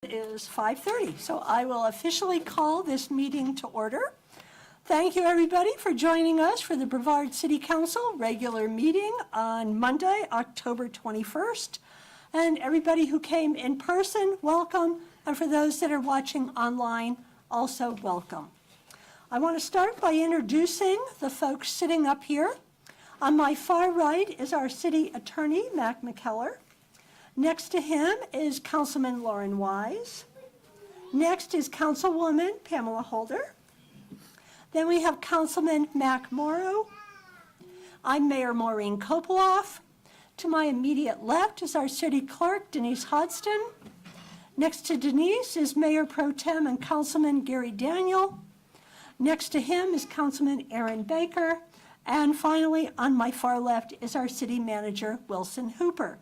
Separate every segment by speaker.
Speaker 1: It is 5:30, so I will officially call this meeting to order. Thank you, everybody, for joining us for the Brevard City Council regular meeting on Monday, October 21st. And everybody who came in person, welcome. And for those that are watching online, also welcome. I want to start by introducing the folks sitting up here. On my far right is our city attorney, Mac McKellar. Next to him is Councilman Lauren Wise. Next is Councilwoman Pamela Holder. Then we have Councilman Mac Morrow. I'm Mayor Maureen Kopoloff. To my immediate left is our city clerk, Denise Hodgson. Next to Denise is Mayor Pro Tem and Councilman Gary Daniel. Next to him is Councilman Aaron Baker. And finally, on my far left is our city manager, Wilson Hooper.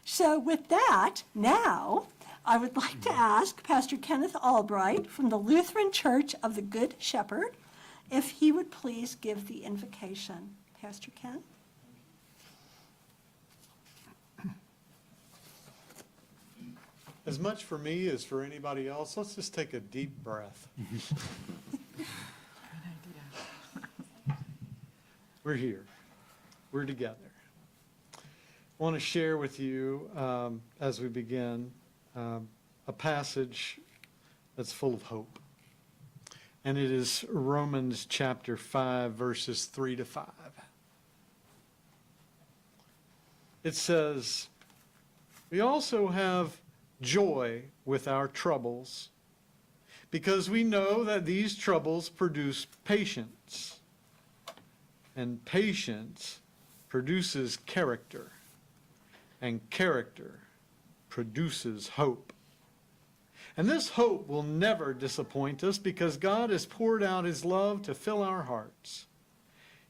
Speaker 1: So with that, now I would like to ask Pastor Kenneth Albright from the Lutheran Church of the Good Shepherd if he would please give the invocation. Pastor Ken?
Speaker 2: As much for me as for anybody else, let's just take a deep breath. We're here. We're together. I want to share with you, as we begin, a passage that's full of hope. And it is Romans chapter 5, verses 3 to 5. It says, "We also have joy with our troubles, because we know that these troubles produce patience, and patience produces character, and character produces hope. And this hope will never disappoint us because God has poured out his love to fill our hearts.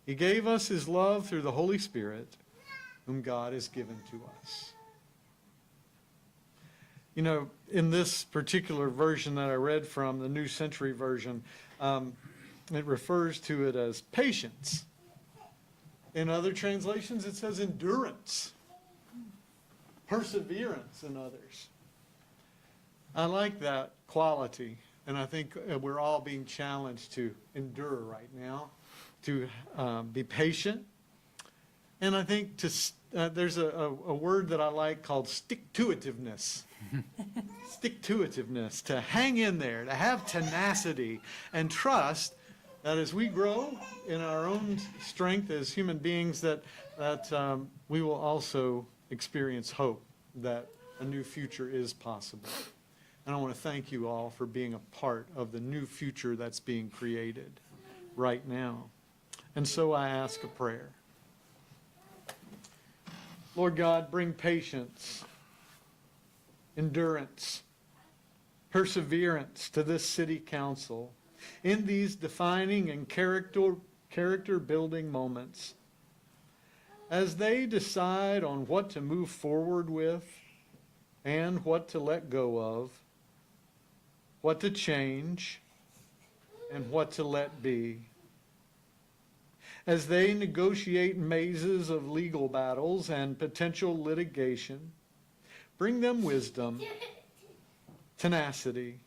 Speaker 2: He gave us his love through the Holy Spirit, whom God has given to us." You know, in this particular version that I read from, the New Century Version, it refers to it as patience. In other translations, it says endurance. Perseverance in others. I like that quality, and I think we're all being challenged to endure right now, to be patient, and I think there's a word that I like called stick-to-itiveness. Stick-to-itiveness, to hang in there, to have tenacity, and trust that as we grow in our own strength as human beings, that we will also experience hope that a new future is possible. And I want to thank you all for being a part of the new future that's being created right now. And so I ask a prayer. Lord God, bring patience, endurance, perseverance to this city council in these defining and character-building moments, as they decide on what to move forward with and what to let go of, what to change and what to let be. As they negotiate mazes of legal battles and potential litigation, bring them wisdom, tenacity,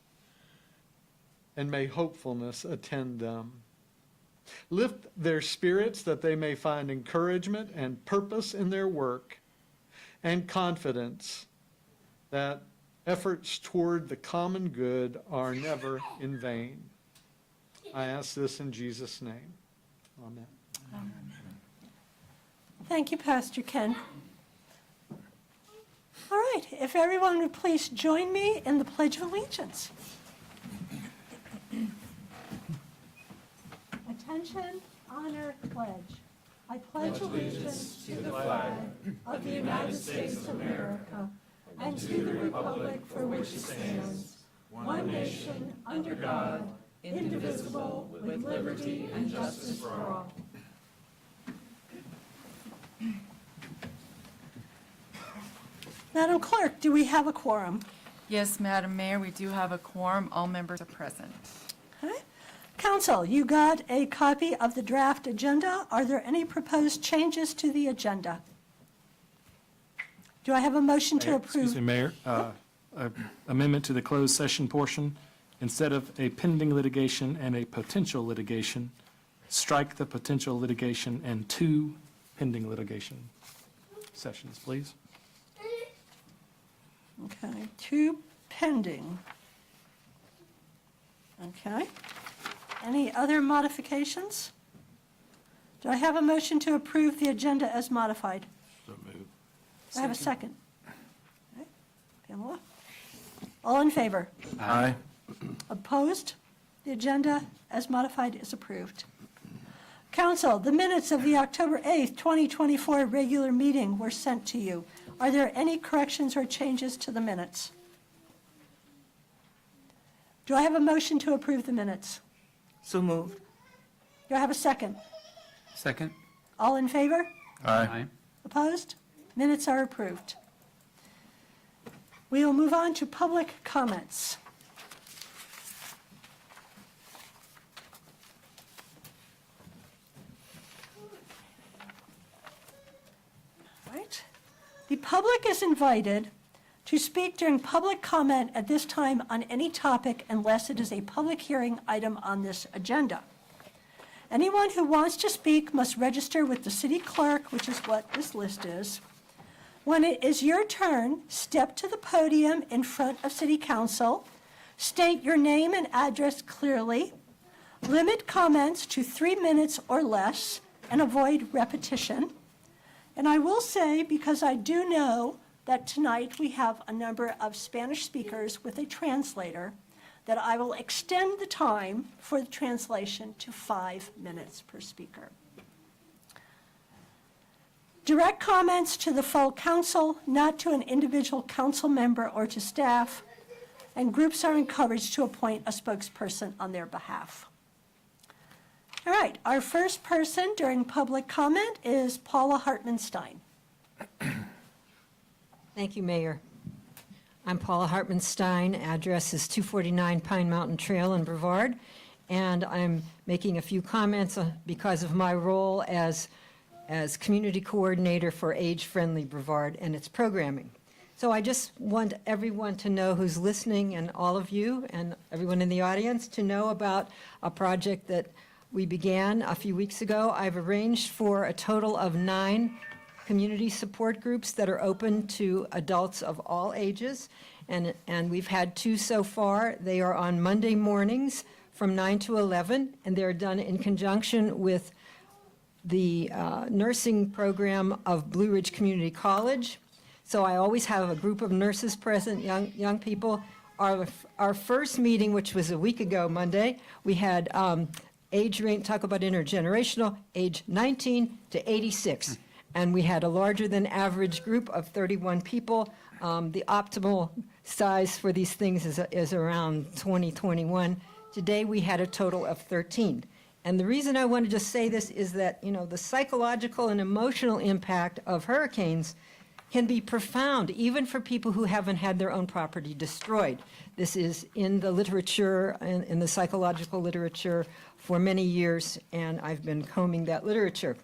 Speaker 2: and may hopefulness attend them. Lift their spirits that they may find encouragement and purpose in their work, and confidence that efforts toward the common good are never in vain. I ask this in Jesus' name. Amen.
Speaker 1: Thank you, Pastor Ken. All right, if everyone would please join me in the Pledge of Allegiance. Attention, honor, pledge. I pledge allegiance to the flag of the United States of America and to the republic for which it stands, one nation, under God, indivisible, with liberty and justice for all. Madam Clerk, do we have a quorum?
Speaker 3: Yes, Madam Mayor, we do have a quorum. All members are present.
Speaker 1: Okay. Council, you got a copy of the draft agenda. Are there any proposed changes to the agenda? Do I have a motion to approve?
Speaker 4: Excuse me, Mayor. amendment to the closed session portion. Instead of a pending litigation and a potential litigation, strike the potential litigation and 2 pending litigation sessions, please.
Speaker 1: Okay, 2 pending. Okay. Any other modifications? Do I have a motion to approve the agenda as modified?
Speaker 5: So moved.
Speaker 1: Do I have a second? Okay. Pamela? All in favor?
Speaker 5: Aye.
Speaker 1: Opposed? The agenda as modified is approved. Council, the minutes of the October 8th, 2024 regular meeting were sent to you. Are there any corrections or changes to the minutes? Do I have a motion to approve the minutes?
Speaker 6: So moved.
Speaker 1: Do I have a second?
Speaker 6: Second.
Speaker 1: All in favor?
Speaker 5: Aye.
Speaker 1: Opposed? Minutes are approved. We will move on to public comments. Right. The public is invited to speak during public comment at this time on any topic unless it is a public hearing item on this agenda. Anyone who wants to speak must register with the city clerk, which is what this list is. When it is your turn, step to the podium in front of city council, state your name and address clearly, limit comments to 3 minutes or less, and avoid repetition. And I will say, because I do know that tonight we have a number of Spanish speakers with a translator, that I will extend the time for the translation to 5 minutes per speaker. Direct comments to the full council, not to an individual council member or to staff, and groups are encouraged to appoint a spokesperson on their behalf. All right, our first person during public comment is Paula Hartman-Stein.
Speaker 7: Thank you, Mayor. I'm Paula Hartman-Stein. Address is 249 Pine Mountain Trail in Brevard, and I'm making a few comments because of my role as community coordinator for Age-Friendly Brevard and its programming. So I just want everyone to know who's listening, and all of you and everyone in the audience to know about a project that we began a few weeks ago. I've arranged for a total of 9 community support groups that are open to adults of all ages, and we've had 2 so far. They are on Monday mornings from 9 to 11, and they're done in conjunction with the nursing program of Blue Ridge Community College. So I always have a group of nurses present, young people. Our first meeting, which was a week ago Monday, we had age range, talk about intergenerational, age 19 to 86. And we had a larger than average group of 31 people. The optimal size for these things is around 20, 21. Today we had a total of 13. And the reason I want to just say this is that, the psychological and emotional impact of hurricanes can be profound, even for people who haven't had their own property destroyed. This is in the literature, in the psychological literature for many years, and I've been combing that literature.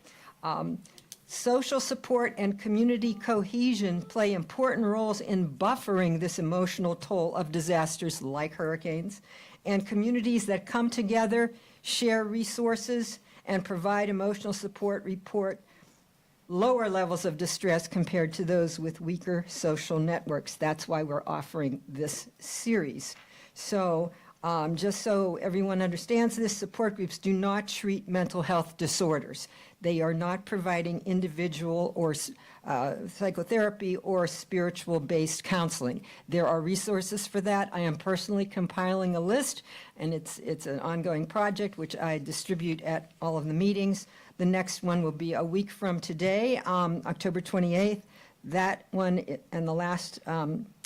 Speaker 7: Social support and community cohesion play important roles in buffering this emotional toll of disasters like hurricanes, and communities that come together, share resources, and provide emotional support report lower levels of distress compared to those with weaker social networks. That's why we're offering this series. So just so everyone understands this, support groups do not treat mental health disorders. They are not providing individual or psychotherapy or spiritual-based counseling. There are resources for that. I am personally compiling a list, and it's an ongoing project which I distribute at all of the meetings. The next one will be a week from today, October 28th. That one and the last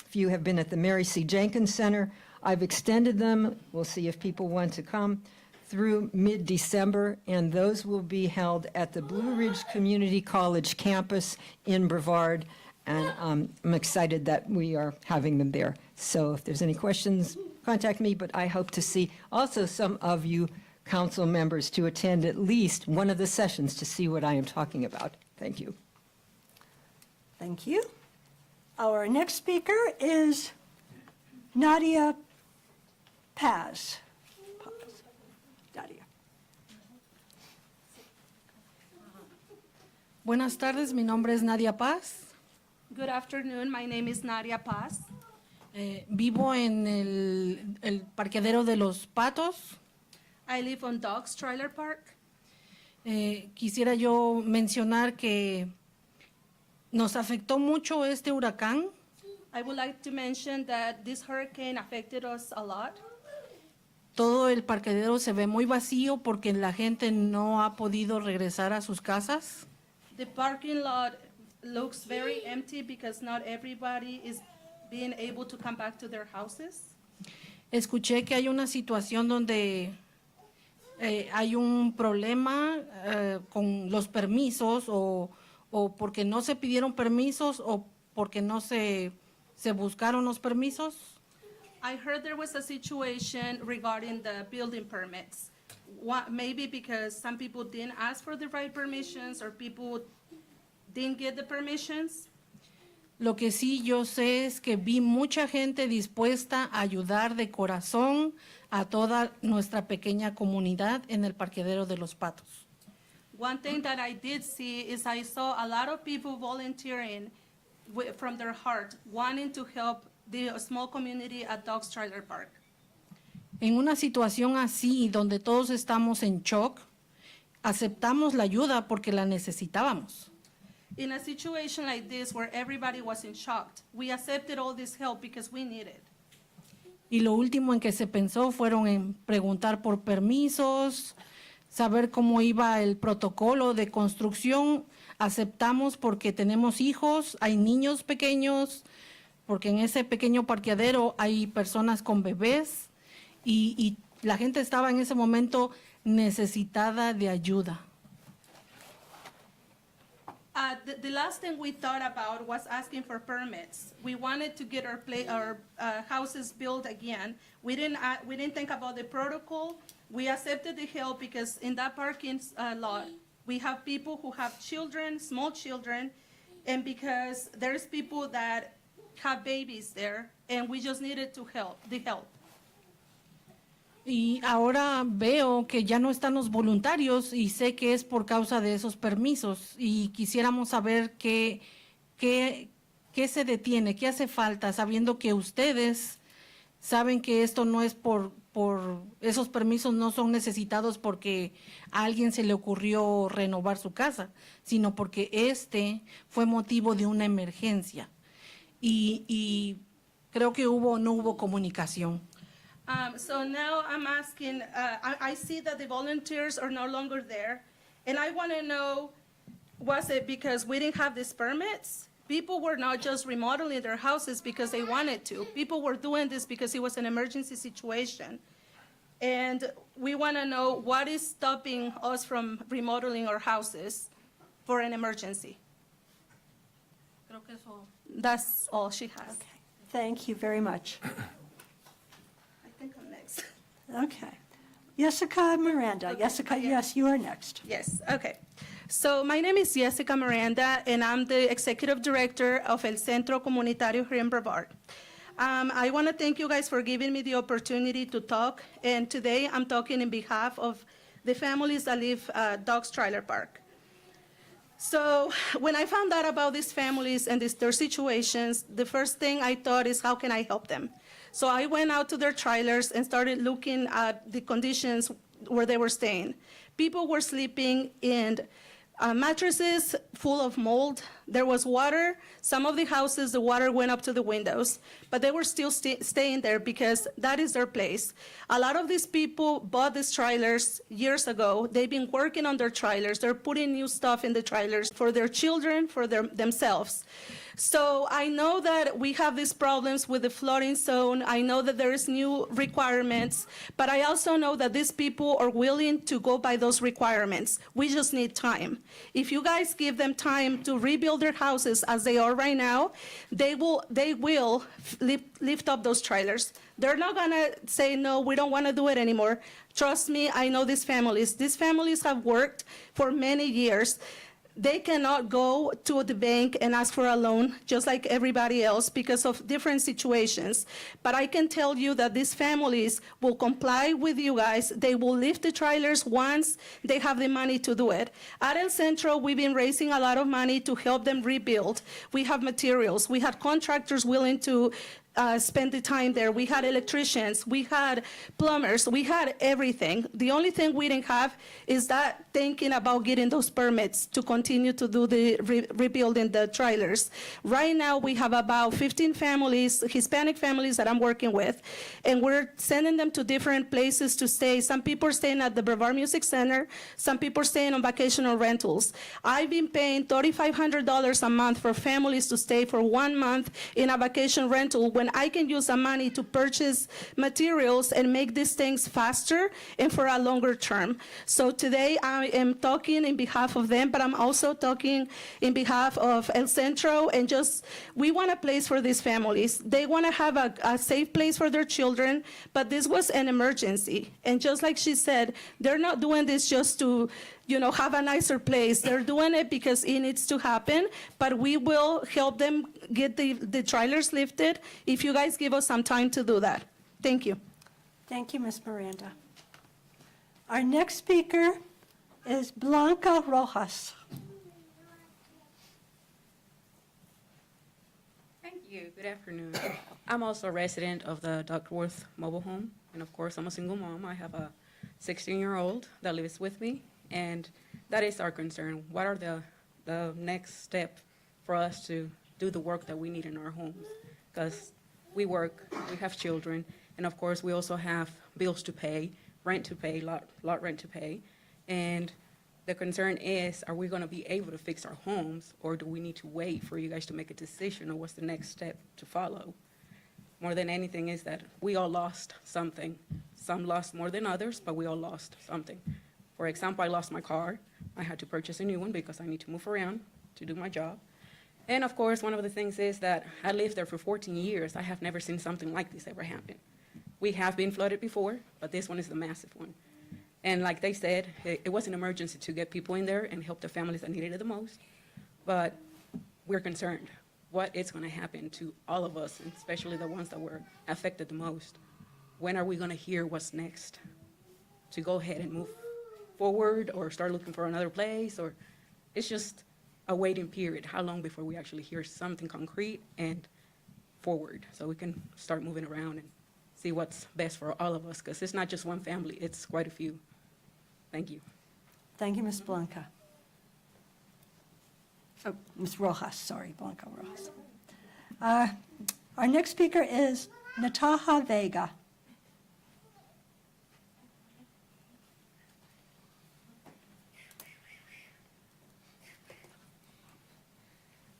Speaker 7: few have been at the Mary C. Jenkins Center. I've extended them. We'll see if people want to come through mid-December, and those will be held at the Blue Ridge Community College campus in Brevard, and I'm excited that we are having them there. So if there's any questions, contact me, but I hope to see also some of you council members to attend at least one of the sessions to see what I am talking about. Thank you.
Speaker 1: Thank you. Our next speaker is Nadia Paz. Nadia.
Speaker 5: Buenas tardes, mi nombre es Nadia Paz.
Speaker 8: Good afternoon. My name is Nadia Paz.
Speaker 5: Vivo en el parqueadero de Los Patos.
Speaker 8: I live on Dogs Trailer Park.
Speaker 5: Quisiera yo mencionar que nos afectó mucho este huracán.
Speaker 8: I would like to mention that this hurricane affected us a lot.
Speaker 5: Todo el parqueadero se ve muy vacío porque la gente no ha podido regresar a sus casas.
Speaker 8: The parking lot looks very empty because not everybody is being able to come back to their houses.
Speaker 5: Escuché que hay una situación donde hay un problema con los permisos o porque no se pidieron permisos o porque no se buscaron los permisos.
Speaker 8: I heard there was a situation regarding the building permits. Maybe because some people didn't ask for the right permissions or people didn't get the permissions.
Speaker 5: Lo que sí yo sé es que vi mucha gente dispuesta a ayudar de corazón a toda nuestra pequeña comunidad en el parqueadero de Los Patos.
Speaker 8: One thing that I did see is I saw a lot of people volunteering from their heart, wanting to help the small community at Dogs Trailer Park.
Speaker 5: En una situación así, donde todos estamos en shock, aceptamos la ayuda porque la necesitábamos.
Speaker 8: In a situation like this where everybody was in shock, we accepted all this help because we need it.
Speaker 5: Y lo último en que se pensó fueron en preguntar por permisos, saber cómo iba el protocolo de construcción. Aceptamos porque tenemos hijos, hay niños pequeños, porque en ese pequeño parqueadero hay personas con bebés y la gente estaba en ese momento necesitada de ayuda.
Speaker 8: The last thing we thought about was asking for permits. We wanted to get our houses built again. We didn't think about the protocol. We accepted the help because in that parking lot, we have people who have children, small children, and because there's people that have babies there, and we just needed the help.
Speaker 5: Y ahora veo que ya no están los voluntarios y sé que es por causa de esos permisos y quisiéramos saber qué se detiene, qué hace falta, sabiendo que ustedes saben que esto no es por esos permisos no son necesitados porque a alguien se le ocurrió renovar su casa, sino porque este fue motivo de una emergencia y creo que no hubo comunicación.
Speaker 8: So now I'm asking, I see that the volunteers are no longer there, and I want to know, was it because we didn't have these permits? People were not just remodeling their houses because they wanted to. People were doing this because it was an emergency situation. And we want to know what is stopping us from remodeling our houses for an emergency.
Speaker 5: Creo que eso.
Speaker 8: That's all she has.
Speaker 1: Okay, thank you very much.
Speaker 8: I think I'm next.
Speaker 1: Okay. Jessica Miranda.
Speaker 8: Okay,
Speaker 1: Jessica,
Speaker 8: okay.
Speaker 1: yes, you are next.
Speaker 8: Yes, okay. So my name is Jessica Miranda, and I'm the executive director of El Centro Comunitario here in Brevard. I want to thank you guys for giving me the opportunity to talk, and today I'm talking in behalf of the families that live at Dogs Trailer Park. So when I found out about these families and their situations, the first thing I thought is, how can I help them? So I went out to their trailers and started looking at the conditions where they were staying. People were sleeping in mattresses full of mold. There was water. Some of the houses, the water went up to the windows, but they were still staying there because that is their place. A lot of these people bought these trailers years ago. They've been working on their trailers. They're putting new stuff in the trailers for their children, for themselves. So I know that we have these problems with the flooding zone. I know that there is new requirements, but I also know that these people are willing to go by those requirements. We just need time. If you guys give them time to rebuild their houses as they are right now, they will lift up those trailers. They're not gonna say, no, we don't wanna do it anymore. Trust me, I know these families. These families have worked for many years. They cannot go to the bank and ask for a loan, just like everybody else, because of different situations. But I can tell you that these families will comply with you guys. They will lift the trailers once they have the money to do it. At El Centro, we've been raising a lot of money to help them rebuild. We have materials. We had contractors willing to spend the time there. We had electricians, we had plumbers, we had everything. The only thing we didn't have is that thinking about getting those permits to continue to do the rebuilding the trailers. Right now, we have about 15 families, Hispanic families that I'm working with, and we're sending them to different places to stay. Some people are staying at the Brevard Music Center, some people are staying on vacational rentals. I've been paying $3,500 a month for families to stay for 1 month in a vacation rental when I can use the money to purchase materials and make these things faster and for a longer term. So today I am talking in behalf of them, but I'm also talking in behalf of El Centro, and just, we want a place for these families. They want to have a safe place for their children, but this was an emergency. And just like she said, they're not doing this just to, you know, have a nicer place. They're doing it because it needs to happen, but we will help them get the trailers lifted if you guys give us some time to do that. Thank you.
Speaker 1: Thank you, Ms. Miranda. Our next speaker is Blanca Rojas.
Speaker 9: Thank you. Good afternoon. I'm also a resident of the Duckworth mobile home, and of course, I'm a single mom. I have a 16-year-old that lives with me, and that is our concern. What are the next step for us to do the work that we need in our homes? Because we work, we have children, and of course, we also have bills to pay, rent to pay, lot rent to pay, and the concern is, are we going to be able to fix our homes, or do we need to wait for you guys to make a decision on what's the next step to follow? More than anything is that we all lost something. Some lost more than others, but we all lost something. For example, I lost my car. I had to purchase a new one because I need to move around to do my job. And of course, one of the things is that I lived there for 14 years. I have never seen something like this ever happen. We have been flooded before, but this one is the massive one. And like they said, it was an emergency to get people in there and help the families that needed it the most. But we're concerned what is going to happen to all of us, and especially the ones that were affected the most. When are we going to hear what's next to go ahead and move forward or start looking for another place? Or it's just a waiting period. How long before we actually hear something concrete and forward so we can start moving around and see what's best for all of us? Because it's not just one family, it's quite a few. Thank you.
Speaker 1: Thank you, Ms. Blanca. Oh, Ms. Rojas, sorry, Blanca Rojas. Our next speaker is Nataha Vega.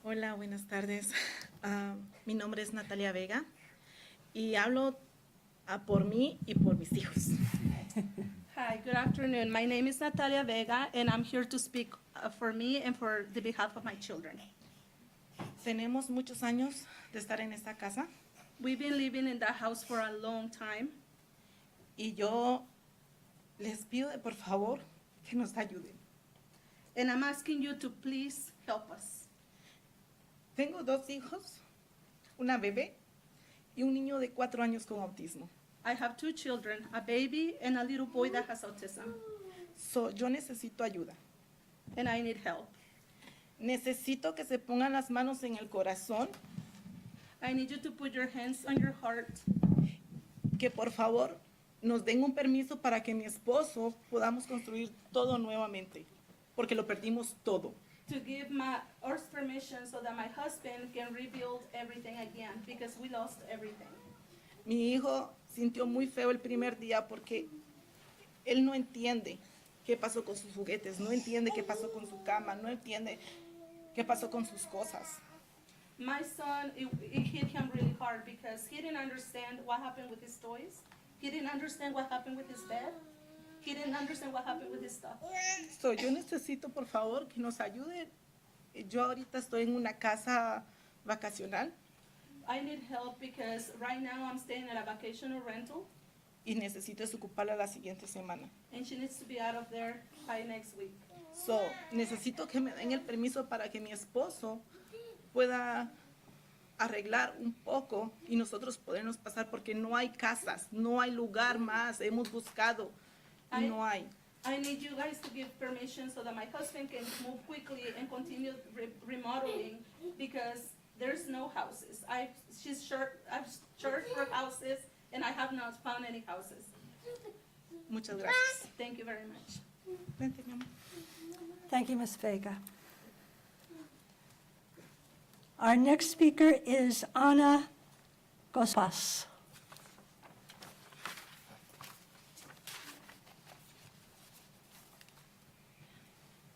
Speaker 10: Hola, buenas tardes. Mi nombre es Natalia Vega y hablo por mí y por mis hijos.
Speaker 8: Hi, good afternoon. My name is Natalia Vega, and I'm here to speak for me and for the behalf of my children.
Speaker 10: Tenemos muchos años de estar en esta casa
Speaker 8: We've been living in that house for a long time,
Speaker 10: y yo les pido de por favor que nos ayuden.
Speaker 8: and I'm asking you to please help us.
Speaker 10: Tengo dos hijos, una bebé y un niño de 4 años con autismo.
Speaker 8: I have 2 children, a baby and a little boy that has autism,
Speaker 10: So, yo necesito ayuda.
Speaker 8: and I need help.
Speaker 10: Necesito que se pongan las manos en el corazón,
Speaker 8: I need you to put your hands on your heart,
Speaker 10: que por favor nos den un permiso para que mi esposo podamos construir todo nuevamente, porque lo perdimos todo.
Speaker 8: to give us permission so that my husband can rebuild everything again, because we lost everything.
Speaker 10: Mi hijo sintió muy feo el primer día porque él no entiende qué pasó con sus juguetes, no entiende qué pasó con su cama, no entiende qué pasó con sus cosas.
Speaker 8: My son, it hit him really hard because he didn't understand what happened with his toys. He didn't understand what happened with his bed. He didn't understand what happened with his stuff.
Speaker 10: So, yo necesito, por favor, que nos ayuden. Yo ahorita estoy en una casa vacacional
Speaker 8: I need help because right now I'm staying at a vacational rental,
Speaker 10: y necesito desocuparla la siguiente semana.
Speaker 8: and she needs to be out of there by next week.
Speaker 10: So, necesito que me den el permiso para que mi esposo pueda arreglar un poco y nosotros podernos pasar porque no hay casas, no hay lugar más. Hemos buscado y no hay.
Speaker 8: I need you guys to give permission so that my husband can move quickly and continue remodeling because there's no houses. I've searched for houses and I have not found any houses.
Speaker 10: Muchas gracias.
Speaker 8: Thank you very much.
Speaker 10: Vente, mi amor.
Speaker 1: Thank you, Ms. Vega. Our next speaker is Ana Gospas.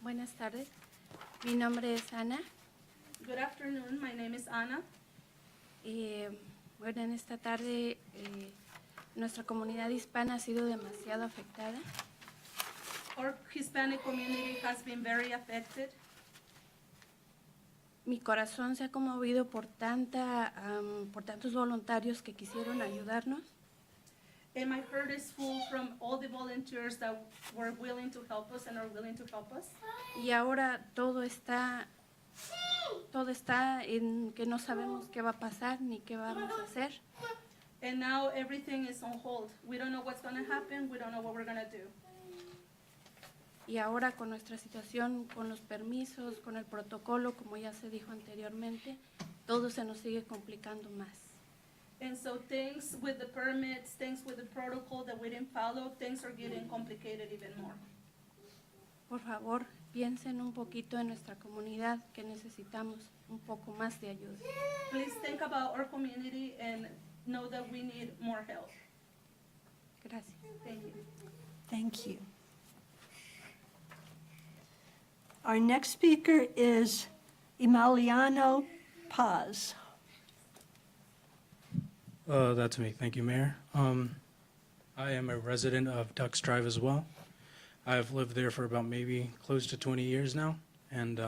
Speaker 11: Buenas tardes, mi nombre es Ana.
Speaker 8: Good afternoon, my name is Ana.
Speaker 11: Bueno, en esta tarde nuestra comunidad hispana ha sido demasiado afectada.
Speaker 8: Our Hispanic community has been very affected.
Speaker 11: Mi corazón se ha conmovido por tantos voluntarios que quisieron ayudarnos.
Speaker 8: And my heart is full from all the volunteers that were willing to help us and are willing to help us.
Speaker 11: Y ahora todo está en que no sabemos qué va a pasar ni qué vamos a hacer.
Speaker 8: And now everything is on hold. We don't know what's going to happen. We don't know what we're going to do.
Speaker 11: Y ahora con nuestra situación, con los permisos, con el protocolo, como ya se dijo anteriormente, todo se nos sigue complicando más.
Speaker 8: And so things with the permits, things with the protocol that we didn't follow, things are getting complicated even more.
Speaker 11: Por favor, piensen un poquito en nuestra comunidad que necesitamos un poco más de ayuda.
Speaker 8: Please think about our community and know that we need more help.
Speaker 11: Gracias.
Speaker 8: Thank you.
Speaker 1: Thank you. Our next speaker is Emiliano Paz.
Speaker 12: That's me. Thank you, Mayor. I am a resident of Ducks Drive as well. I've lived there for about maybe close to 20 years now, and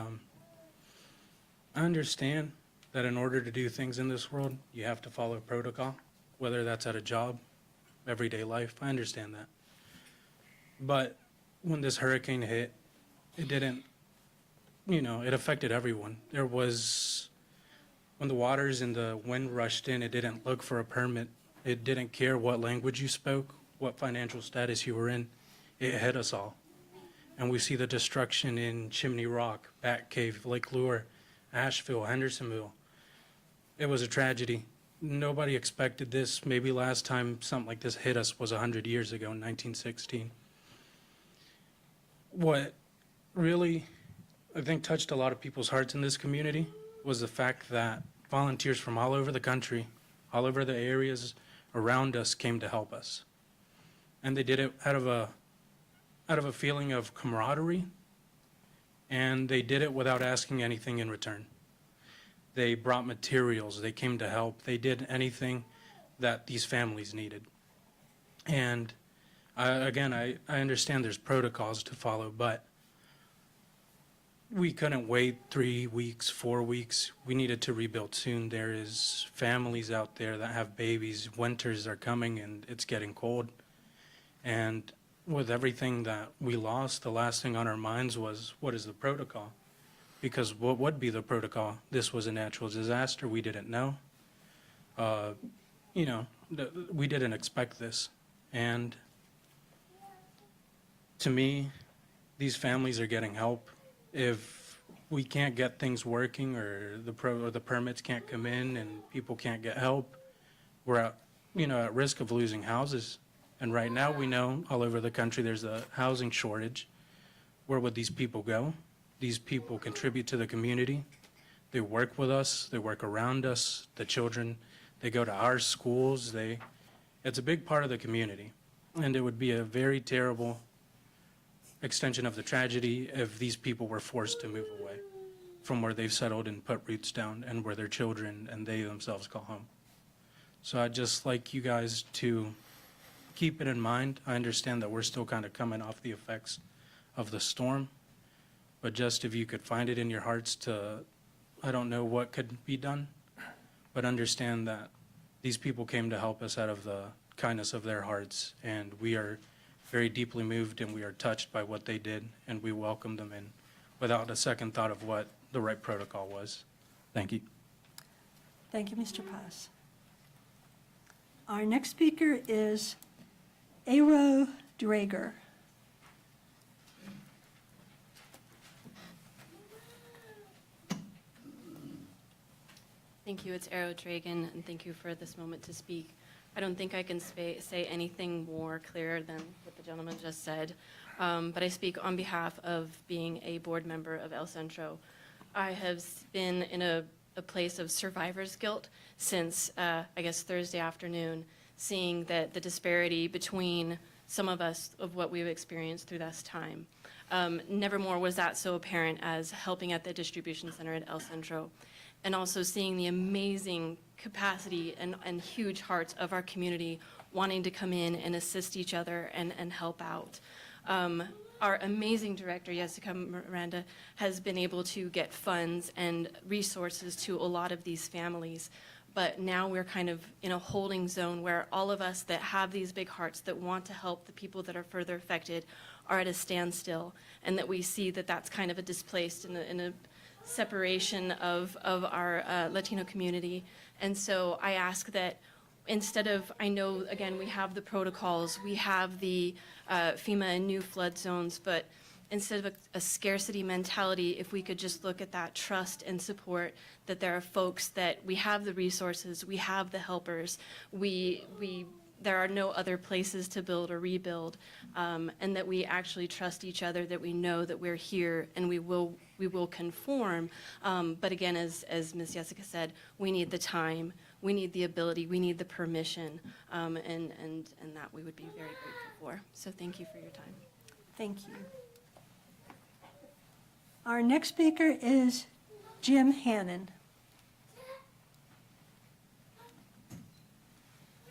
Speaker 12: I understand that in order to do things in this world, you have to follow protocol, whether that's at a job, everyday life. I understand that. But when this hurricane hit, it didn't, it affected everyone. When the waters and the wind rushed in, it didn't look for a permit. It didn't care what language you spoke, what financial status you were in. It hit us all. And we see the destruction in Chimney Rock, Bat Cave, Lake Lure, Asheville, Hendersonville. It was a tragedy. Nobody expected this. Maybe last time something like this hit us was 100 years ago in 1916. What really, I think, touched a lot of people's hearts in this community was the fact that volunteers from all over the country, all over the areas around us came to help us. And they did it out of a feeling of camaraderie, and they did it without asking anything in return. They brought materials, they came to help, they did anything that these families needed. And I understand there's protocols to follow, but we couldn't wait 3 weeks, 4 weeks. We needed to rebuild soon. There is families out there that have babies. Winters are coming and it's getting cold. And with everything that we lost, the last thing on our minds was, what is the protocol? Because what would be the protocol? This was a natural disaster. We didn't know. We didn't expect this. And to me, these families are getting help. If we can't get things working or the permits can't come in and people can't get help, we're at risk of losing houses. And right now we know all over the country there's a housing shortage. Where would these people go? These people contribute to the community. They work with us. They work around us. The children, they go to our schools. It's a big part of the community. And it would be a very terrible extension of the tragedy if these people were forced to move away from where they've settled and put roots down and where their children and they themselves call home. So I'd just like you guys to keep it in mind. I understand that we're still kind of coming off the effects of the storm, but just if you could find it in your hearts to, I don't know what could be done, but understand that these people came to help us out of the kindness of their hearts, and we are very deeply moved, and we are touched by what they did, and we welcome them in without a second thought of what the right protocol was. Thank you.
Speaker 1: Thank you, Mr. Paz. Our next speaker is Aero Drager.
Speaker 13: Thank you. It's Arrow Dragon, and thank you for this moment to speak. I don't think I can say anything more clear than what the gentleman just said, but I speak on behalf of being a board member of El Centro. I have been in a place of survivor's guilt since, I guess, Thursday afternoon, seeing that the disparity between some of us of what we've experienced through this time. Nevermore was that so apparent as helping at the distribution center at El Centro, and also seeing the amazing capacity and huge hearts of our community wanting to come in and assist each other and help out. Our amazing director, Jessica Miranda, has been able to get funds and resources to a lot of these families. But now we're kind of in a holding zone where all of us that have these big hearts that want to help the people that are further affected are at a standstill, and that we see that that's kind of a displaced in a separation of our Latino community. And so I ask that instead of, I know, again, we have the protocols, we have the FEMA and new flood zones, but instead of a scarcity mentality, if we could just look at that trust and support that there are folks that we have the resources, we have the helpers, there are no other places to build or rebuild, and that we actually trust each other, that we know that we're here and we will conform. But again, as Ms. Jessica said, we need the time, we need the ability, we need the permission, and that we would be very grateful for. So thank you for your time.
Speaker 1: Thank you. Our next speaker is Jim Hannon.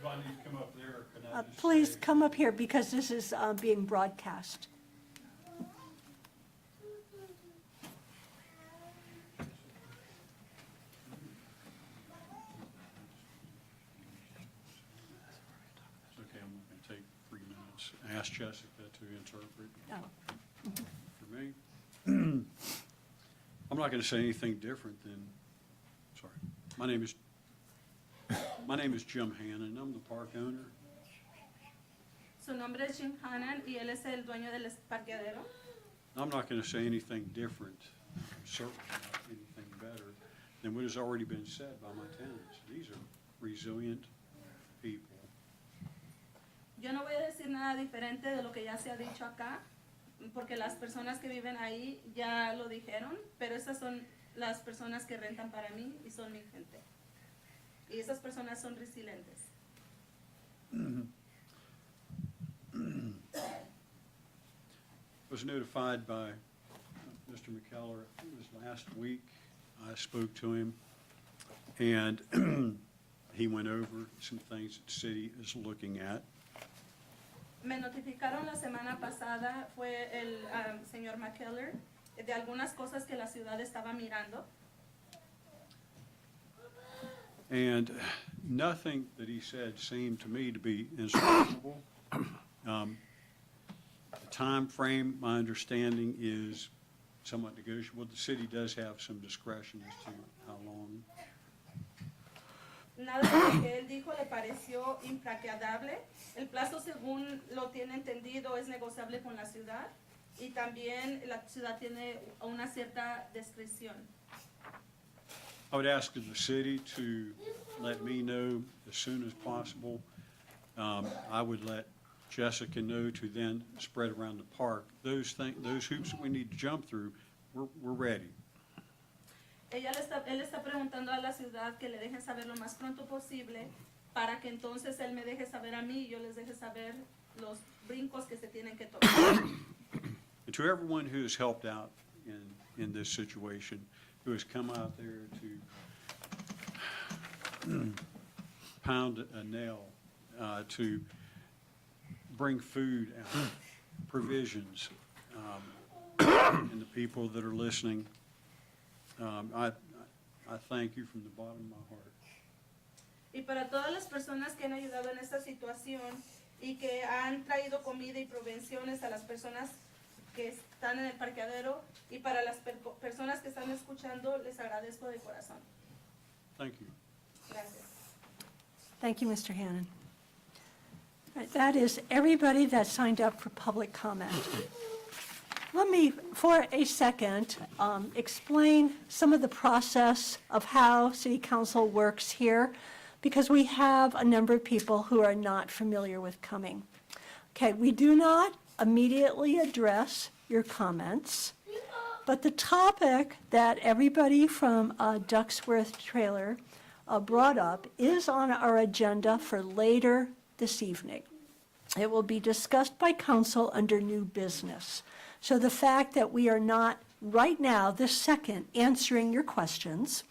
Speaker 14: Do I need to come up there, or can I just
Speaker 1: Please
Speaker 14: stay?
Speaker 1: come up here because this is being broadcast.
Speaker 14: It's okay, I'm not gonna take 3 minutes. Ask Jessica to interpret
Speaker 1: Oh.
Speaker 14: for me. I'm not gonna say anything different than, sorry. My name is Jim Hannon. I'm the park owner.
Speaker 8: Su nombre es Jim Hannan y él es el dueño del parqueadero.
Speaker 14: I'm not gonna say anything different, certainly not anything better than what has already been said by my tenants. These are resilient people.
Speaker 8: Yo no voy a decir nada diferente de lo que ya se ha dicho acá, porque las personas que viven ahí ya lo dijeron, pero esas son las personas que rentan para mí y son mi gente. Y esas personas son resilientes.
Speaker 14: Was notified by Mr. McKellar, it was last week. I spoke to him, and he went over some things that the city is looking at.
Speaker 8: Me notificaron la semana pasada, fue el señor McKellar, de algunas cosas que la ciudad estaba mirando.
Speaker 14: And nothing that he said seemed to me to be insurmountable. The time frame, my understanding, is somewhat negotiable. The city does have some discretion as to how long.
Speaker 8: Nada de lo que él dijo le pareció impracticable. El plazo, según lo tiene entendido, es negociable con la ciudad y también la ciudad tiene una cierta discreción.
Speaker 14: I would ask of the city to let me know as soon as possible. I would let Jessica know to then spread around the park. Those hoops that we need to jump through, we're ready.
Speaker 8: Él está preguntando a la ciudad que le dejen saber lo más pronto posible para que entonces él me deje saber a mí y yo les deje saber los brincos que se tienen que tomar.
Speaker 14: And to everyone who has helped out in this situation, who has come out there to pound a nail, to bring food out, provisions, and the people that are listening, I thank you from the bottom of my heart.
Speaker 8: Y para todas las personas que han ayudado en esta situación y que han traído comida y provisiones a las personas que están en el parqueadero, y para las personas que están escuchando, les agradezco de corazón.
Speaker 14: Thank you.
Speaker 8: Gracias.
Speaker 1: Thank you, Mr. Hannon. All right, that is everybody that signed up for public comment. Let me, for a second, explain some of the process of how City Council works here, because we have a number of people who are not familiar with coming. Okay, we do not immediately address your comments, but the topic that everybody from Ducksworth Trailer brought up is on our agenda for later this evening. It will be discussed by council under new business. So the fact that we are not right now, this second, answering your questions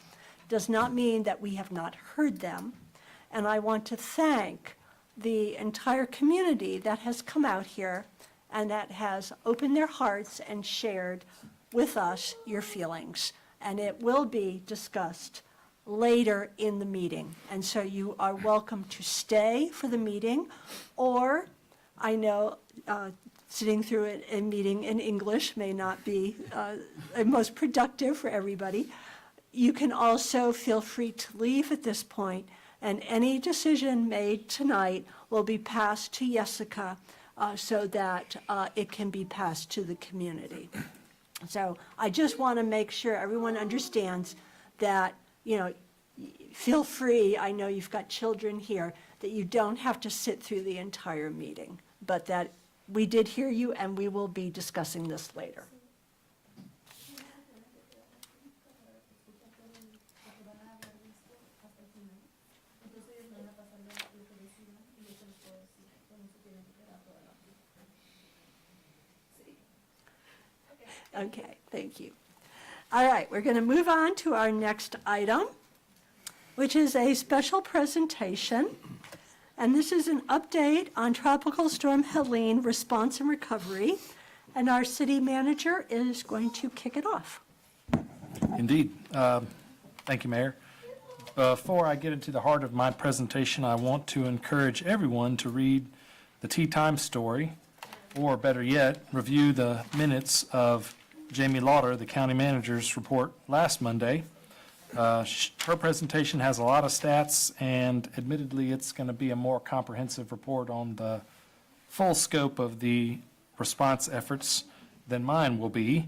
Speaker 1: does not mean that we have not heard them. And I want to thank the entire community that has come out here and that has opened their hearts and shared with us your feelings. And it will be discussed later in the meeting. And so you are welcome to stay for the meeting, or I know sitting through a meeting in English may not be most productive for everybody. You can also feel free to leave at this point, and any decision made tonight will be passed to Jessica so that it can be passed to the community. So I just want to make sure everyone understands that, you know, feel free, I know you've got children here, that you don't have to sit through the entire meeting, but that we did hear you and we will be discussing this later. Okay, thank you. All right, we're going to move on to our next item, which is a special presentation. And this is an update on Tropical Storm Helene response and recovery. And our city manager is going to kick it off.
Speaker 4: Indeed. Thank you, Mayor. Before I get into the heart of my presentation, I want to encourage everyone to read the tea time story, or better yet, review the minutes of Jamie Lauder, the county manager's report last Monday. Her presentation has a lot of stats, and admittedly, it's going to be a more comprehensive report on the full scope of the response efforts than mine will be,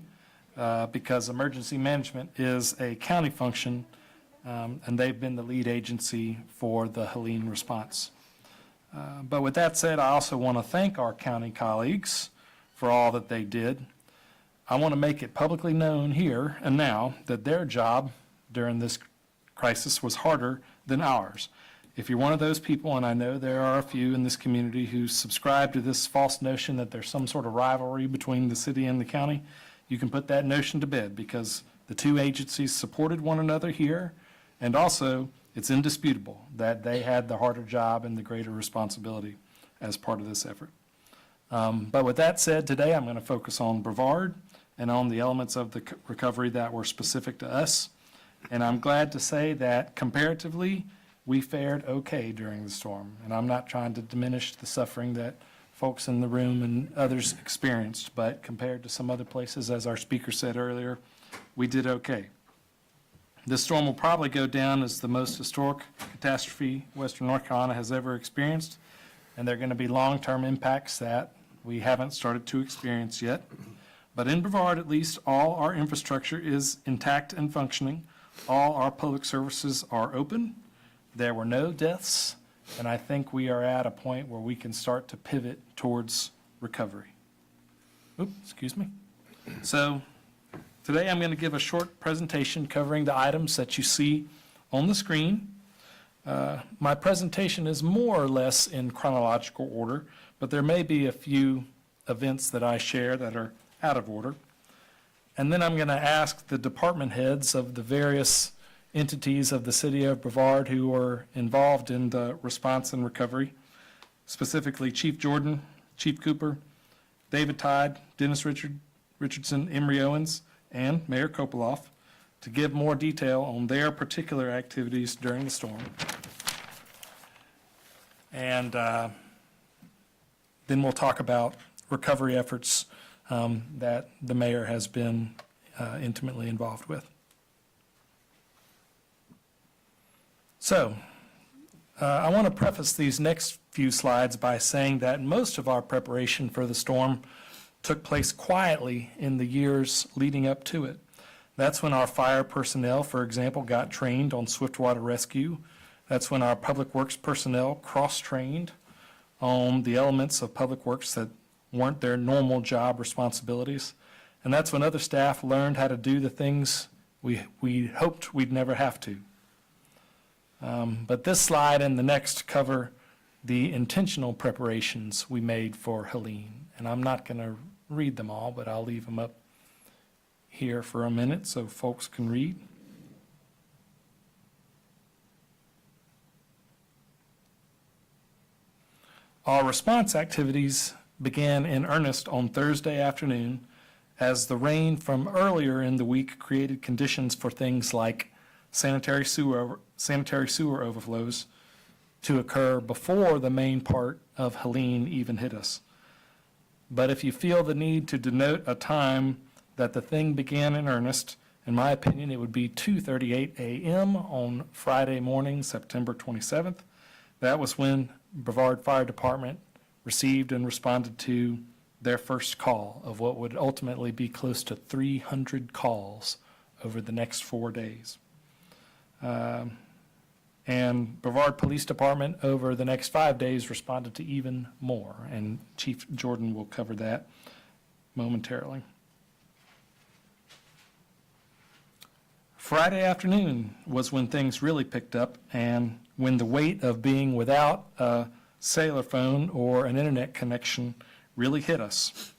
Speaker 4: because emergency management is a county function, and they've been the lead agency for the Helene response. But with that said, I also want to thank our county colleagues for all that they did. I want to make it publicly known here and now that their job during this crisis was harder than ours. If you're one of those people, and I know there are a few in this community who subscribe to this false notion that there's some sort of rivalry between the city and the county, you can put that notion to bed, because the two agencies supported one another here, and also it's indisputable that they had the harder job and the greater responsibility as part of this effort. But with that said, today I'm going to focus on Brevard and on the elements of the recovery that were specific to us. And I'm glad to say that comparatively, we fared okay during the storm. And I'm not trying to diminish the suffering that folks in the room and others experienced, but compared to some other places, as our speaker said earlier, we did okay. This storm will probably go down as the most historic catastrophe Western North Carolina has ever experienced, and there are going to be long-term impacts that we haven't started to experience yet. But in Brevard, at least, all our infrastructure is intact and functioning. All our public services are open. There were no deaths, and I think we are at a point where we can start to pivot towards recovery. Oops, excuse me. So today I'm going to give a short presentation covering the items that you see on the screen. My presentation is more or less in chronological order, but there may be a few events that I share that are out of order. And then I'm going to ask the department heads of the various entities of the city of Brevard who are involved in the response and recovery, specifically Chief Jordan, Chief Cooper, David Tide, Dennis Richardson, Emery Owens, and Mayor Kopoloff, to give more detail on their particular activities during the storm. And then we'll talk about recovery efforts that the mayor has been intimately involved with. So, I want to preface these next few slides by saying that most of our preparation for the storm took place quietly in the years leading up to it. That's when our fire personnel, for example, got trained on swiftwater rescue. That's when our public works personnel cross-trained on the elements of public works that weren't their normal job responsibilities. And that's when other staff learned how to do the things we hoped we'd never have to. But this slide and the next cover the intentional preparations we made for Helene. And I'm not going to read them all, but I'll leave them up here for a minute so folks can read. Our response activities began in earnest on Thursday afternoon as the rain from earlier in the week created conditions for things like sanitary sewer overflows to occur before the main part of Helene even hit us. But if you feel the need to denote a time that the thing began in earnest, in my opinion, it would be 2:38 a.m. on Friday morning, September 27th. That was when Brevard Fire Department received and responded to their first call of what would ultimately be close to 300 calls over the next 4 days. And Brevard Police Department over the next 5 days responded to even more, and Chief Jordan will cover that momentarily. Friday afternoon was when things really picked up and when the weight of being without a cellular phone or an internet connection really hit us.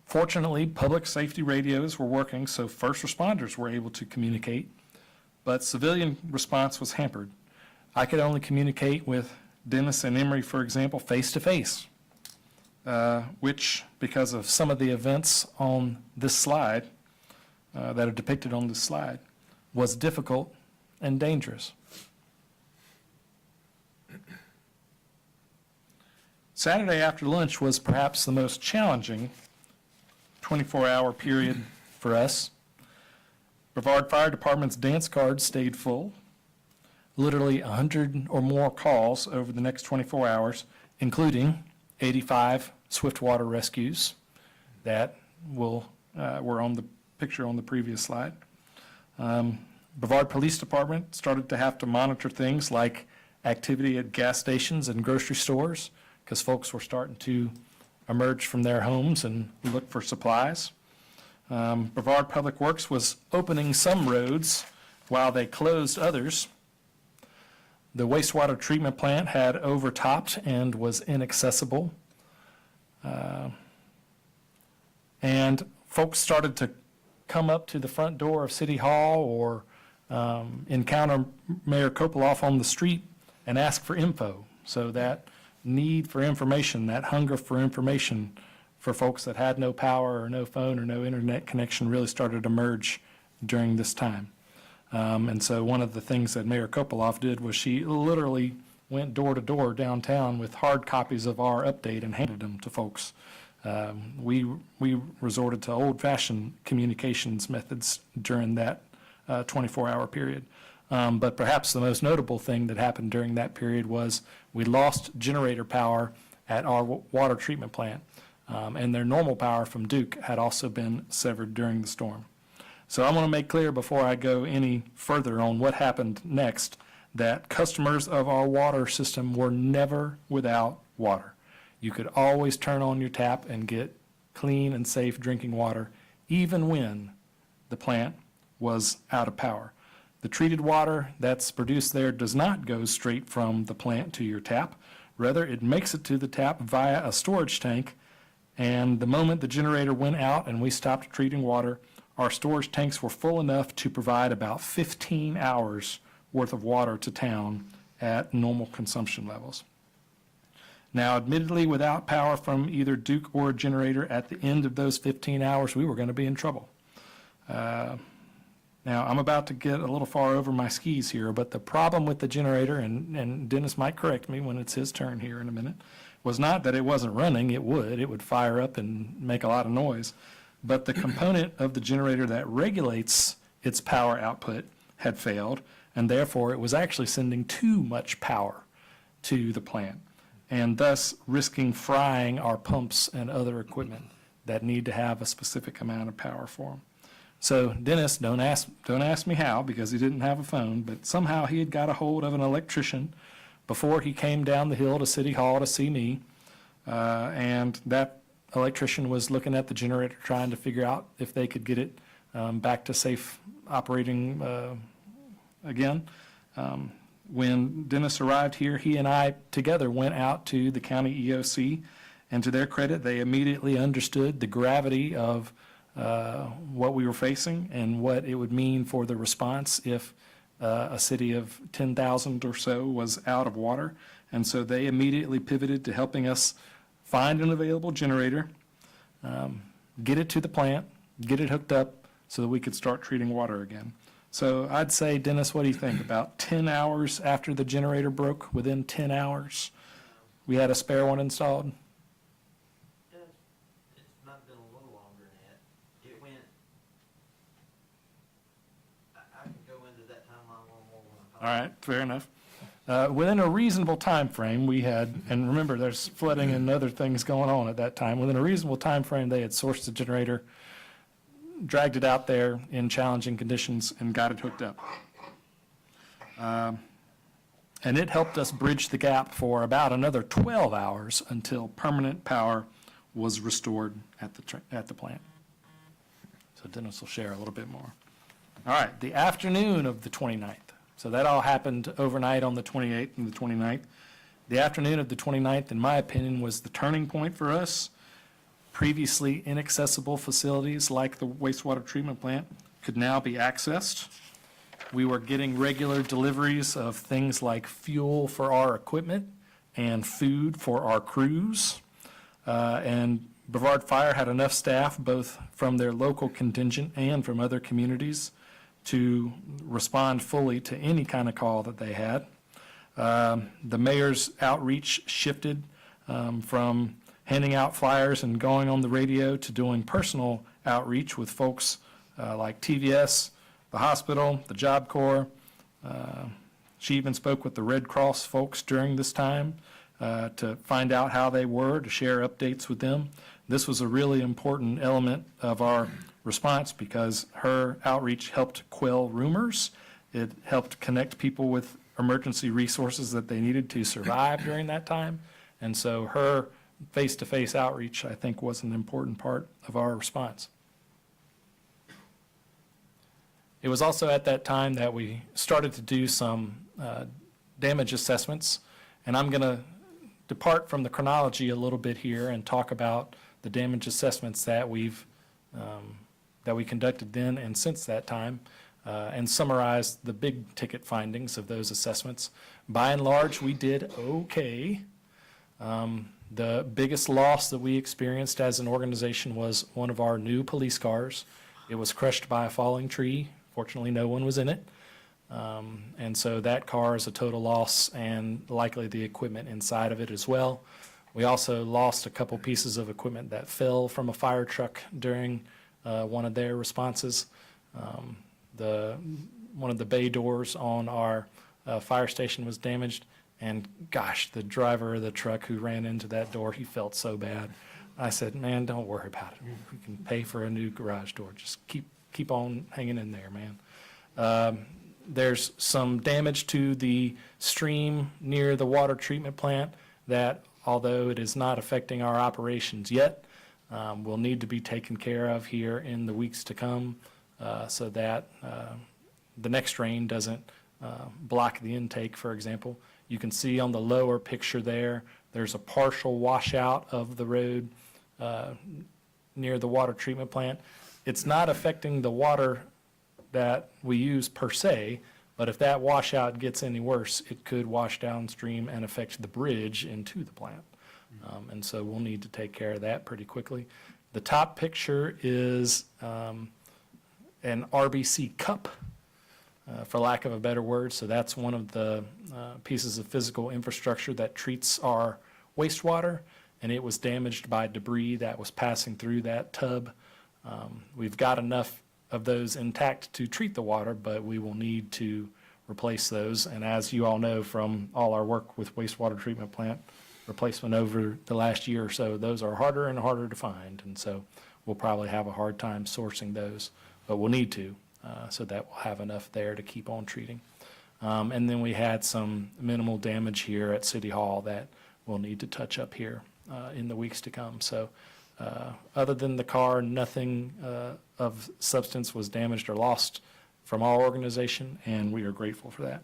Speaker 4: Fortunately, public safety radios were working, so first responders were able to communicate, but civilian response was hampered. I could only communicate with Dennis and Emery, for example, face-to-face, which, because of some of the events on this slide, that are depicted on this slide, was difficult and dangerous. Saturday after lunch was perhaps the most challenging 24-hour period for us. Brevard Fire Department's dance card stayed full. Literally 100 or more calls over the next 24 hours, including 85 swiftwater rescues that were on the picture on the previous slide. Brevard Police Department started to have to monitor things like activity at gas stations and grocery stores because folks were starting to emerge from their homes and look for supplies. Brevard Public Works was opening some roads while they closed others. The wastewater treatment plant had overtopped and was inaccessible. And folks started to come up to the front door of City Hall or encounter Mayor Kopoloff on the street and ask for info. So that need for information, that hunger for information for folks that had no power or no phone or no internet connection really started to emerge during this time. And so one of the things that Mayor Kopoloff did was she literally went door to door downtown with hard copies of our update and handed them to folks. We resorted to old-fashioned communications methods during that 24-hour period. But perhaps the most notable thing that happened during that period was we lost generator power at our water treatment plant, and their normal power from Duke had also been severed during the storm. So I want to make clear before I go any further on what happened next that customers of our water system were never without water. You could always turn on your tap and get clean and safe drinking water, even when the plant was out of power. The treated water that's produced there does not go straight from the plant to your tap. Rather, it makes it to the tap via a storage tank, and the moment the generator went out and we stopped treating water, our storage tanks were full enough to provide about 15 hours worth of water to town at normal consumption levels. Now, admittedly, without power from either Duke or a generator at the end of those 15 hours, we were going to be in trouble. Now, Now, I'm about to get a little far over my skis here, but the problem with the generator, and Dennis might correct me when it's his turn here in a minute, was not that it wasn't running. It would fire up and make a lot of noise. But the component of the generator that regulates its power output had failed, and therefore it was actually sending too much power to the plant, and thus risking frying our pumps and other equipment that need to have a specific amount of power for them. So Dennis, don't ask me how, because he didn't have a phone, but somehow he had got a hold of an electrician before he came down the hill to City Hall to see me, and that electrician was looking at the generator, trying to figure out if they could get it back to safe operating again. When Dennis arrived here, he and I together went out to the county EOC, and to their credit, they immediately understood the gravity of what we were facing and what it would mean for the response if a city of 10,000 or so was out of water. And so they immediately pivoted to helping us find an available generator, get it to the plant, get it hooked up so that we could start treating water again. So I'd say, Dennis, what do you think? About 10 hours after the generator broke, within 10 hours, we had a spare one installed?
Speaker 15: It's not been a little longer than that. It went, I can go into that timeline a little more when I
Speaker 4: All right, fair enough. Within a reasonable time frame, we had, and remember, there's flooding and other things going on at that time. Within a reasonable time frame, they had sourced the generator, dragged it out there in challenging conditions, and got it hooked up. And it helped us bridge the gap for about another 12 hours until permanent power was restored at the plant. So Dennis will share a little bit more. All right, the afternoon of the 29th. So that all happened overnight on the 28th and the 29th. The afternoon of the 29th, in my opinion, was the turning point for us. Previously inaccessible facilities like the wastewater treatment plant could now be accessed. We were getting regular deliveries of things like fuel for our equipment and food for our crews. And Brevard Fire had enough staff, both from their local contingent and from other communities, to respond fully to any kind of call that they had. The mayor's outreach shifted from handing out flyers and going on the radio to doing personal outreach with folks like TVS, the hospital, the Job Corps. She even spoke with the Red Cross folks during this time to find out how they were, to share updates with them. This was a really important element of our response because her outreach helped quell rumors. It helped connect people with emergency resources that they needed to survive during that time. And so her face-to-face outreach, I think, was an important part of our response. It was also at that time that we started to do some damage assessments, and I'm going to depart from the chronology a little bit here and talk about the damage assessments that we conducted then and since that time, and summarize the big ticket findings of those assessments. By and large, we did okay. The biggest loss that we experienced as an organization was one of our new police cars. It was crushed by a falling tree. Fortunately, no one was in it. And so that car is a total loss, and likely the equipment inside of it as well. We also lost a couple pieces of equipment that fell from a fire truck during one of their responses. One of the bay doors on our fire station was damaged, and gosh, the driver of the truck who ran into that door, he felt so bad. I said, man, don't worry about it. We can pay for a new garage door. Just keep on hanging in there, man. There's some damage to the stream near the water treatment plant that, although it is not affecting our operations yet, will need to be taken care of here in the weeks to come so that the next rain doesn't block the intake, for example. You can see on the lower picture there's a partial washout of the road near the water treatment plant. It's not affecting the water that we use per se, but if that washout gets any worse, it could wash downstream and affect the bridge into the plant. And so we'll need to take care of that pretty quickly. The top picture is an RBC cup, for lack of a better word. So that's one of the pieces of physical infrastructure that treats our wastewater, and it was damaged by debris that was passing through that tub. We've got enough of those intact to treat the water, but we will need to replace those. And as you all know from all our work with wastewater treatment plant replacement over the last year or so, those are harder and harder to find. And so we'll probably have a hard time sourcing those, but we'll need to, so that we'll have enough there to keep on treating. And then we had some minimal damage here at City Hall that we'll need to touch up here in the weeks to come. So other than the car, nothing of substance was damaged or lost from our organization, and we are grateful for that.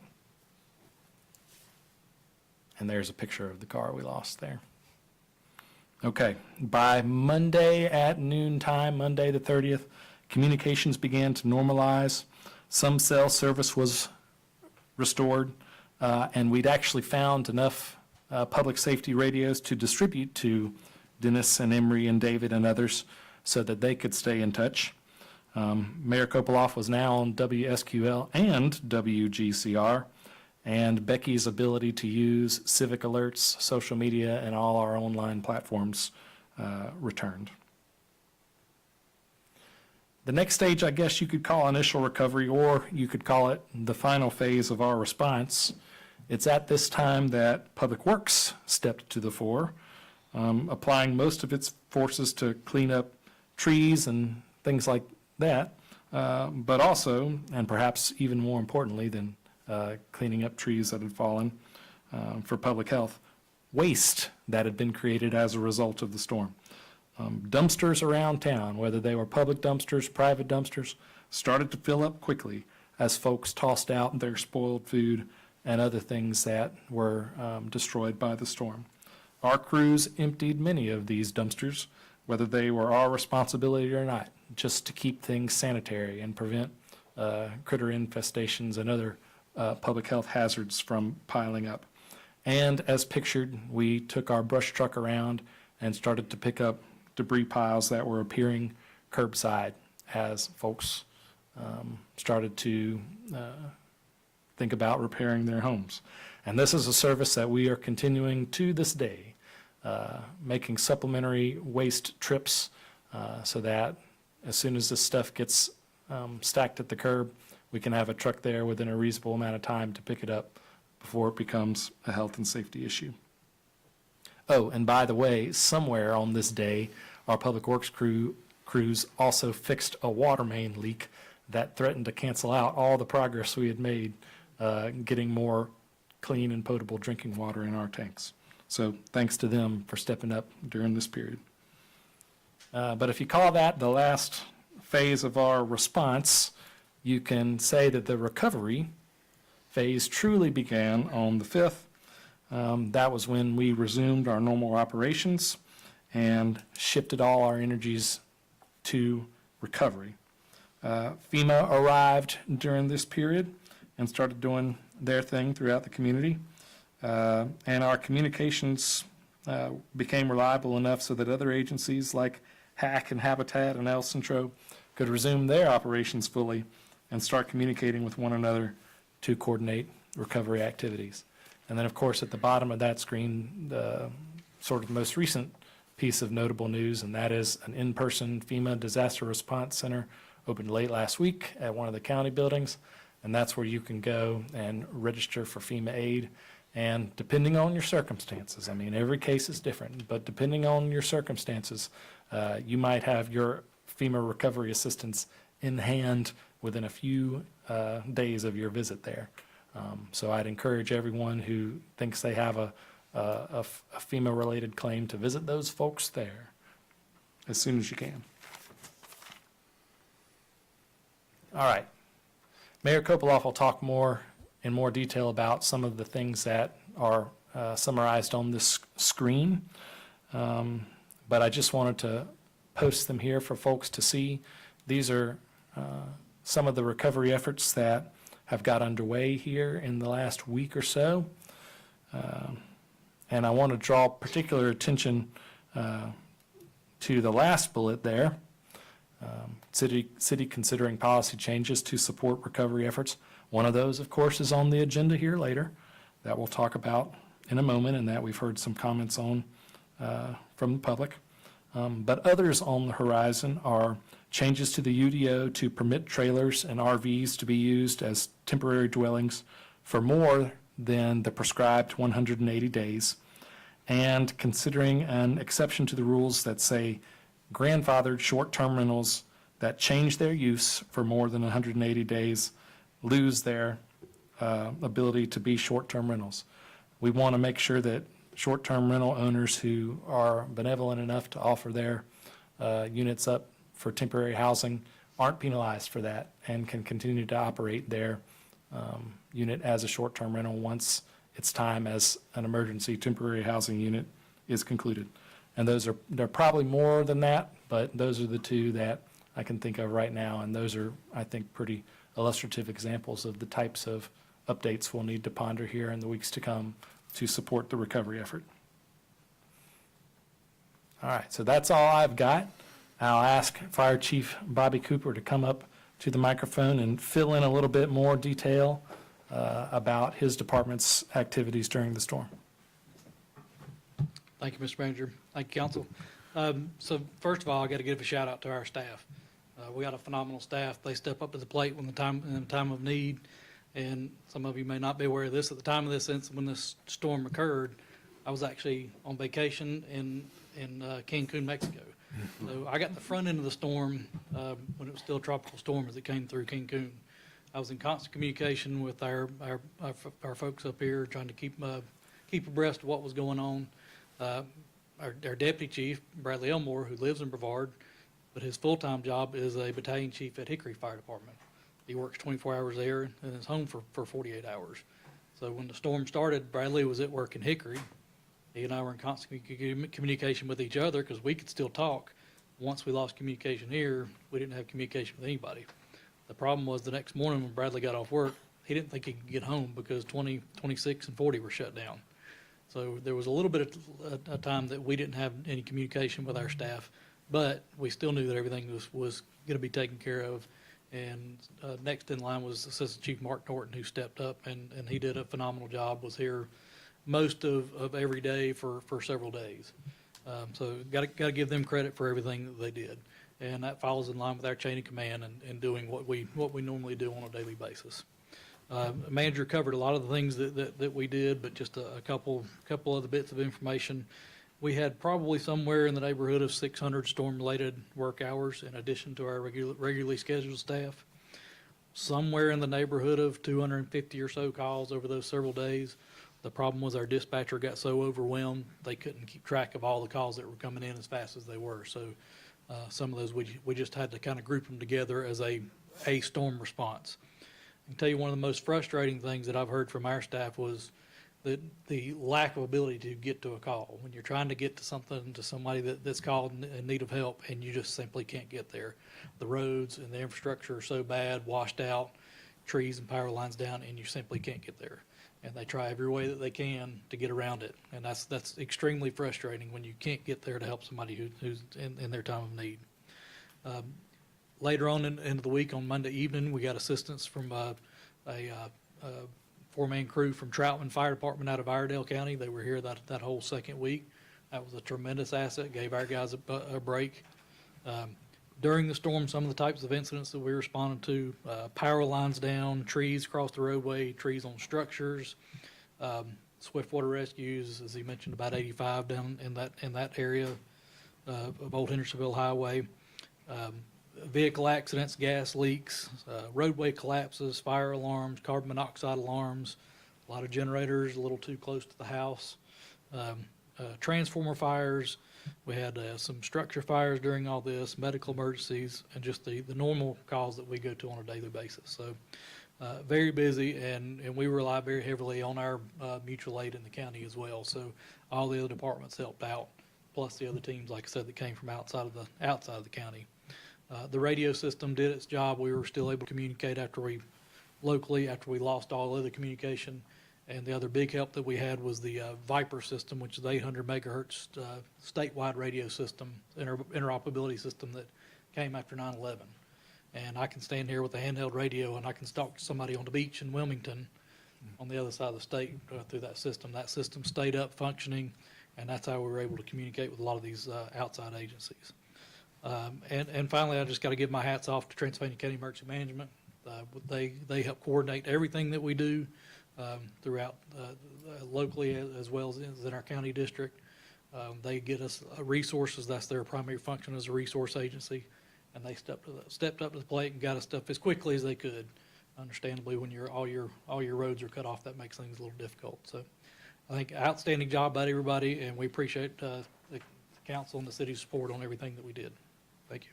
Speaker 4: And there's a picture of the car we lost there. Okay, by Monday at noontime, Monday the 30th, communications began to normalize. Some cell service was restored, and we'd actually found enough public safety radios to distribute to Dennis and Emery and David and others so that they could stay in touch. Mayor Kopoloff was now on WSQL and WGCR, and Becky's ability to use civic alerts, social media, and all our online platforms returned. The next stage, I guess you could call initial recovery, or you could call it the final phase of our response. It's at this time that Public Works stepped to the fore, applying most of its forces to clean up trees and things like that, but also, and perhaps even more importantly than cleaning up trees that had fallen for public health, waste that had been created as a result of the storm. Dumpsters around town, whether they were public dumpsters, private dumpsters, started to fill up quickly as folks tossed out their spoiled food and other things that were destroyed by the storm. Our crews emptied many of these dumpsters, whether they were our responsibility or not, just to keep things sanitary and prevent critter infestations and other public health hazards from piling up. And as pictured, we took our brush truck around and started to pick up debris piles that were appearing curbside as folks started to think about repairing their homes. And this is a service that we are continuing to this day, making supplementary waste trips so that as soon as this stuff gets stacked at the curb, we can have a truck there within a reasonable amount of time to pick it up before it becomes a health and safety issue. Oh, and by the way, somewhere on this day, our Public Works crews also fixed a water main leak that threatened to cancel out all the progress we had made getting more clean and potable drinking water in our tanks. So thanks to them for stepping up during this period. But if you call that the last phase of our response, you can say that the recovery phase truly began on the 5th. That was when we resumed our normal operations and shifted all our energies to recovery. FEMA arrived during this period and started doing their thing throughout the community. And our communications became reliable enough so that other agencies like HAC and Habitat and El Centro could resume their operations fully and start communicating with one another to coordinate recovery activities. And then, of course, at the bottom of that screen, the sort of most recent piece of notable news, and that is an in-person FEMA Disaster Response Center opened late last week at one of the county buildings, and that's where you can go and register for FEMA aid. And depending on your circumstances, I mean, every case is different, but depending on your circumstances, you might have your FEMA recovery assistance in hand within a few days of your visit there. So I'd encourage everyone who thinks they have a FEMA-related claim to visit those folks there as soon as you can. All right. Mayor Kopoloff will talk in more detail about some of the things that are summarized on this screen. But I just wanted to post them here for folks to see. These are some of the recovery efforts that have got underway here in the last week or so. And I want to draw particular attention to the last bullet there, City considering policy changes to support recovery efforts. One of those, of course, is on the agenda here later that we'll talk about in a moment, and that we've heard some comments on from the public. But others on the horizon are changes to the UDO to permit trailers and RVs to be used as temporary dwellings for more than the prescribed 180 days, and considering an exception to the rules that say grandfathered short-term rentals that change their use for more than 180 days lose their ability to be short-term rentals. We want to make sure that short-term rental owners who are benevolent enough to offer their units up for temporary housing aren't penalized for that and can continue to operate their unit as a short-term rental once its time as an emergency temporary housing unit is concluded. And there are probably more than that, but those are the two that I can think of right now, and those are, I think, pretty illustrative examples of the types of updates we'll need to ponder here in the weeks to come to support the recovery effort. All right, so that's all I've got. I'll ask Fire Chief Bobby Cooper to come up to the microphone and fill in a little bit more detail about his department's activities during the storm.
Speaker 16: Thank you, Mr. Manager. Thank you, Council. So first of all, I got to give a shout out to our staff. We got a phenomenal staff. They step up to the plate in the time of need. And some of you may not be aware of this. At the time of this incident, when this storm occurred, I was actually on vacation in Cancun, Mexico. So I got in the front end of the storm when it was still a tropical storm as it came through Cancun. I was in constant communication with our folks up here, trying to keep abreast of what was going on. Our deputy chief, Bradley Elmore, who lives in Brevard, but his full-time job is a battalion chief at Hickory Fire Department. He works 24 hours there and is home for 48 hours. So when the storm started, Bradley was at work in Hickory. He and I were in constant communication with each other because we could still talk. Once we lost communication here, we didn't have communication with anybody. The problem was the next morning when Bradley got off work, he didn't think he could get home because 20, 26, and 40 were shut down. So there was a little bit of time that we didn't have any communication with our staff, but we still knew that everything was going to be taken care of. And next in line was Assistant Chief Mark Norton, who stepped up, and he did a phenomenal job, was here most of every day for several days. So got to give them credit for everything that they did. And that follows in line with our chain of command and doing what we normally do on a daily basis. Manager covered a lot of the things that we did, but just a couple other bits of information. We had probably somewhere in the neighborhood of 600 storm-related work hours in addition to our regularly scheduled staff. Somewhere in the neighborhood of 250 or so calls over those several days. The problem was our dispatcher got so overwhelmed, they couldn't keep track of all the calls that were coming in as fast as they were. So some of those we just had to kind of group them together as a storm response. I can tell you one of the most frustrating things that I've heard from our staff was the lack of ability to get to a call. When you're trying to get to somebody that's called in need of help and you just simply can't get there. The roads and the infrastructure are so bad, washed out, trees and power lines down, and you simply can't get there. And they try every way that they can to get around it. And that's extremely frustrating when you can't get there to help somebody who's in their time of need. Later on into the week on Monday evening, we got assistance from a four-man crew from Troutman Fire Department out of Iredell County. They were here that whole second week. That was a tremendous asset, gave our guys a break. During the storm, some of the types of incidents that we responded to, power lines down, trees across the roadway, trees on structures, swiftwater rescues, as he mentioned, about 85 down in that area of Old Hendersonville Highway. Vehicle accidents, gas leaks, roadway collapses, fire alarms, carbon monoxide alarms, a lot of generators a little too close to the house, transformer fires. We had some structure fires during all this, medical emergencies, and just the normal calls that we go to on a daily basis. So very busy, and we rely very heavily on our mutual aid in the county as well. So all the other departments helped out, plus the other teams, like I said, that came from outside of the county. The radio system did its job. We were still able to communicate after we lost all other communication. And the other big help that we had was the Viper system, which is the 800 megahertz statewide radio system, interoperability system that came after 9/11. And I can stand here with a handheld radio and I can talk to somebody on the beach in Wilmington on the other side of the state through that system. That system stayed up functioning, and that's how we were able to communicate with a lot of these outside agencies. And finally, I just got to give my hats off to Transylvania County Emergency Management. They help coordinate everything that we do throughout locally as well as in our county district. They get us resources. That's their primary function as a resource agency. And they stepped up to the plate and got us stuff as quickly as they could. Understandably, when all your roads are cut off, that makes things a little difficult. So I think outstanding job by everybody, and we appreciate the council and the city's support on everything that we did. Thank you.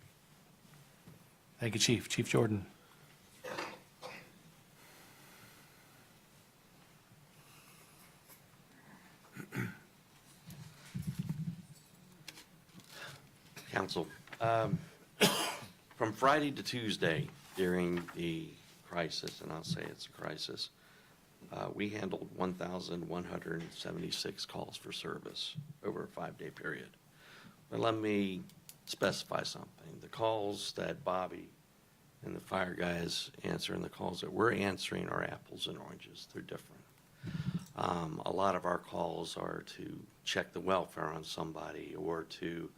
Speaker 4: Thank you, Chief. Chief Jordan.
Speaker 17: Council, from Friday to Tuesday during the crisis, and I'll say it's a crisis, we handled 1,176 calls for service over a 5-day period. But let me specify something. The calls that Bobby and the fire guys answer and the calls that we're answering are apples and oranges. They're different. A lot of our calls are to check the welfare on somebody or to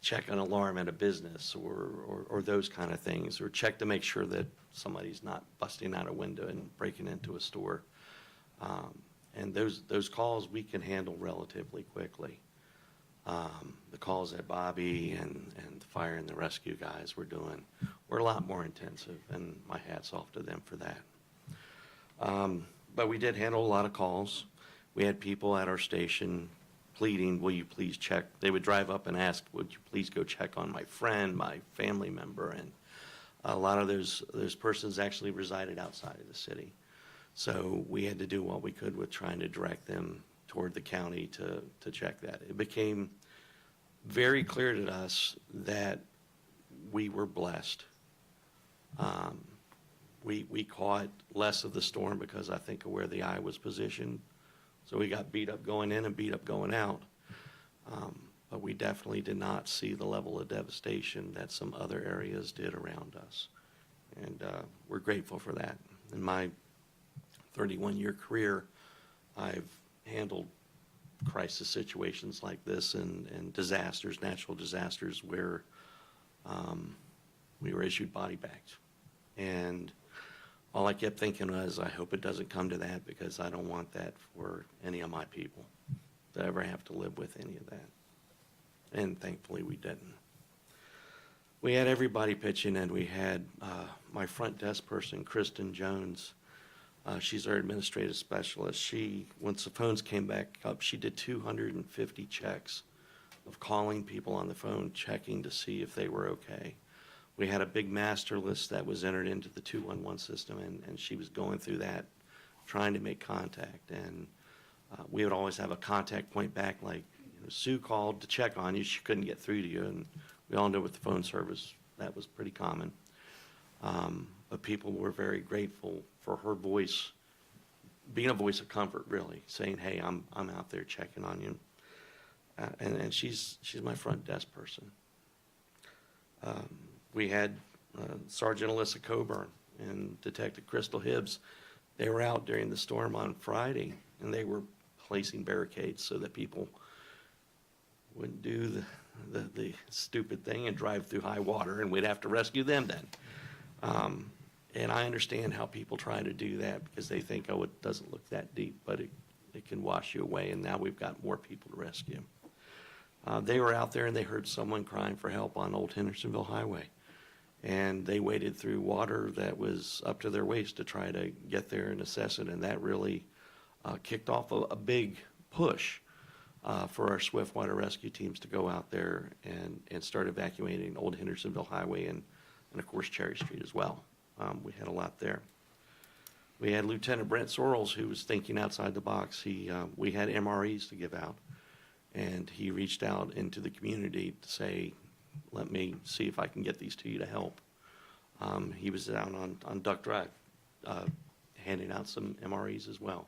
Speaker 17: check an alarm at a business or those kind of things, or check to make sure that somebody's not busting out a window and breaking into a store. And those calls we can handle relatively quickly. The calls that Bobby and the fire and the rescue guys were doing were a lot more intensive, and my hat's off to them for that. But we did handle a lot of calls. We had people at our station pleading, will you please check? They would drive up and ask, would you please go check on my friend, my family member? And a lot of those persons actually resided outside of the city. So we had to do what we could with trying to direct them toward the county to check that. It became very clear to us that we were blessed. We caught less of the storm because I think of where the eye was positioned. So we got beat up going in and beat up going out. But we definitely did not see the level of devastation that some other areas did around us. And we're grateful for that. In my 31-year career, I've handled crisis situations like this and disasters, natural disasters, where we were issued body bags. And all I kept thinking was, I hope it doesn't come to that, because I don't want that for any of my people to ever have to live with any of that. And thankfully we didn't. We had everybody pitching in. We had my front desk person, Kristen Jones. She's our administrative specialist. Once the phones came back up, she did 250 checks of calling people on the phone, checking to see if they were okay. We had a big master list that was entered into the 211 system, and she was going through that, trying to make contact. And we would always have a contact point back, like, Sue called to check on you. She couldn't get through to you. And we all know with the phone service, that was pretty common. But people were very grateful for her voice, being a voice of comfort, really, saying, hey, I'm out there checking on you. And she's my front desk person. We had Sergeant Alyssa Coburn and Detective Crystal Hibbs. They were out during the storm on Friday, and they were placing barricades so that people wouldn't do the stupid thing and drive through high water, and we'd have to rescue them then. And I understand how people try to do that because they think, oh, it doesn't look that deep, but it can wash you away, and now we've got more people to rescue. They were out there and they heard someone crying for help on Old Hendersonville Highway. And they waded through water that was up to their waist to try to get there and assess it. And that really kicked off a big push for our swift water rescue teams to go out there and start evacuating Old Hendersonville Highway and of course Cherry Street as well. We had a lot there. We had Lieutenant Brent Sorrells, who was thinking outside the box. We had MREs to give out, and he reached out into the community to say, let me see if I can get these to you to help. He was down on Duck Drive handing out some MREs as well.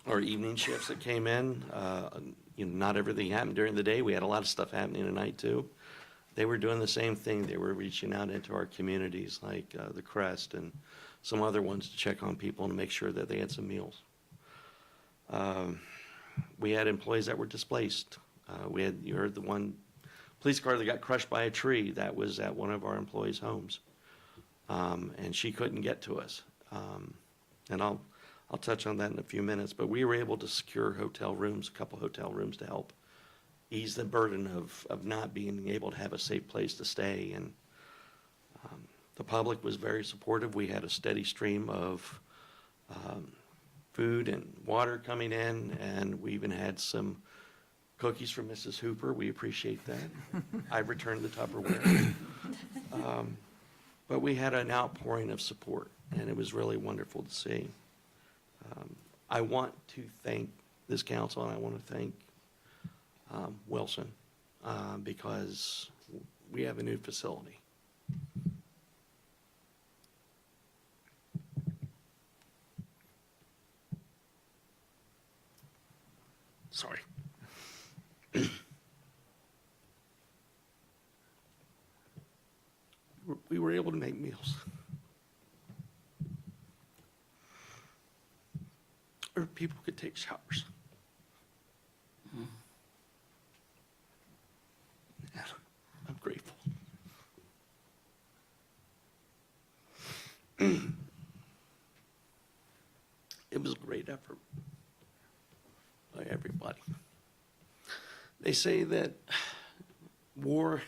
Speaker 17: or evening shifts that came in. Not everything happened during the day. We had a lot of stuff happening at night too. They were doing the same thing. They were reaching out into our communities like the Crest and some other ones to check on people and make sure that they had some meals. We had employees that were displaced. You heard the one police car that got crushed by a tree. That was at one of our employees' homes. And she couldn't get to us. And I'll touch on that in a few minutes, but we were able to secure hotel rooms, a couple hotel rooms to help ease the burden of not being able to have a safe place to stay. And the public was very supportive. We had a steady stream of food and water coming in, and we even had some cookies from Mrs. Hooper. We appreciate that. I returned the Tupperware. But we had an outpouring of support, and it was really wonderful to see. I want to thank this council, and I want to thank Wilson, because we have a new facility. Sorry. We were able to make meals. Or people could take showers. And I'm grateful. It was a great effort by everybody. They say that war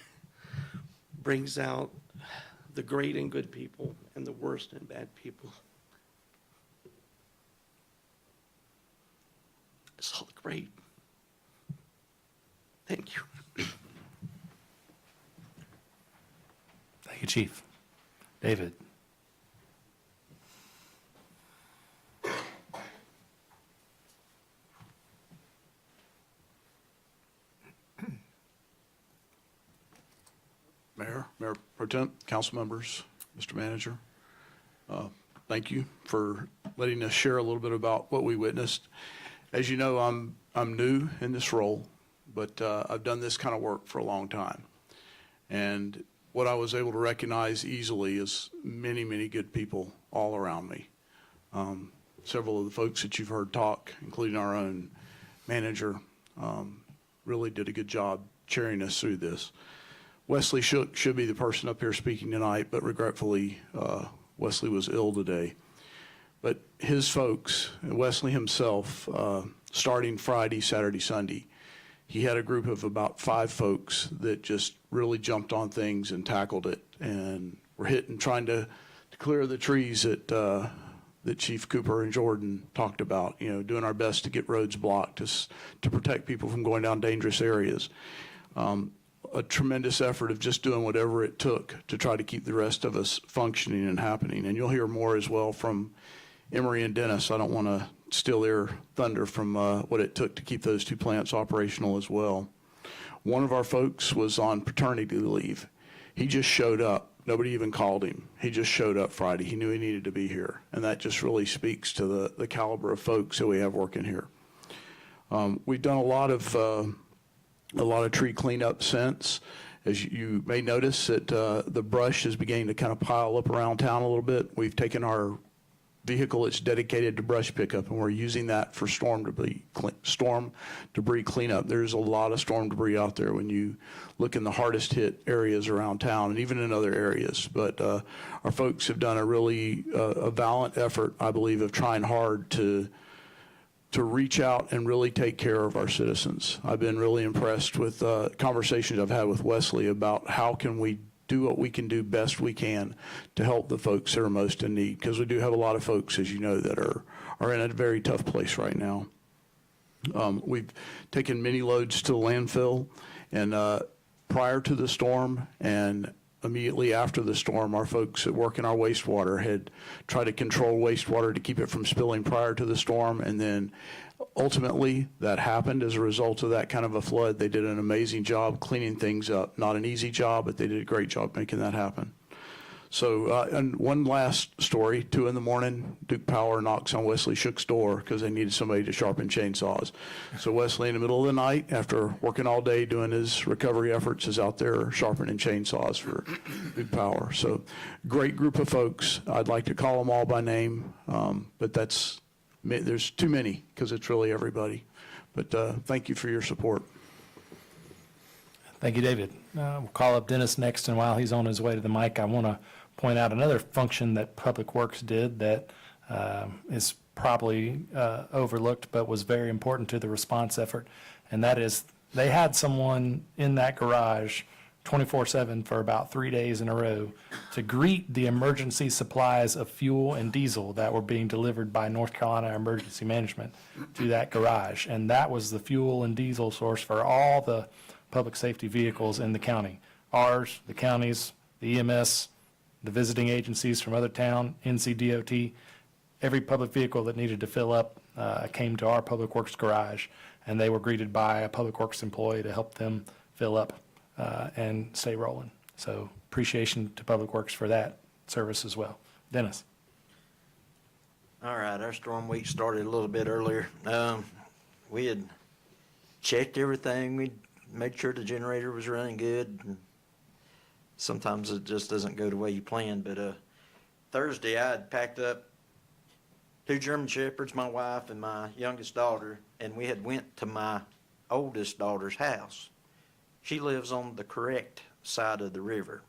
Speaker 17: brings out the great and good people and the worst and bad people. I saw the great. Thank you.
Speaker 4: Thank you, Chief. David.
Speaker 18: Mayor Pro Tem, council members, Mr. Manager, thank you for letting us share a little bit about what we witnessed. As you know, I'm new in this role, but I've done this kind of work for a long time. And what I was able to recognize easily is many, many good people all around me. Several of the folks that you've heard talk, including our own manager, really did a good job cheering us through this. Wesley Shook should be the person up here speaking tonight, but regretfully, Wesley was ill today. But his folks, Wesley himself, starting Friday, Saturday, Sunday, he had a group of about 5 folks that just really jumped on things and tackled it, and were hitting, trying to clear the trees that Chief Cooper and Jordan talked about, doing our best to get roads blocked to protect people from going down dangerous areas. A tremendous effort of just doing whatever it took to try to keep the rest of us functioning and happening. And you'll hear more as well from Emory and Dennis. I don't want to steal their thunder from what it took to keep those 2 plants operational as well. One of our folks was on paternity leave. He just showed up. Nobody even called him. He just showed up Friday. He knew he needed to be here. And that just really speaks to the caliber of folks that we have working here. We've done a lot of tree cleanup since. As you may notice that the brush is beginning to kind of pile up around town a little bit. We've taken our vehicle that's dedicated to brush pickup, and we're using that for storm debris cleanup. There's a lot of storm debris out there when you look in the hardest hit areas around town and even in other areas. But our folks have done a really a valiant effort, I believe, of trying hard to reach out and really take care of our citizens. I've been really impressed with conversations I've had with Wesley about how can we do what we can do best we can to help the folks that are most in need, because we do have a lot of folks, as you know, that are in a very tough place right now. We've taken many loads to the landfill, and prior to the storm and immediately after the storm, our folks that work in our wastewater had tried to control wastewater to keep it from spilling prior to the storm, and then ultimately that happened as a result of that kind of a flood. They did an amazing job cleaning things up. Not an easy job, but they did a great job making that happen. So, and one last story, 2 a.m, Duke Power knocks on Wesley Shook's door because they needed somebody to sharpen chainsaws. So Wesley, in the middle of the night, after working all day doing his recovery efforts, is out there sharpening chainsaws for Duke Power. So great group of folks. I'd like to call them all by name, but there's too many because it's really everybody. But thank you for your support.
Speaker 4: Thank you, David. We'll call up Dennis next, and while he's on his way to the mic, I want to point out another function that Public Works did that is probably overlooked but was very important to the response effort, and that is they had someone in that garage 24/7 for about 3 days in a row to greet the emergency supplies of fuel and diesel that were being delivered by North Carolina Emergency Management to that garage. And that was the fuel and diesel source for all the public safety vehicles in the county. Ours, the counties, the EMS, the visiting agencies from other town, NCDOT, every public vehicle that needed to fill up came to our Public Works garage, and they were greeted by a Public Works employee to help them fill up and stay rolling. So appreciation to Public Works for that service as well. Dennis.
Speaker 15: All right, our storm week started a little bit earlier. We had checked everything. We made sure the generator was running good. And sometimes it just doesn't go the way you planned. But Thursday, I had packed up 2 German Shepherds, my wife, and my youngest daughter, and we had went to my oldest daughter's house. She lives on the correct side of the river.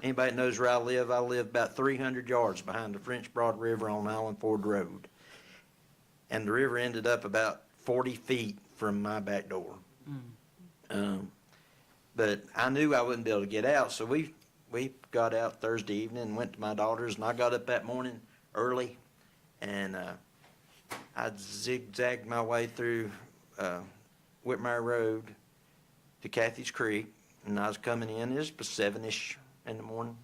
Speaker 15: Anybody that knows where I live about 300 yards behind the French Broad River on Island Ford Road. And the river ended up about 40 feet from my back door. But I knew I wouldn't be able to get out, so we got out Thursday evening and went to my daughter's, and I got up that morning early, and I zigzagged my way through Whitmire Road to Kathy's Creek, and I was coming in. It was 7-ish in the morning,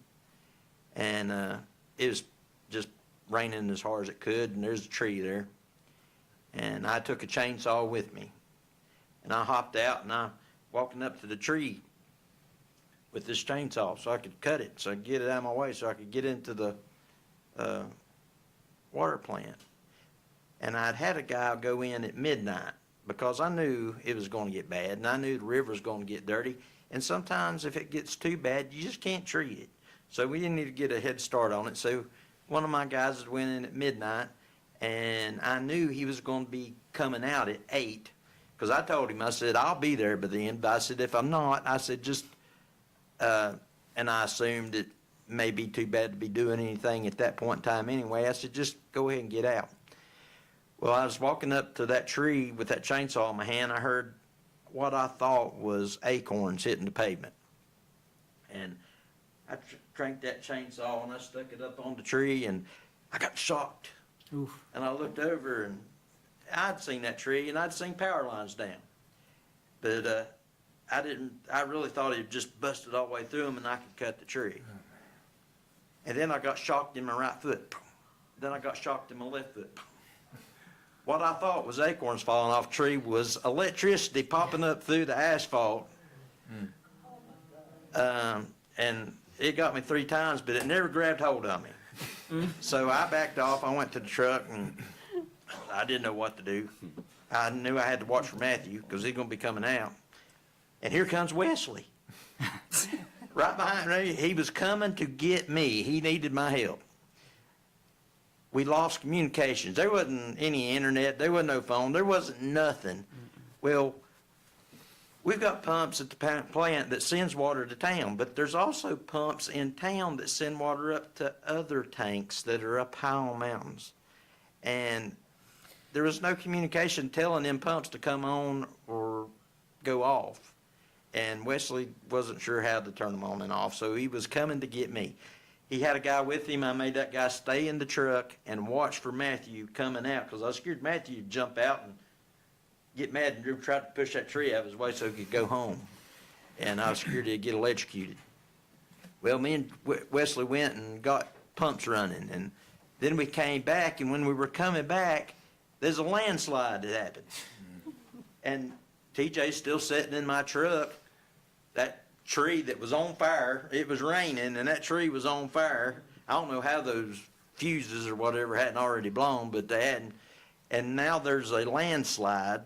Speaker 15: and it was just raining as hard as it could, and there's a tree there, and I took a chainsaw with me, and I hopped out, and I walking up to the tree with this chainsaw so I could cut it, so I could get it out of my way, so I could get into the water plant. And I'd had a guy go in at midnight because I knew it was going to get bad, and I knew the river was going to get dirty. And sometimes if it gets too bad, you just can't treat it. So we didn't need to get a head start on it. So one of my guys had went in at midnight, and I knew he was going to be coming out at 8. Because I told him, I said, I'll be there by then. But I said, if I'm not, I said, just, and I assumed it may be too bad to be doing anything at that point in time anyway. I said, just go ahead and get out. Well, I was walking up to that tree with that chainsaw in my hand. I heard what I thought was acorns hitting the pavement. And I cranked that chainsaw and I stuck it up on the tree, and I got shocked. Oof. And I looked over, and I'd seen that tree, and I'd seen power lines down. But I really thought it just busted all the way through them and I could cut the tree. And then I got shocked in my right foot. Then I got shocked in my left foot. What I thought was acorns falling off the tree was electricity popping up through the asphalt. And it got me 3 times, but it never grabbed hold of me. So I backed off. I went to the truck, and I didn't know what to do. I knew I had to watch for Matthew because he's going to be coming out. And here comes Wesley. Right behind me. He was coming to get me. He needed my help. We lost communications. There wasn't any internet. There wasn't no phone. There wasn't nothing. Well, we've got pumps at the plant that sends water to town, but there's also pumps in town that send water up to other tanks that are up high on mountains. And there was no communication telling them pumps to come on or go off. And Wesley wasn't sure how to turn them on and off, so he was coming to get me. He had a guy with him. I made that guy stay in the truck and watch for Matthew coming out, because I was scared Matthew would jump out and get mad and try to push that tree out of his way so he could go home. And I was scared he'd get electrocuted. Well, me and Wesley went and got pumps running, and then we came back, and when we were coming back, there's a landslide that happened. And TJ's still sitting in my truck. That tree that was on fire. It was raining and that tree was on fire. I don't know how those fuses or whatever hadn't already blown, but they hadn't. And now there's a landslide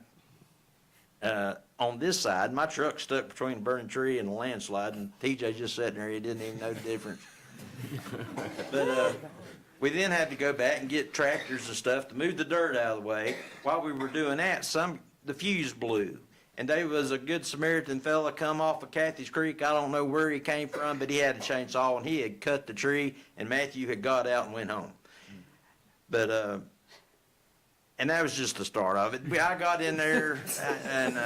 Speaker 15: on this side. My truck's stuck between a burning tree and a landslide, and TJ just sitting there. He didn't even know the difference. But we then had to go back and get tractors and stuff to move the dirt out of the way. While we were doing that, the fuse blew. And there was a good Samaritan fella come off of Kathy's Creek. I don't know where he came from, but he had a chainsaw and he had cut the tree, and Matthew had got out and went home. But and that was just the start of it. I got in there and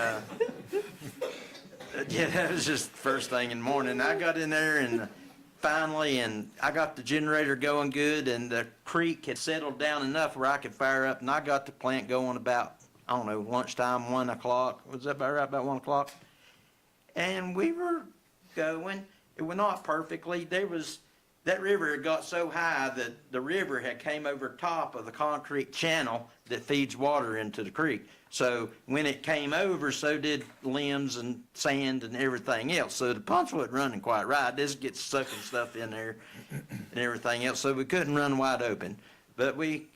Speaker 15: yeah, that was just the first thing in the morning. I got in there and finally, and I got the generator going good, and the creek had settled down enough where I could fire up, and I got the plant going about, I don't know, lunchtime, 1 o'clock. Was that about right, about 1 o'clock? And we were going. It was not perfectly. That river had got so high that the river had came over top of the concrete channel that feeds water into the creek. So when it came over, so did limbs and sand and everything else. So the pumps wasn't running quite right. This gets sucking stuff in there and everything else. So we couldn't run wide open. But we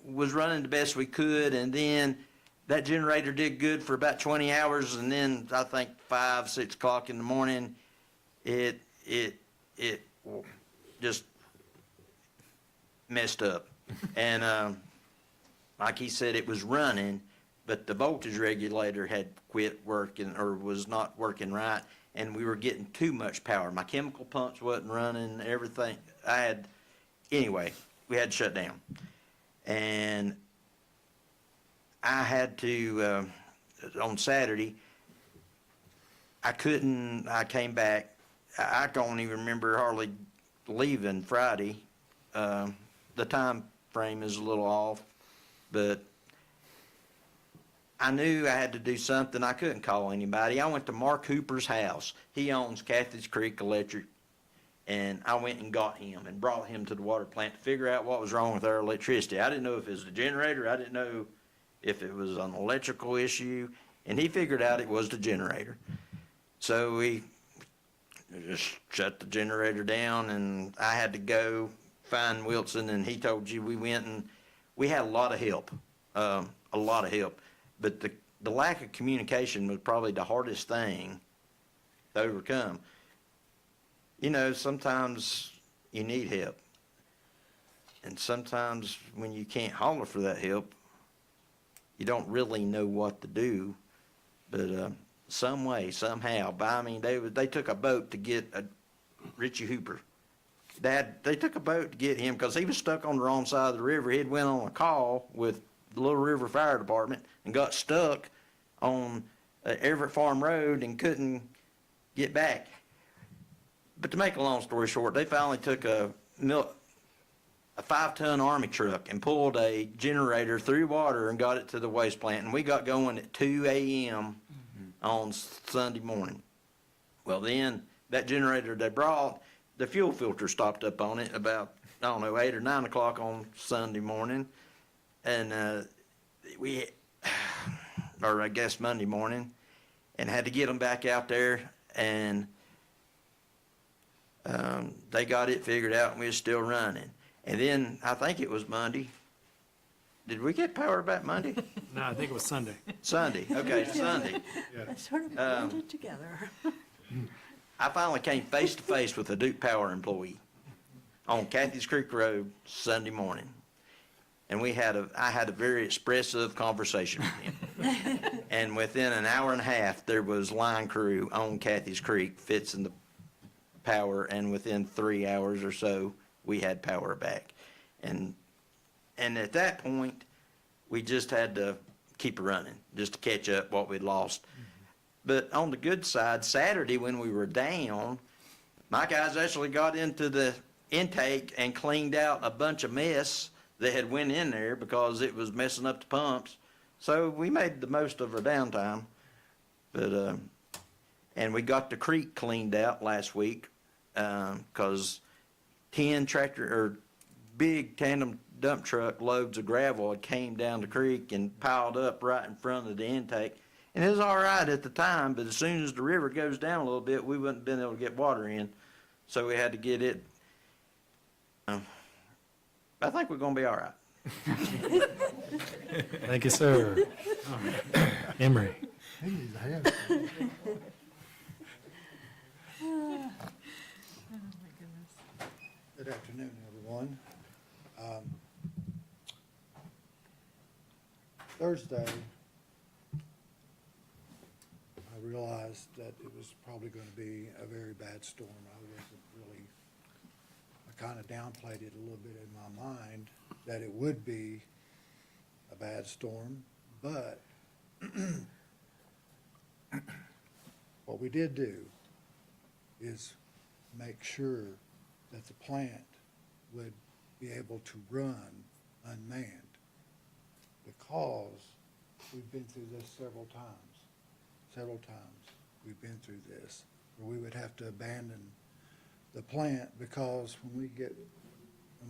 Speaker 15: was running the best we could, and then that generator did good for about 20 hours, and then I think 5, 6 o'clock in the morning, it just messed up. And like he said, it was running, but the voltage regulator had quit working or was not working right, and we were getting too much power. My chemical pumps wasn't running, everything. Anyway, we had to shut down. And I had to, on Saturday, I came back. I don't even remember hardly leaving Friday. The time frame is a little off, but I knew I had to do something. I couldn't call anybody. I went to Mark Hooper's house. He owns Kathy's Creek Electric, and I went and got him and brought him to the water plant to figure out what was wrong with our electricity. I didn't know if it was the generator. I didn't know if it was an electrical issue, and he figured out it was the generator. So we just shut the generator down, and I had to go find Wilson, and he told you we went and we had a lot of help, but the lack of communication was probably the hardest thing to overcome. You know, sometimes you need help, and sometimes when you can't holler for that help, you don't really know what to do, but some way, somehow. But I mean, they took a boat to get Richie Hooper. They took a boat to get him because he was stuck on the wrong side of the river. He had went on a call with the Little River Fire Department and got stuck on Everett Farm Road and couldn't get back. But to make a long story short, they finally took a 5-ton Army truck and pulled a generator through water and got it to the waste plant. And we got going at 2 a.m. on Sunday morning. Well, then that generator they brought, the fuel filter stopped up on it about, I don't know, 8 or 9 o'clock on Sunday morning. And or I guess Monday morning, and had to get them back out there, and they got it figured out, and we was still running. And then I think it was Monday. Did we get power back Monday?
Speaker 4: No, I think it was Sunday.
Speaker 15: Sunday, okay, Sunday.
Speaker 1: I sort of blended together.
Speaker 15: I finally came face to face with a Duke Power employee on Kathy's Creek Road Sunday morning. And I had a very expressive conversation with him. And within an hour and a half, there was line crew on Kathy's Creek fixing the power, and within 3 hours or so, we had power back. And at that point, we just had to keep it running, just to catch up what we'd lost. But on the good side, Saturday when we were down, my guys actually got into the intake and cleaned out a bunch of mess that had went in there because it was messing up the pumps. So we made the most of our downtime. But and we got the creek cleaned out last week because 10 big tandem dump truck loads of gravel had came down the creek and piled up right in front of the intake. And it was all right at the time, but as soon as the river goes down a little bit, we wouldn't have been able to get water in. So we had to get it. I think we're gonna be all right.
Speaker 4: Thank you, sir. Emery.
Speaker 19: Good afternoon, everyone. Thursday, I realized that it was probably going to be a very bad storm. I kind of downplayed it a little bit in my mind that it would be a bad storm, but what we did do is make sure that the plant would be able to run unmanned, because we've been through this several times. We've been through this, where we would have to abandon the plant because when the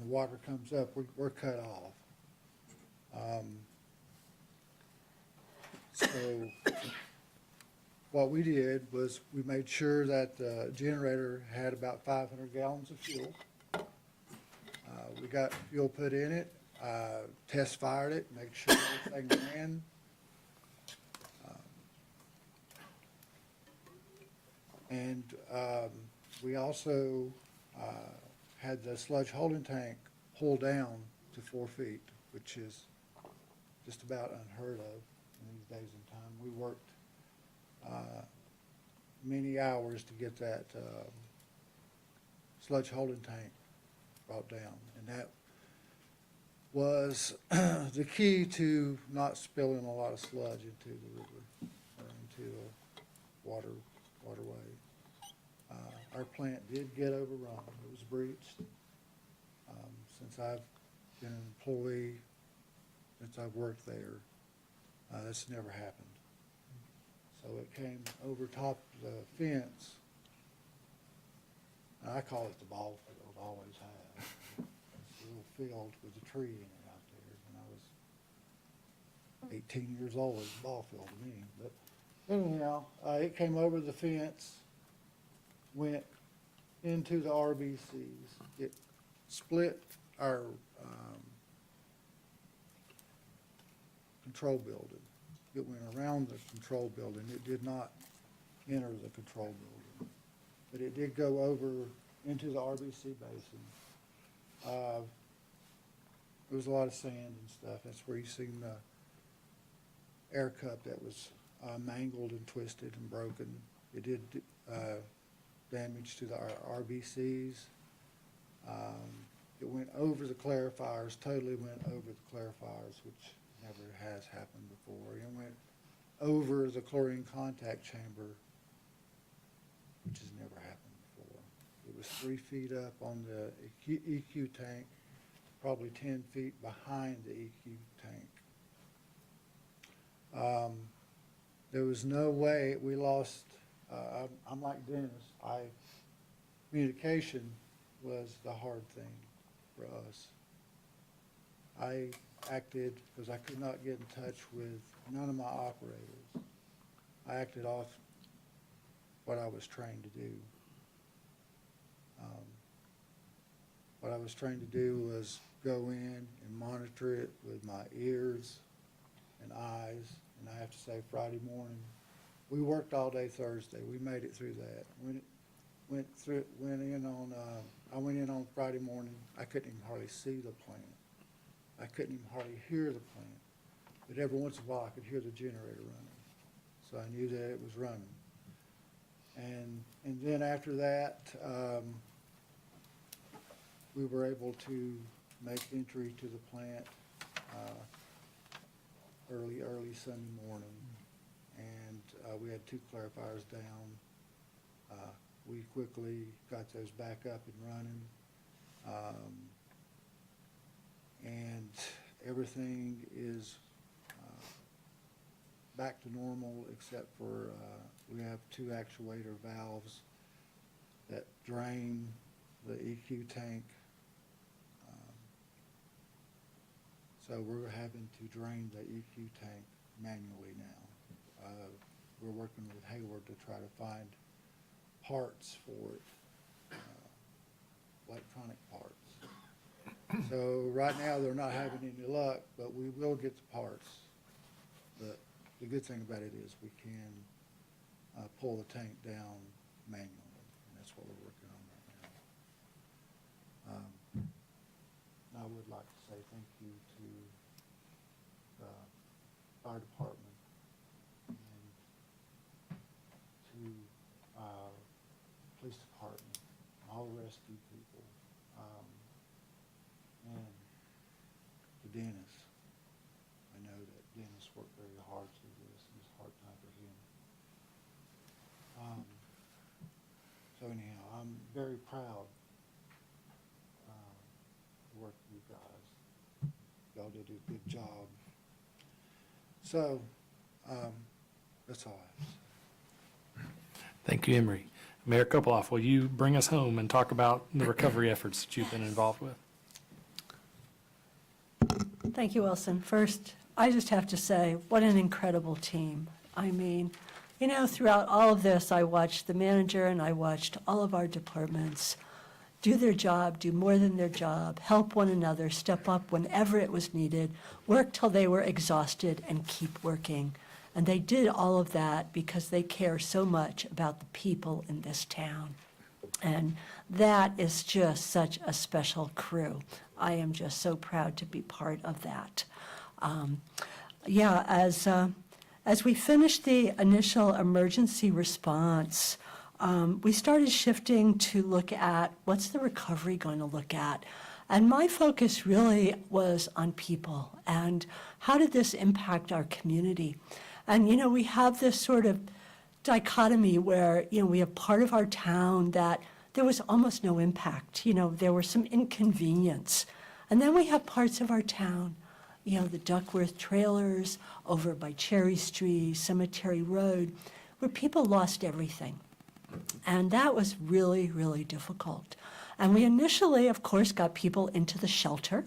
Speaker 19: water comes up, we're cut off. So what we did was we made sure that the generator had about 500 gallons of fuel. We got fuel put in it, test fired it, make sure everything ran. And we also had the sludge holding tank pulled down to 4 feet, which is just about unheard of in these days and time. We worked many hours to get that sludge holding tank brought down, and that was the key to not spilling a lot of sludge into the river or into a waterway. Our plant did get overrun. It was breached. Since I've been an employee, since I've worked there, that's never happened. So it came over top of the fence. And I call it the ball field, always have. It's a little field with a tree in it out there. When I was 18 years old, it was a ball field to me. But anyhow, it came over the fence, went into the RBCs. It split our control building. It went around the control building. It did not enter the control building, but it did go over into the RBC basin. There was a lot of sand and stuff. That's where you seen the air cup that was mangled and twisted and broken. It did damage to the RBCs. It went over the clarifiers, totally went over the clarifiers, which never has happened before. It went over the chlorine contact chamber, which has never happened before. It was 3 feet up on the EQ tank, probably 10 feet behind the EQ tank. There was no way we lost. I'm like Dennis. Communication was the hard thing for us. I acted, because I could not get in touch with none of my operators. I acted off what I was trained to do. What I was trained to do was go in and monitor it with my ears and eyes. And I have to say, Friday morning, we worked all day Thursday. We made it through that. I went in on Friday morning. I couldn't even hardly see the plant. I couldn't even hardly hear the plant. But every once in a while, I could hear the generator running. So I knew that it was running. And then after that, we were able to make entry to the plant early Sunday morning. And we had 2 clarifiers down. We quickly got those back up and running. And everything is back to normal, except for we have 2 actuator valves that drain the EQ tank. So we're having to drain the EQ tank manually now. we're working with Hayward to try to find parts for it, electronic parts. So right now, they're not having any luck, but we will get the parts. But the good thing about it is we can pull the tank down manually, and that's what we're working on right now. I would like to say thank you to the fire department and to police department, all the rescue people, and to Dennis. I know that Dennis worked very hard through this, and it's a hard time for him. So anyhow, I'm very proud to work with you guys. Y'all did a good job. So, that's all I have to say.
Speaker 4: Thank you, Emery. Mayor Kopoloff, will you bring us home and talk about the recovery efforts that you've been involved with?
Speaker 1: Thank you, Wilson. First, I just have to say, what an incredible team. I mean, you know, throughout all of this, I watched the manager and I watched all of our departments do their job, do more than their job, help one another, step up whenever it was needed, work till they were exhausted, and keep working. And they did all of that because they care so much about the people in this town. And that is just such a special crew. I am just so proud to be part of that. As we finished the initial emergency response, we started shifting to look at what's the recovery going to look at. And my focus really was on people and how did this impact our community. And, you know, we have this sort of dichotomy where, you know, we have part of our town that there was almost no impact. You know, there was some inconvenience. And then we have parts of our town, you know, the Duckworth trailers over by Cherry Street, Cemetery Road, where people lost everything. And that was really, really difficult. And we initially, of course, got people into the shelter,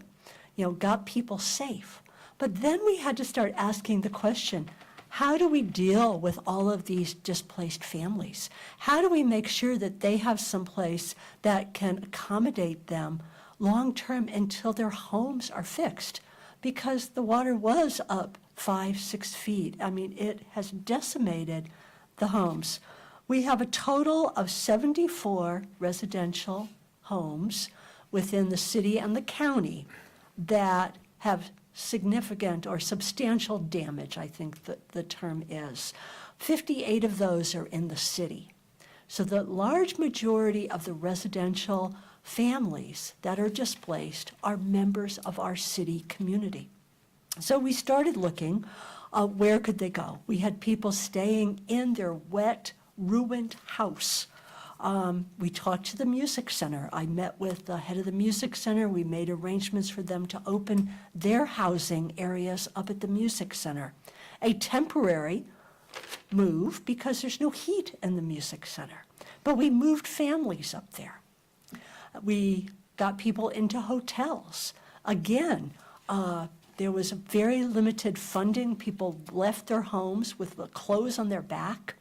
Speaker 1: you know, got people safe. But then we had to start asking the question, how do we deal with all of these displaced families? How do we make sure that they have some place that can accommodate them long-term until their homes are fixed? Because the water was up 5-6 feet. I mean, it has decimated the homes. We have a total of 74 residential homes within the city and the county that have significant or substantial damage, I think the term is. 58 of those are in the city. So the large majority of the residential families that are displaced are members of our city community. So we started looking, where could they go? We had people staying in their wet, ruined house. We talked to the music center. I met with the head of the music center. We made arrangements for them to open their housing areas up at the music center. A temporary move because there's no heat in the music center. But we moved families up there. We got people into hotels. Again, there was a very limited funding. People left their homes with the clothes on their back.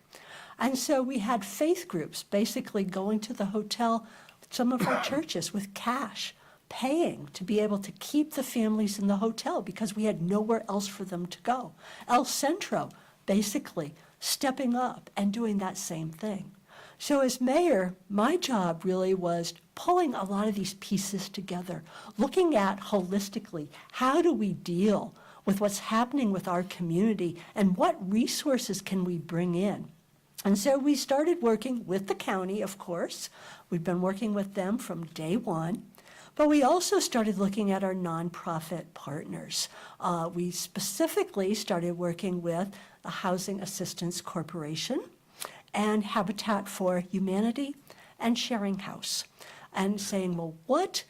Speaker 1: And so we had faith groups basically going to the hotel, some of our churches, with cash, paying to be able to keep the families in the hotel because we had nowhere else for them to go. El Centro basically stepping up and doing that same thing. So as mayor, my job really was pulling a lot of these pieces together, looking at holistically, how do we deal with what's happening with our community and what resources can we bring in? And so we started working with the county, of course. We've been working with them from day one. But we also started looking at our nonprofit partners. We specifically started working with the Housing Assistance Corporation and Habitat for Humanity and Sharing House, and saying, well, what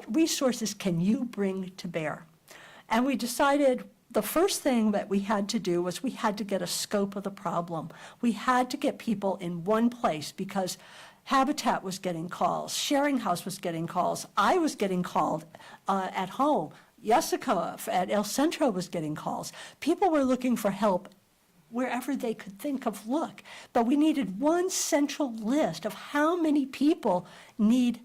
Speaker 1: resources can you bring to bear? And we decided the first thing that we had to do was we had to get a scope of the problem. We had to get people in one place because Habitat was getting calls, Sharing House was getting calls, I was getting called at home, Jessica at El Centro was getting calls. People were looking for help wherever they could think of look. But we needed one central list of how many people need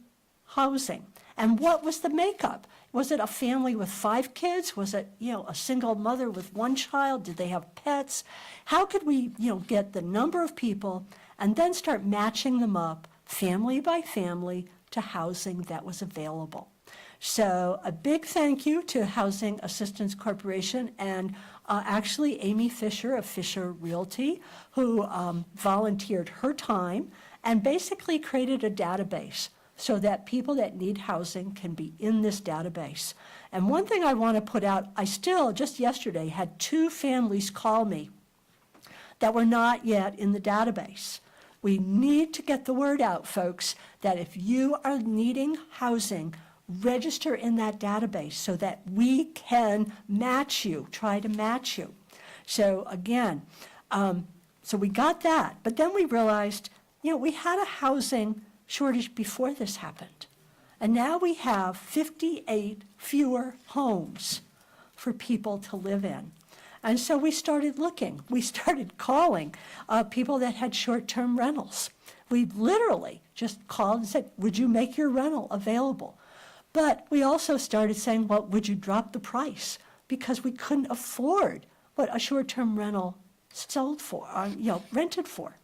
Speaker 1: housing. And what was the makeup? Was it a family with 5 kids? Was it, a single mother with 1 child? Did they have pets? How could we, get the number of people and then start matching them up family by family to housing that was available? So a big thank you to Housing Assistance Corporation and actually Amy Fisher of Fisher Realty, who volunteered her time and basically created a database so that people that need housing can be in this database. And one thing I want to put out, I still, just yesterday, had 2 families call me that were not yet in the database. We need to get the word out, folks, that if you are needing housing, register in that database so that we can match you, try to match you. So again, so we got that, but then we realized, we had a housing shortage before this happened. And now we have 58 fewer homes for people to live in. And so we started looking. We started calling people that had short-term rentals. We literally just called and said, would you make your rental available? But we also started saying, well, would you drop the price? Because we couldn't afford what a short-term rental sold for, rented for.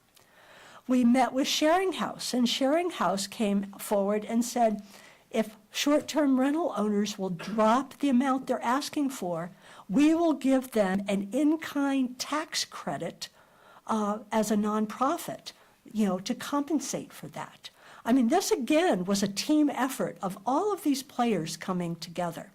Speaker 1: We met with Sharing House, and Sharing House came forward and said, if short-term rental owners will drop the amount they're asking for, we will give them an in-kind tax credit as a nonprofit, to compensate for that. I mean, this again was a team effort of all of these players coming together.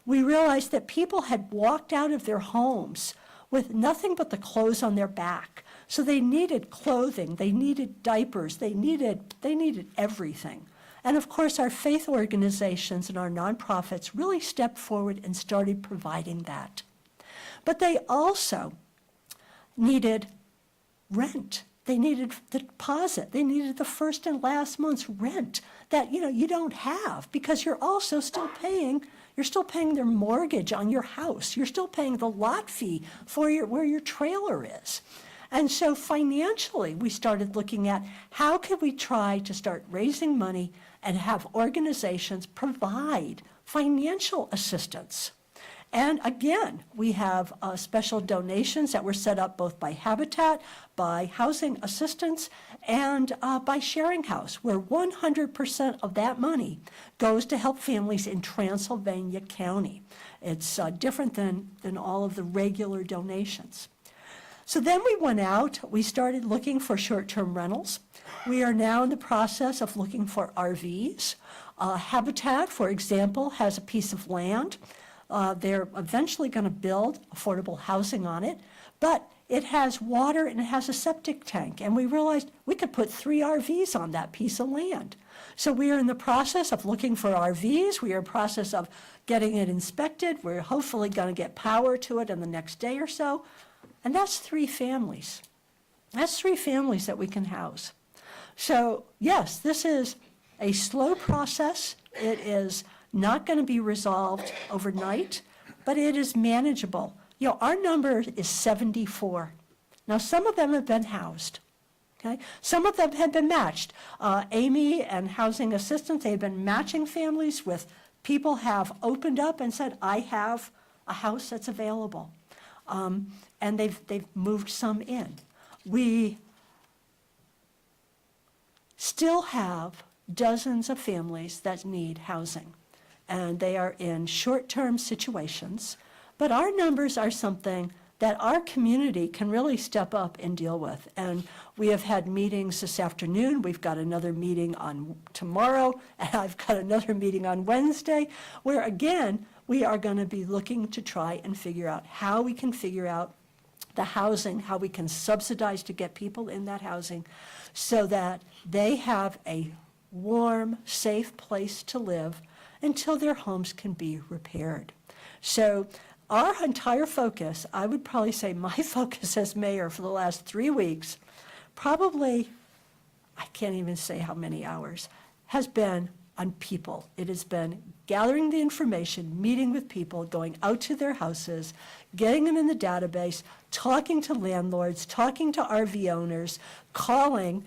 Speaker 1: We realized that people had walked out of their homes with nothing but the clothes on their back. So they needed clothing, they needed diapers, they needed everything. And of course, our faith organizations and our nonprofits really stepped forward and started providing that. But they also needed rent. They needed the deposit. They needed the first and last month's rent that, you don't have because you're also still paying. You're still paying their mortgage on your house. You're still paying the lot fee for where your trailer is. And so financially, we started looking at how could we try to start raising money and have organizations provide financial assistance. And again, we have special donations that were set up both by Habitat, by Housing Assistance, and by Sharing House, where 100% of that money goes to help families in Transylvania County. It's different than all of the regular donations. So then we went out, we started looking for short-term rentals. We are now in the process of looking for RVs. Habitat, for example, has a piece of land. They're eventually going to build affordable housing on it, but it has water and it has a septic tank. And we realized we could put 3 RVs on that piece of land. So we are in the process of looking for RVs. We are in the process of getting it inspected. We're hopefully going to get power to it in the next day or so. And that's 3 families. That's 3 families that we can house. So yes, this is a slow process. It is not going to be resolved overnight, but it is manageable. Our number is 74. Now, some of them have been housed. Okay? Some of them have been matched. Amy and Housing Assistance, they've been matching families with people have opened up and said, I have a house that's available. And they've moved some in. We still have dozens of families that need housing, and they are in short-term situations, but our numbers are something that our community can really step up and deal with. And we have had meetings this afternoon. We've got another meeting on tomorrow, and I've got another meeting on Wednesday, where again, we are going to be looking to try and figure out how we can figure out the housing, how we can subsidize to get people in that housing so that they have a warm, safe place to live until their homes can be repaired. So our entire focus, I would probably say my focus as mayor for the last 3 weeks, probably, I can't even say how many hours, has been on people. It has been gathering the information, meeting with people, going out to their houses, getting them in the database, talking to landlords, talking to RV owners, calling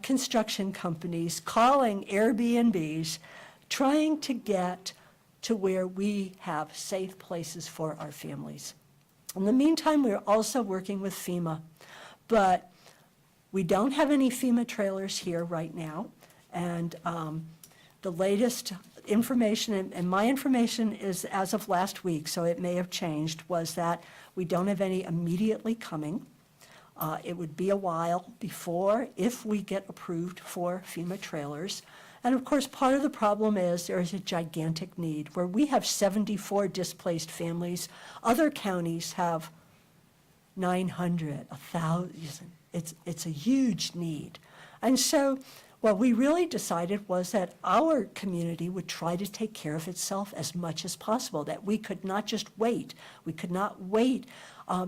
Speaker 1: construction companies, calling Airbnbs, trying to get to where we have safe places for our families. In the meantime, we're also working with FEMA, but we don't have any FEMA trailers here right now. And the latest information, and my information is as of last week, so it may have changed, was that we don't have any immediately coming. It would be a while before, if we get approved for FEMA trailers. And of course, part of the problem is there is a gigantic need. Where we have 74 displaced families, other counties have 900, 1,000. It's a huge need. And so what we really decided was that our community would try to take care of itself as much as possible, that we could not just wait. We could not wait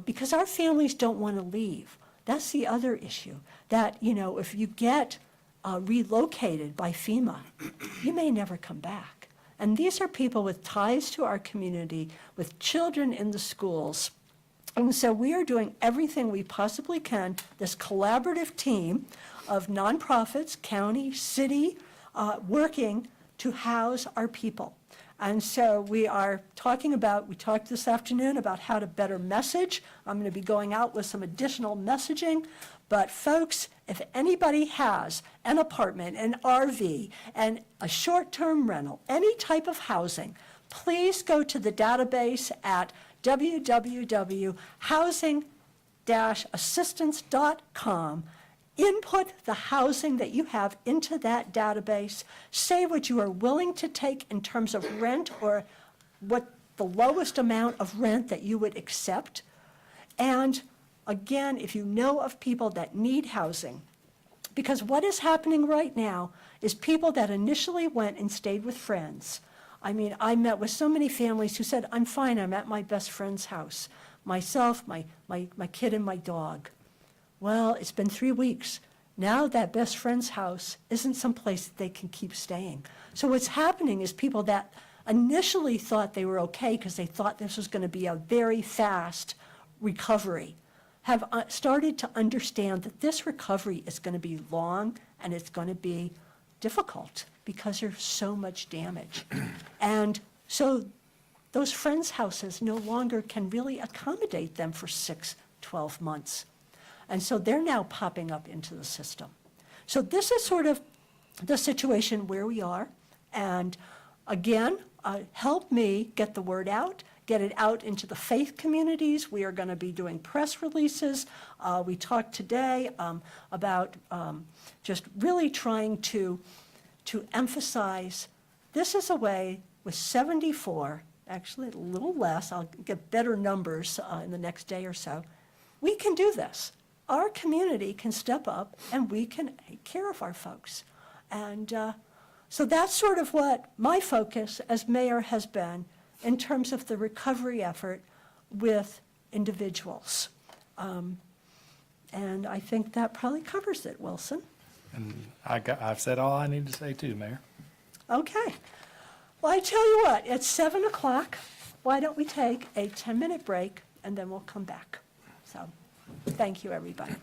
Speaker 1: because our families don't want to leave. That's the other issue, that, you know, if you get relocated by FEMA, you may never come back. And these are people with ties to our community, with children in the schools. And so we are doing everything we possibly can, this collaborative team of nonprofits, county, city, working to house our people. And so we talked this afternoon about how to better message. I'm going to be going out with some additional messaging. But folks, if anybody has an apartment, an RV, and a short-term rental, any type of housing, please go to the database at www.housing-assistance.com. Input the housing that you have into that database. Say what you are willing to take in terms of rent, or what the lowest amount of rent that you would accept. And again, if you know of people that need housing, because what is happening right now is people that initially went and stayed with friends. I mean, I met with so many families who said, I'm fine, I'm at my best friend's house. Myself, my kid, and my dog. Well, it's been 3 weeks. Now that best friend's house isn't someplace that they can keep staying. So what's happening is people that initially thought they were okay because they thought this was going to be a very fast recovery have started to understand that this recovery is going to be long and it's going to be difficult because there's so much damage. And so those friends' houses no longer can really accommodate them for 6, 12 months. And so they're now popping up into the system. So this is sort of the situation where we are. And again, help me get the word out, get it out into the faith communities. We are going to be doing press releases. We talked today about just really trying to emphasize this is a way with 74, actually a little less, I'll get better numbers in the next day or so. We can do this. Our community can step up and we can take care of our folks. And so that's sort of what my focus as mayor has been in terms of the recovery effort with individuals. And I think that probably covers it, Wilson.
Speaker 4: And I've said all I need to say too, Mayor.
Speaker 1: Okay. Well, I tell you what, it's 7 o'clock. Why don't we take a 10-minute break and then we'll come back. So thank you, everybody.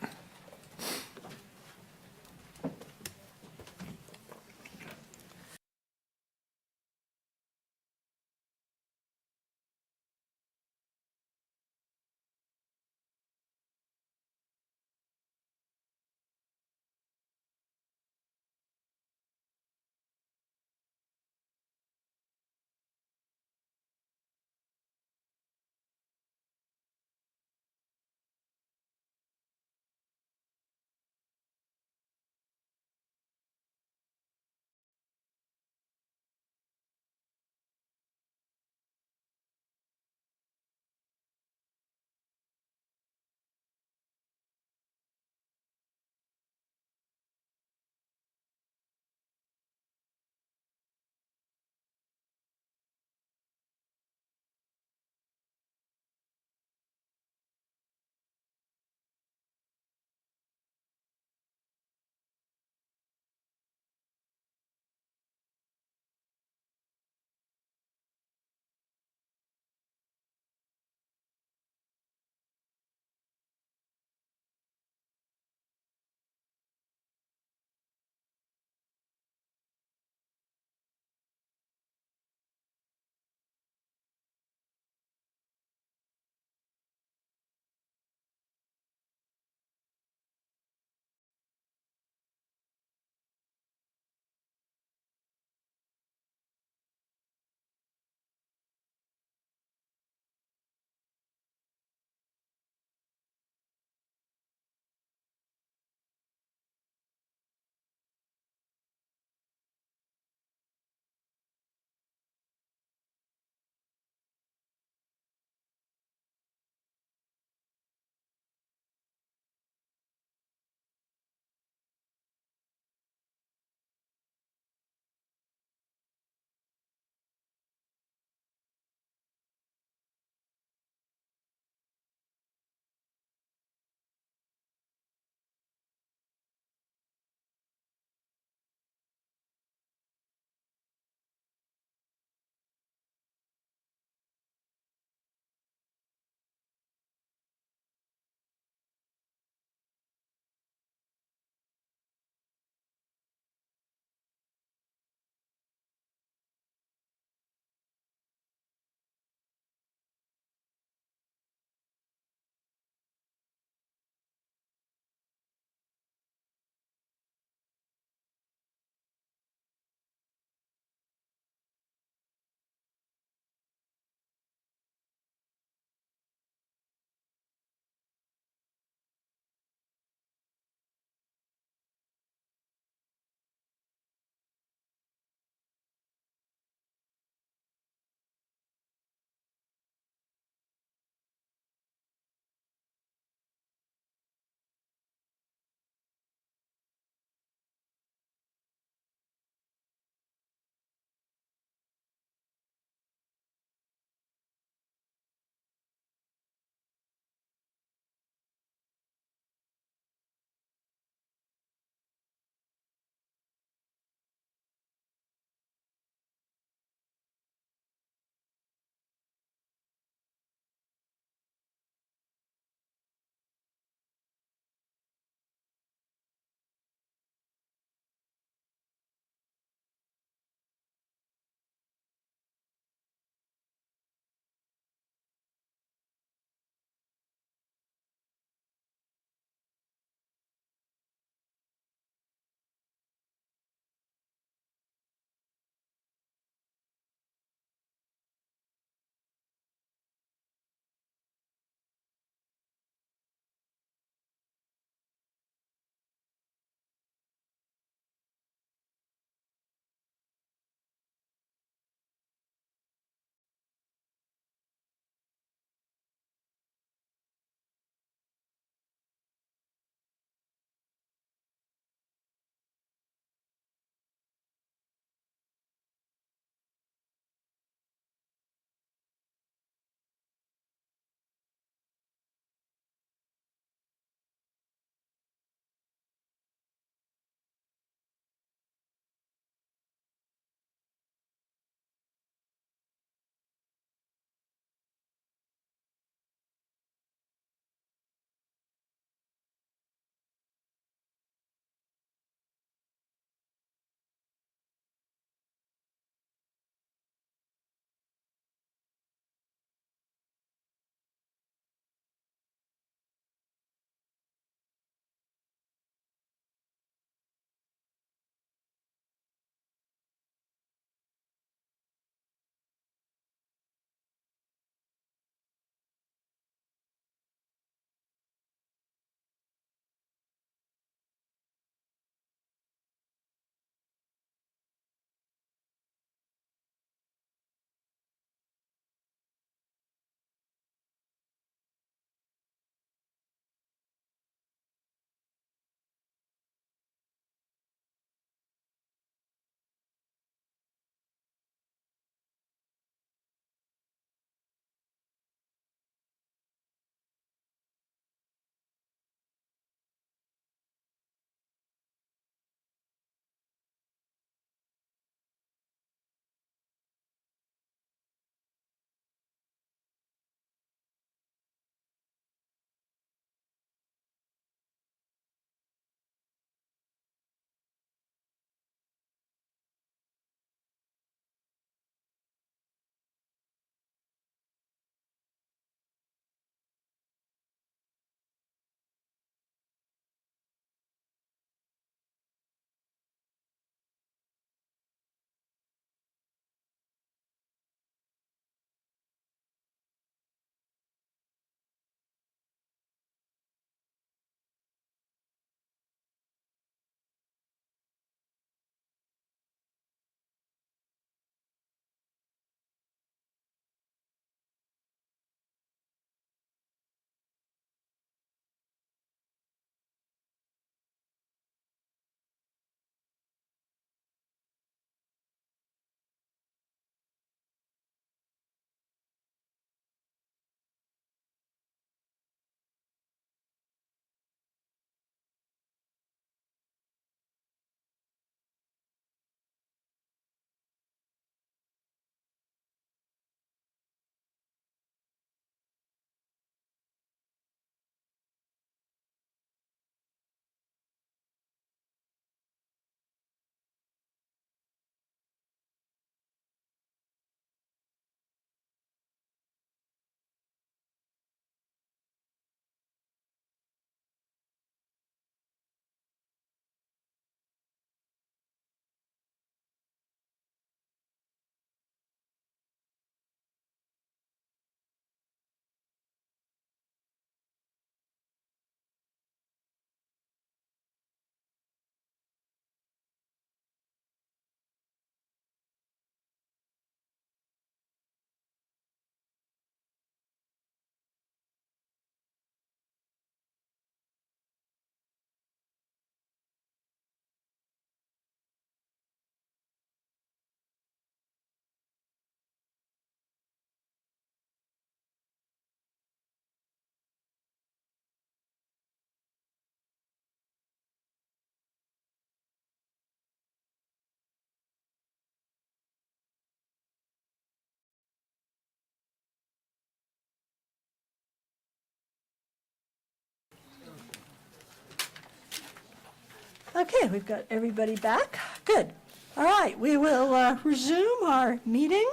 Speaker 1: Okay, we've got everybody back. Good. All right, we will resume our meeting.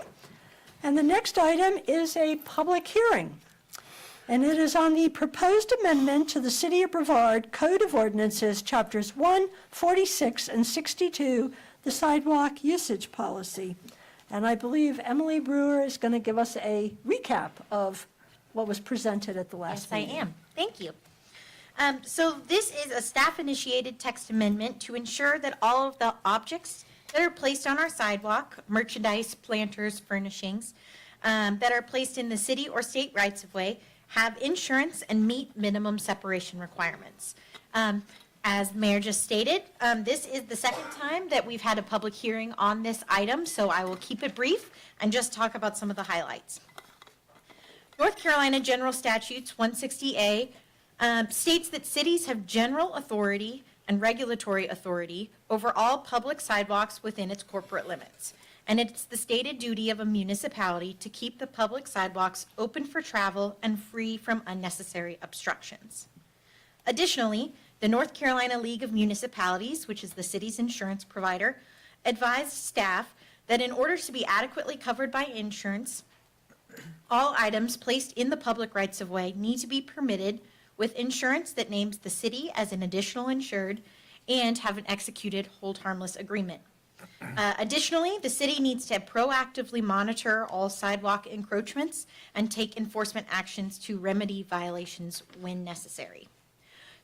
Speaker 1: And the next item is a public hearing. And it is on the proposed amendment to the City of Brevard Code of Ordinances, Chapters 1, 46, and 62, the sidewalk usage policy. And I believe Emily Brewer is going to give us a recap of what was presented at the last meeting.
Speaker 20: Yes, I am. Thank you. So this is a staff-initiated text amendment to ensure that all of the objects that are placed on our sidewalk, merchandise, planters, furnishings, that are placed in the city or state rights-of-way have insurance and meet minimum separation requirements. As the Mayor just stated, this is the second time that we've had a public hearing on this item, so I will keep it brief and just talk about some of the highlights. North Carolina General Statutes 160A states that cities have general authority and regulatory authority over all public sidewalks within its corporate limits. And it's the stated duty of a municipality to keep the public sidewalks open for travel and free from unnecessary obstructions. Additionally, the North Carolina League of Municipalities, which is the city's insurance provider, advised staff that in order to be adequately covered by insurance, all items placed in the public rights-of-way need to be permitted with insurance that names the city as an additional insured and have an executed hold harmless agreement. Additionally, the city needs to proactively monitor all sidewalk encroachments and take enforcement actions to remedy violations when necessary.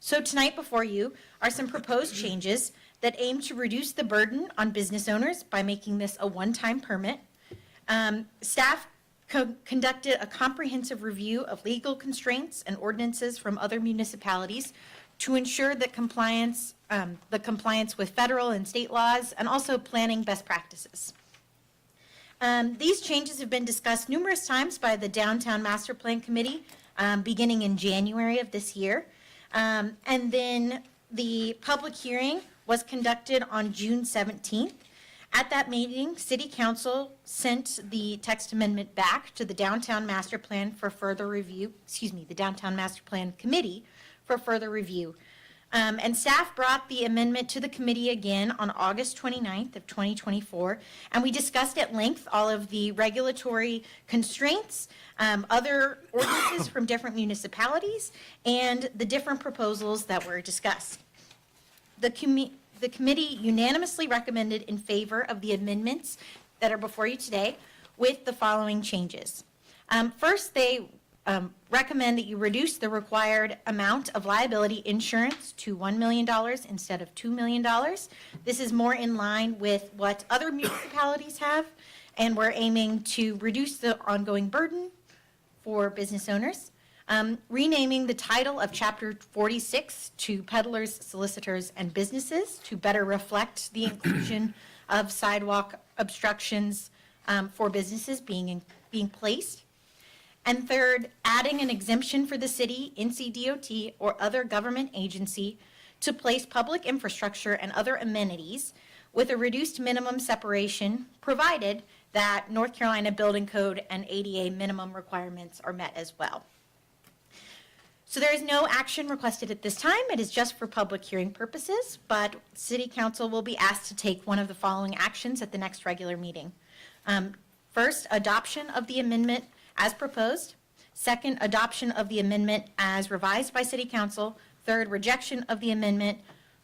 Speaker 20: So tonight before you are some proposed changes that aim to reduce the burden on business owners by making this a one-time permit. Staff conducted a comprehensive review of legal constraints and ordinances from other municipalities to ensure that compliance with federal and state laws and also planning best practices. These changes have been discussed numerous times by the Downtown Master Plan Committee beginning in January of this year. And then the public hearing was conducted on June 17th. At that meeting, City Council sent the text amendment back to the Downtown Master Plan for further review, the Downtown Master Plan Committee for further review. And staff brought the amendment to the committee again on August 29th of 2024, and we discussed at length all of the regulatory constraints, other ordinances from different municipalities, and the different proposals that were discussed. The committee unanimously recommended in favor of the amendments that are before you today with the following changes. First, they recommend that you reduce the required amount of liability insurance to $1 million instead of $2 million. This is more in line with what other municipalities have, and we're aiming to reduce the ongoing burden for business owners. Renaming the title of Chapter 46 to Peddlers, Solicitors, and Businesses to better reflect the inclusion of sidewalk obstructions for businesses being placed. And third, adding an exemption for the city, NCDOT, or other government agency to place public infrastructure and other amenities with a reduced minimum separation, provided that North Carolina Building Code and ADA minimum requirements are met as well. So there is no action requested at this time. It is just for public hearing purposes, but City Council will be asked to take one of the following actions at the next regular meeting. First, adoption of the amendment as proposed. Second, adoption of the amendment as revised by City Council. Third, rejection of the amendment.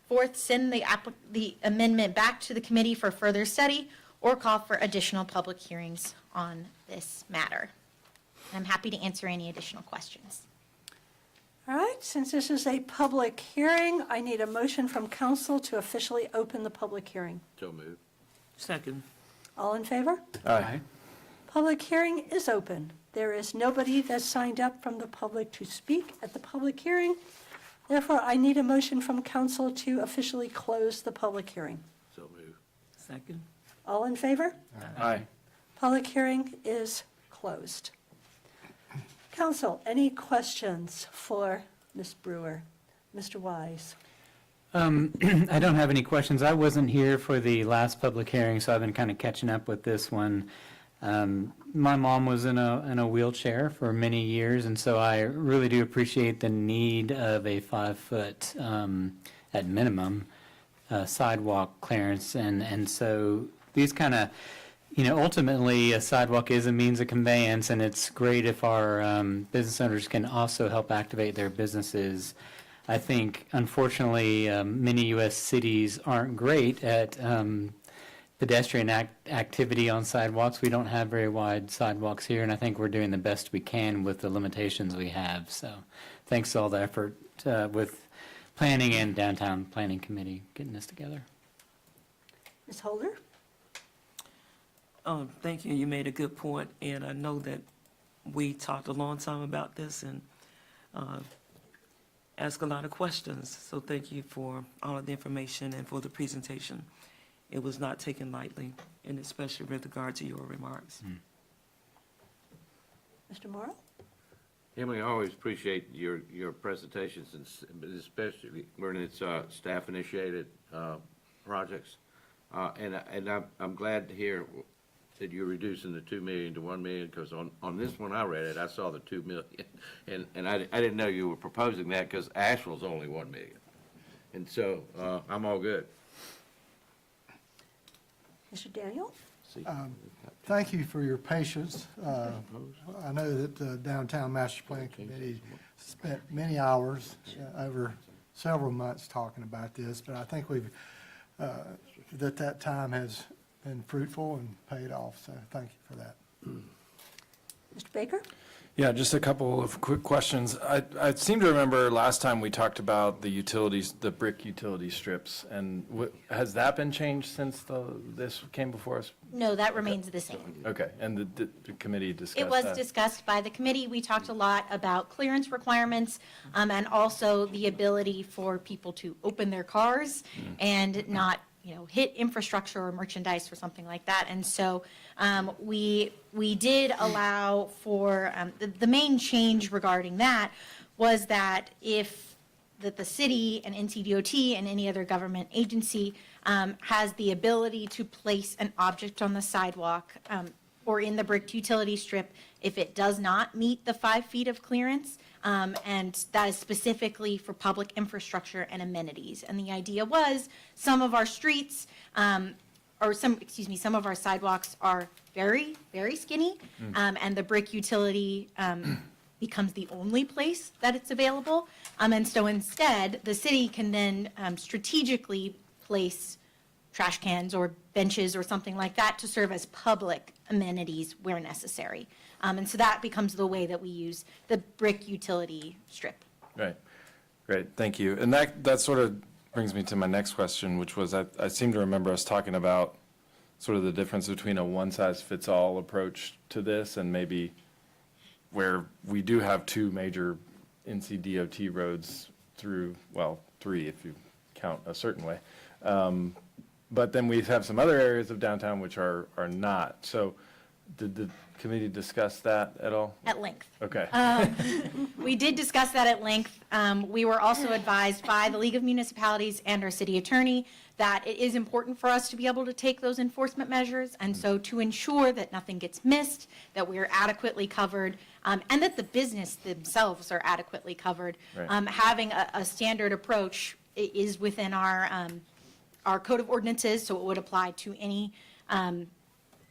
Speaker 20: Fourth, send the amendment back to the committee for further study or call for additional public hearings on this matter. I'm happy to answer any additional questions.
Speaker 1: All right, since this is a public hearing, I need a motion from council to officially open the public hearing.
Speaker 6: So moved. Second.
Speaker 1: All in favor?
Speaker 6: Aye.
Speaker 1: Public hearing is open. There is nobody that signed up from the public to speak at the public hearing. Therefore, I need a motion from council to officially close the public hearing.
Speaker 6: So moved. Second.
Speaker 1: All in favor?
Speaker 6: Aye.
Speaker 1: Public hearing is closed. Council, any questions for Ms. Brewer? Mr. Wise?
Speaker 21: I don't have any questions. I wasn't here for the last public hearing, so I've been kind of catching up with this one. My mom was in a wheelchair for many years, and so I really do appreciate the need of a 5-foot, at minimum, sidewalk clearance. And so these kind of, ultimately, a sidewalk is a means of conveyance, and it's great if our business owners can also help activate their businesses. I think, unfortunately, many U.S. cities aren't great at pedestrian activity on sidewalks. We don't have very wide sidewalks here, and I think we're doing the best we can with the limitations we have. So thanks to all the effort with planning and downtown planning committee getting this together.
Speaker 1: Ms. Holder?
Speaker 6: Thank you. You made a good point, and I know that we talked a long time about this and asked a lot of questions. So thank you for all of the information and for the presentation. It was not taken lightly, and especially with regard to your remarks.
Speaker 1: Mr. Morrow?
Speaker 2: Emily, I always appreciate your presentations, and especially when it's staff-initiated projects. And I'm glad to hear that you're reducing the 2 million to 1 million, because on this one I read it, I saw the 2 million, and I didn't know you were proposing that, because Asheville's only 1 million. And so I'm all good.
Speaker 1: Mr. Daniel?
Speaker 22: Thank you for your patience. I know that the Downtown Master Plan Committee spent many hours over several months talking about this, but I think that time has been fruitful and paid off, so thank you for that.
Speaker 1: Mr. Baker?
Speaker 23: Yeah, just a couple of quick questions. I seem to remember last time we talked about the utilities, the brick utility strips, and has that been changed since this came before us?
Speaker 20: No, that remains the same.
Speaker 23: Okay, and the committee discussed that?
Speaker 20: It was discussed by the committee. We talked a lot about clearance requirements and also the ability for people to open their cars and not hit infrastructure or merchandise or something like that. And so we did allow for, the main change regarding that was that if the city and NCDOT and any other government agency has the ability to place an object on the sidewalk or in the bricked utility strip, if it does not meet the 5 feet of clearance, and that is specifically for public infrastructure and amenities. And the idea was some of our streets, some of our sidewalks are very, very skinny, and the brick utility becomes the only place that it's available. And so instead, the city can then strategically place trash cans or benches or something like that to serve as public amenities where necessary. And so that becomes the way that we use the brick utility strip.
Speaker 23: Right, great, thank you. And that sort of brings me to my next question, which was, I seem to remember us talking about sort of the difference between a one-size-fits-all approach to this and maybe where we do have 2 major NCDOT roads through, well, 3 if you count a certain way. But then we have some other areas of downtown which are not. So did the committee discuss that at all?
Speaker 20: At length.
Speaker 23: Okay.
Speaker 20: We did discuss that at length. We were also advised by the League of Municipalities and our city attorney that it is important for us to be able to take those enforcement measures, and so to ensure that nothing gets missed, that we are adequately covered, and that the business themselves are adequately covered.
Speaker 23: Right.
Speaker 20: Having a standard approach is within our code of ordinances, so it would apply to any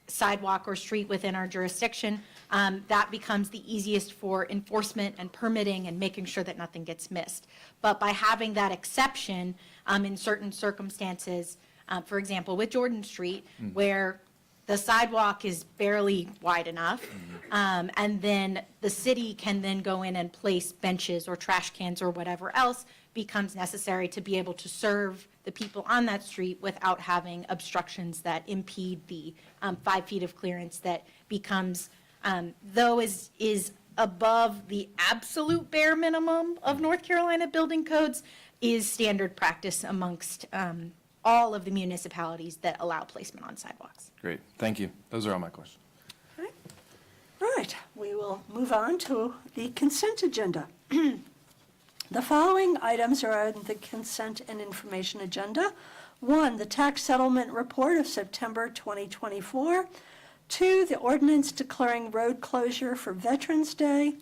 Speaker 20: sidewalk or street within our jurisdiction. That becomes the easiest for enforcement and permitting and making sure that nothing gets missed. But by having that exception in certain circumstances, for example, with Jordan Street, where the sidewalk is barely wide enough, and then the city can then go in and place benches or trash cans or whatever else becomes necessary to be able to serve the people on that street without having obstructions that impede the 5 feet of clearance that becomes, though is above the absolute bare minimum of North Carolina building codes, is standard practice amongst all of the municipalities that allow placement on sidewalks.
Speaker 23: Great, thank you. Those are all my questions.
Speaker 1: Right, we will move on to the consent agenda. The following items are on the consent and information agenda. 1, the tax settlement report of September 2024. 2, the ordinance declaring road closure for Veterans Day.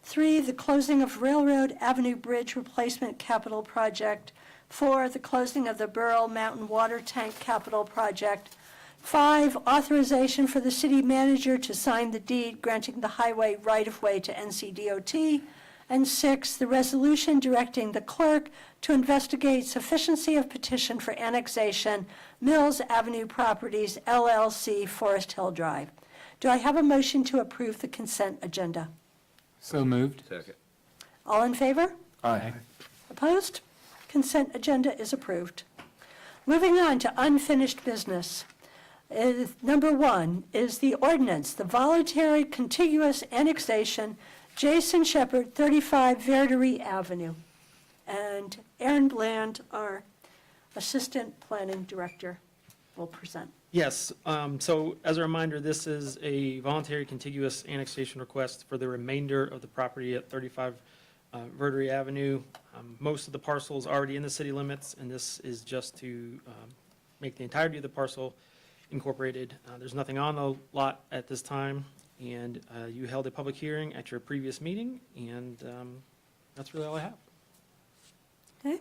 Speaker 1: 3, the closing of Railroad Avenue Bridge Replacement Capital Project. 4, the closing of the Burrell Mountain Water Tank Capital Project. 5, authorization for the city manager to sign the deed granting the highway right-of-way to NCDOT. And 6, the resolution directing the clerk to investigate sufficiency of petition for annexation, Mills Avenue Properties, LLC, Forest Hill Drive. Do I have a motion to approve the consent agenda?
Speaker 21: So moved.
Speaker 2: Second.
Speaker 1: All in favor?
Speaker 21: Aye.
Speaker 1: Opposed? Consent agenda is approved. Moving on to unfinished business. Number 1 is the ordinance, the voluntary contiguous annexation, Jason Shepherd, 35 Verdery Avenue. And Aaron Bland, our Assistant Planning Director, will present.
Speaker 3: Yes, so as a reminder, this is a voluntary contiguous annexation request for the remainder of the property at 35 Verdery Avenue. Most of the parcel is already in the city limits, and this is just to make the entirety of the parcel incorporated. There's nothing on the lot at this time, and you held a public hearing at your previous meeting, and that's really all I have.
Speaker 1: Okay.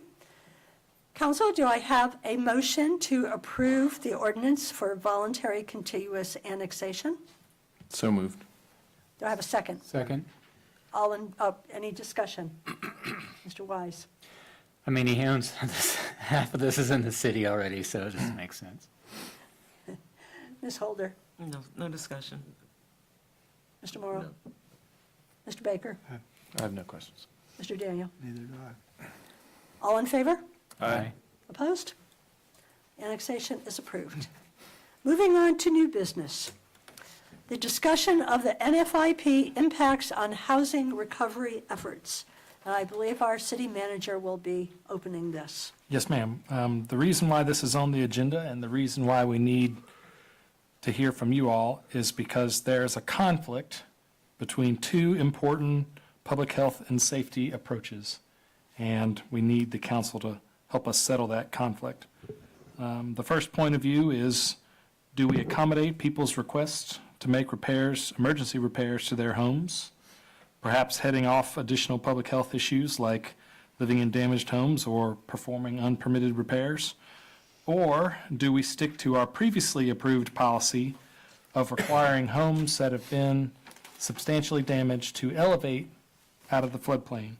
Speaker 1: Council, do I have a motion to approve the ordinance for voluntary contiguous annexation?
Speaker 23: So moved.
Speaker 1: Do I have a second?
Speaker 21: Second.
Speaker 1: All in, any discussion? Mr. Wise?
Speaker 21: I mean, he owns this, half of this is in the city already, so it just makes sense.
Speaker 1: Ms. Holder?
Speaker 6: No discussion.
Speaker 1: Mr. Morrow? Mr. Baker?
Speaker 23: I have no questions.
Speaker 1: Mr. Daniel?
Speaker 22: Neither do I.
Speaker 1: All in favor?
Speaker 21: Aye.
Speaker 1: Opposed? Annexation is approved. Moving on to new business. The discussion of the NFIP impacts on housing recovery efforts. And I believe our city manager will be opening this.
Speaker 4: Yes, ma'am. The reason why this is on the agenda and the reason why we need to hear from you all is because there's a conflict between two important public health and safety approaches, and we need the council to help us settle that conflict. The first point of view is, do we accommodate people's requests to make repairs, emergency repairs to their homes, perhaps heading off additional public health issues like living in damaged homes or performing unpermitted repairs? Or do we stick to our previously approved policy of requiring homes that have been substantially damaged to elevate out of the floodplain?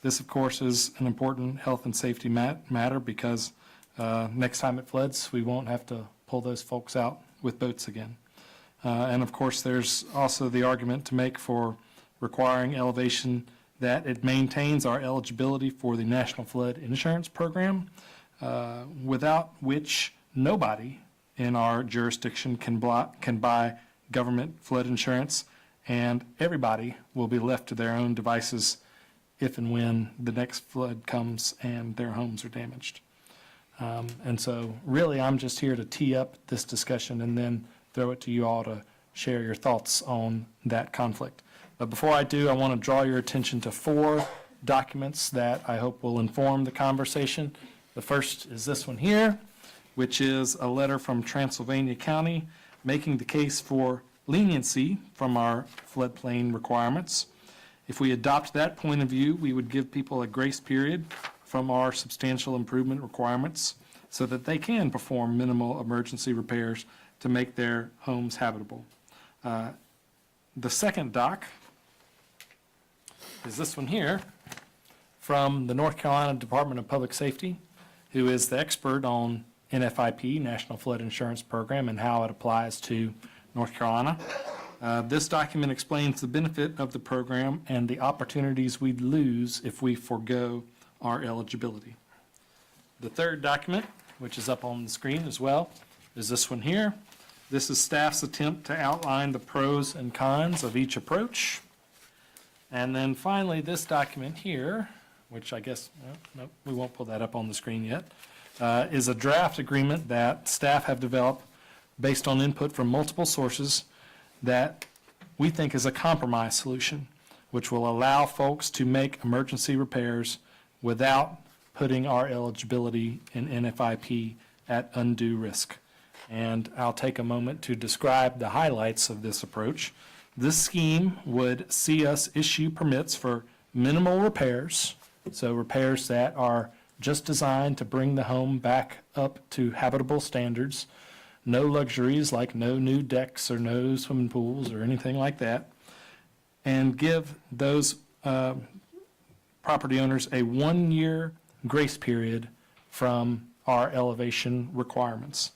Speaker 4: This, of course, is an important health and safety matter because next time it floods, we won't have to pull those folks out with boats again. And of course, there's also the argument to make for requiring elevation that it maintains our eligibility for the National Flood Insurance Program, without which nobody in our jurisdiction can buy government flood insurance, and everybody will be left to their own devices if and when the next flood comes and their homes are damaged. And so really, I'm just here to tee up this discussion and then throw it to you all to share your thoughts on that conflict. But before I do, I want to draw your attention to 4 documents that I hope will inform the conversation. The first is this one here, which is a letter from Transylvania County making the case for leniency from our floodplain requirements. If we adopt that point of view, we would give people a grace period from our substantial improvement requirements so that they can perform minimal emergency repairs to make their homes habitable. The second doc is this one here from the North Carolina Department of Public Safety, who is the expert on NFIP, National Flood Insurance Program, and how it applies to North Carolina. This document explains the benefit of the program and the opportunities we'd lose if we forego our eligibility. The third document, which is up on the screen as well, is this one here. This is staff's attempt to outline the pros and cons of each approach. And then finally, this document here, which I guess, no, we won't pull that up on the screen yet, is a draft agreement that staff have developed based on input from multiple sources that we think is a compromise solution, which will allow folks to make emergency repairs without putting our eligibility in NFIP at undue risk. And I'll take a moment to describe the highlights of this approach. This scheme would see us issue permits for minimal repairs, so repairs that are just designed to bring the home back up to habitable standards. No luxuries like no new decks or no swimming pools or anything like that. And give those property owners a 1-year grace period from our elevation requirements.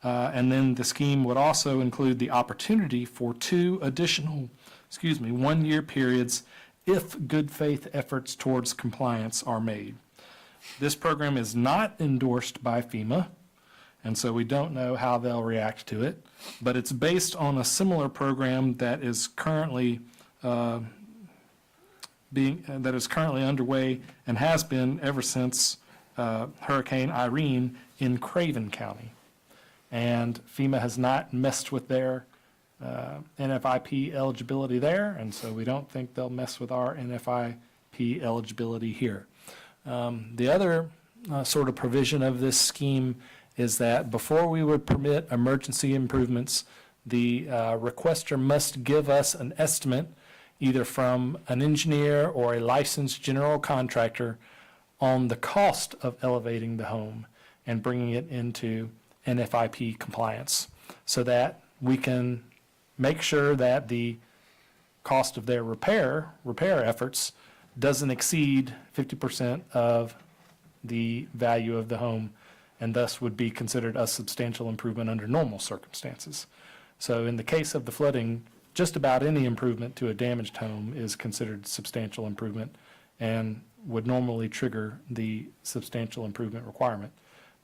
Speaker 4: And then the scheme would also include the opportunity for 2 additional, 1-year periods if good faith efforts towards compliance are made. This program is not endorsed by FEMA, and so we don't know how they'll react to it, but it's based on a similar program that is currently underway and has been ever since Hurricane Irene in Craven County. And FEMA has not messed with their NFIP eligibility there, and so we don't think they'll mess with our NFIP eligibility here. The other sort of provision of this scheme is that before we would permit emergency improvements, the requester must give us an estimate either from an engineer or a licensed general contractor on the cost of elevating the home and bringing it into NFIP compliance so that we can make sure that the cost of their repair efforts doesn't exceed 50% of the value of the home and thus would be considered a substantial improvement under normal circumstances. So in the case of the flooding, just about any improvement to a damaged home is considered substantial improvement and would normally trigger the substantial improvement requirement.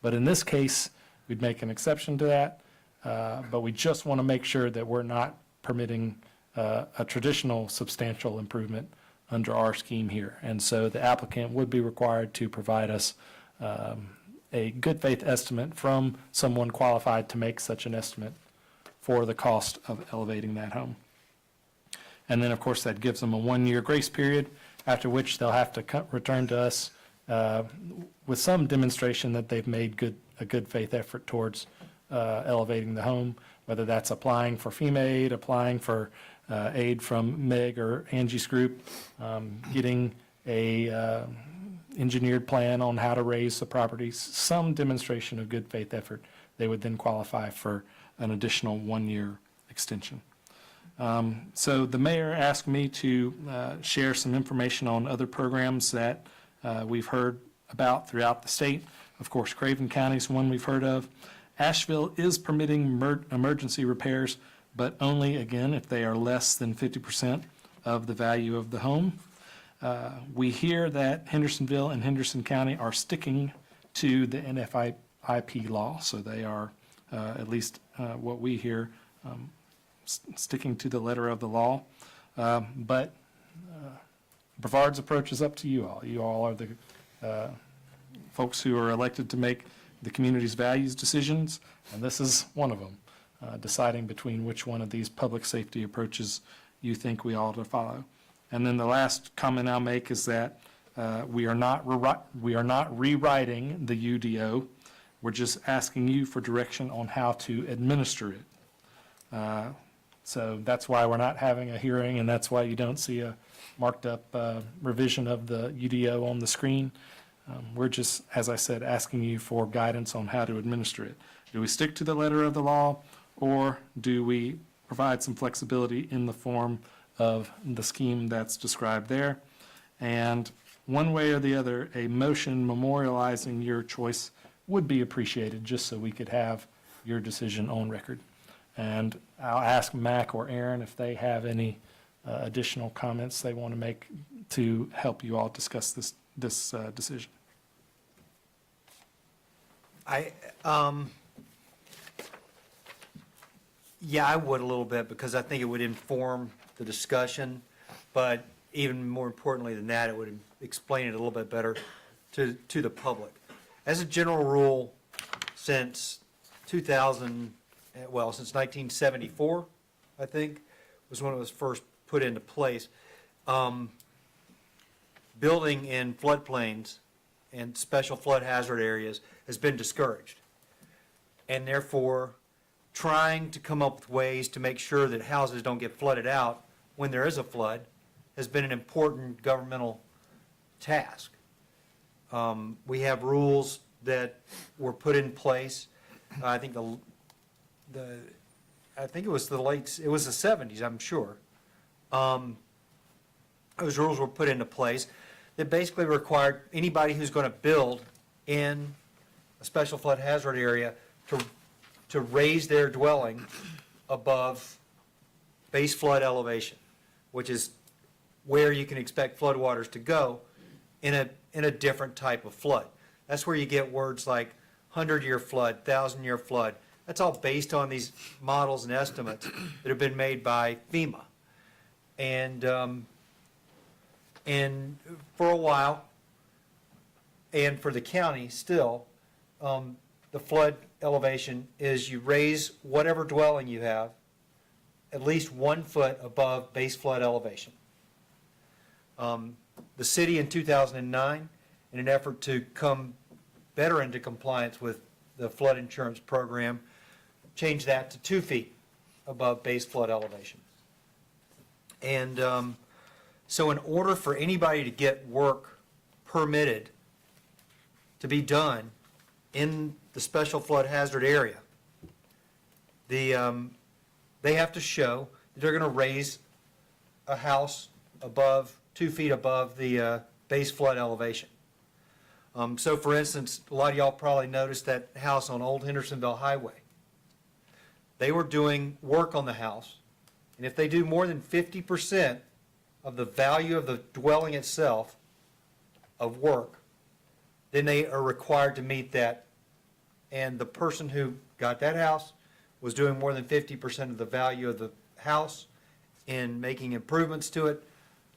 Speaker 4: But in this case, we'd make an exception to that, but we just want to make sure that we're not permitting a traditional substantial improvement under our scheme here. And so the applicant would be required to provide us a good faith estimate from someone qualified to make such an estimate for the cost of elevating that home. And then, of course, that gives them a 1-year grace period, after which they'll have to return to us with some demonstration that they've made a good faith effort towards elevating the home, whether that's applying for FEMA aid, applying for aid from Meg or Angie's group, getting a engineered plan on how to raise the properties, some demonstration of good faith effort, they would then qualify for an additional 1-year extension. So the mayor asked me to share some information on other programs that we've heard about throughout the state. Of course, Craven County is one we've heard of. Asheville is permitting emergency repairs, but only, again, if they are less than 50% of the value of the home. We hear that Hendersonville and Henderson County are sticking to the NFIP law, so they are, at least what we hear, sticking to the letter of the law. But Brevard's approach is up to you all. You all are the folks who are elected to make the community's values decisions, and this is one of them, deciding between which one of these public safety approaches you think we ought to follow. And then the last comment I'll make is that we are not rewriting the UDO. We're just asking you for direction on how to administer it. So that's why we're not having a hearing, and that's why you don't see a marked up revision of the UDO on the screen. We're just, as I said, asking you for guidance on how to administer it. Do we stick to the letter of the law, or do we provide some flexibility in the form of the scheme that's described there? And one way or the other, a motion memorializing your choice would be appreciated, just so we could have your decision on record. And I'll ask Mac or Aaron if they have any additional comments they want to make to help you all discuss this decision.
Speaker 5: Yeah, I would a little bit, because I think it would inform the discussion, but even more importantly than that, it would explain it a little bit better to the public. As a general rule, since 1974, I think, was when it was first put into place, building in floodplains and special flood hazard areas has been discouraged. And therefore, trying to come up with ways to make sure that houses don't get flooded out when there is a flood has been an important governmental task. We have rules that were put in place. I think I think it was the 70s, I'm sure. Those rules were put into place that basically required anybody who's going to build in a special flood hazard area to raise their dwelling above base flood elevation, which is where you can expect floodwaters to go in a different type of flood. That's where you get words like 100-year flood, 1,000-year flood. That's all based on these models and estimates that have been made by FEMA. And for a while, and for the county still, the flood elevation is you raise whatever dwelling you have at least 1 foot above base flood elevation. The city in 2009, in an effort to come better into compliance with the flood insurance program, changed that to 2 feet above base flood elevation. And so in order for anybody to get work permitted to be done in the special flood hazard area, they have to show that they're going to raise a house above 2 feet above the base flood elevation. So for instance, a lot of y'all probably noticed that house on Old Hendersonville Highway. They were doing work on the house, and if they do more than 50% of the value of the dwelling itself of work, then they are required to meet that. And the person who got that house was doing more than 50% of the value of the house in making improvements to it,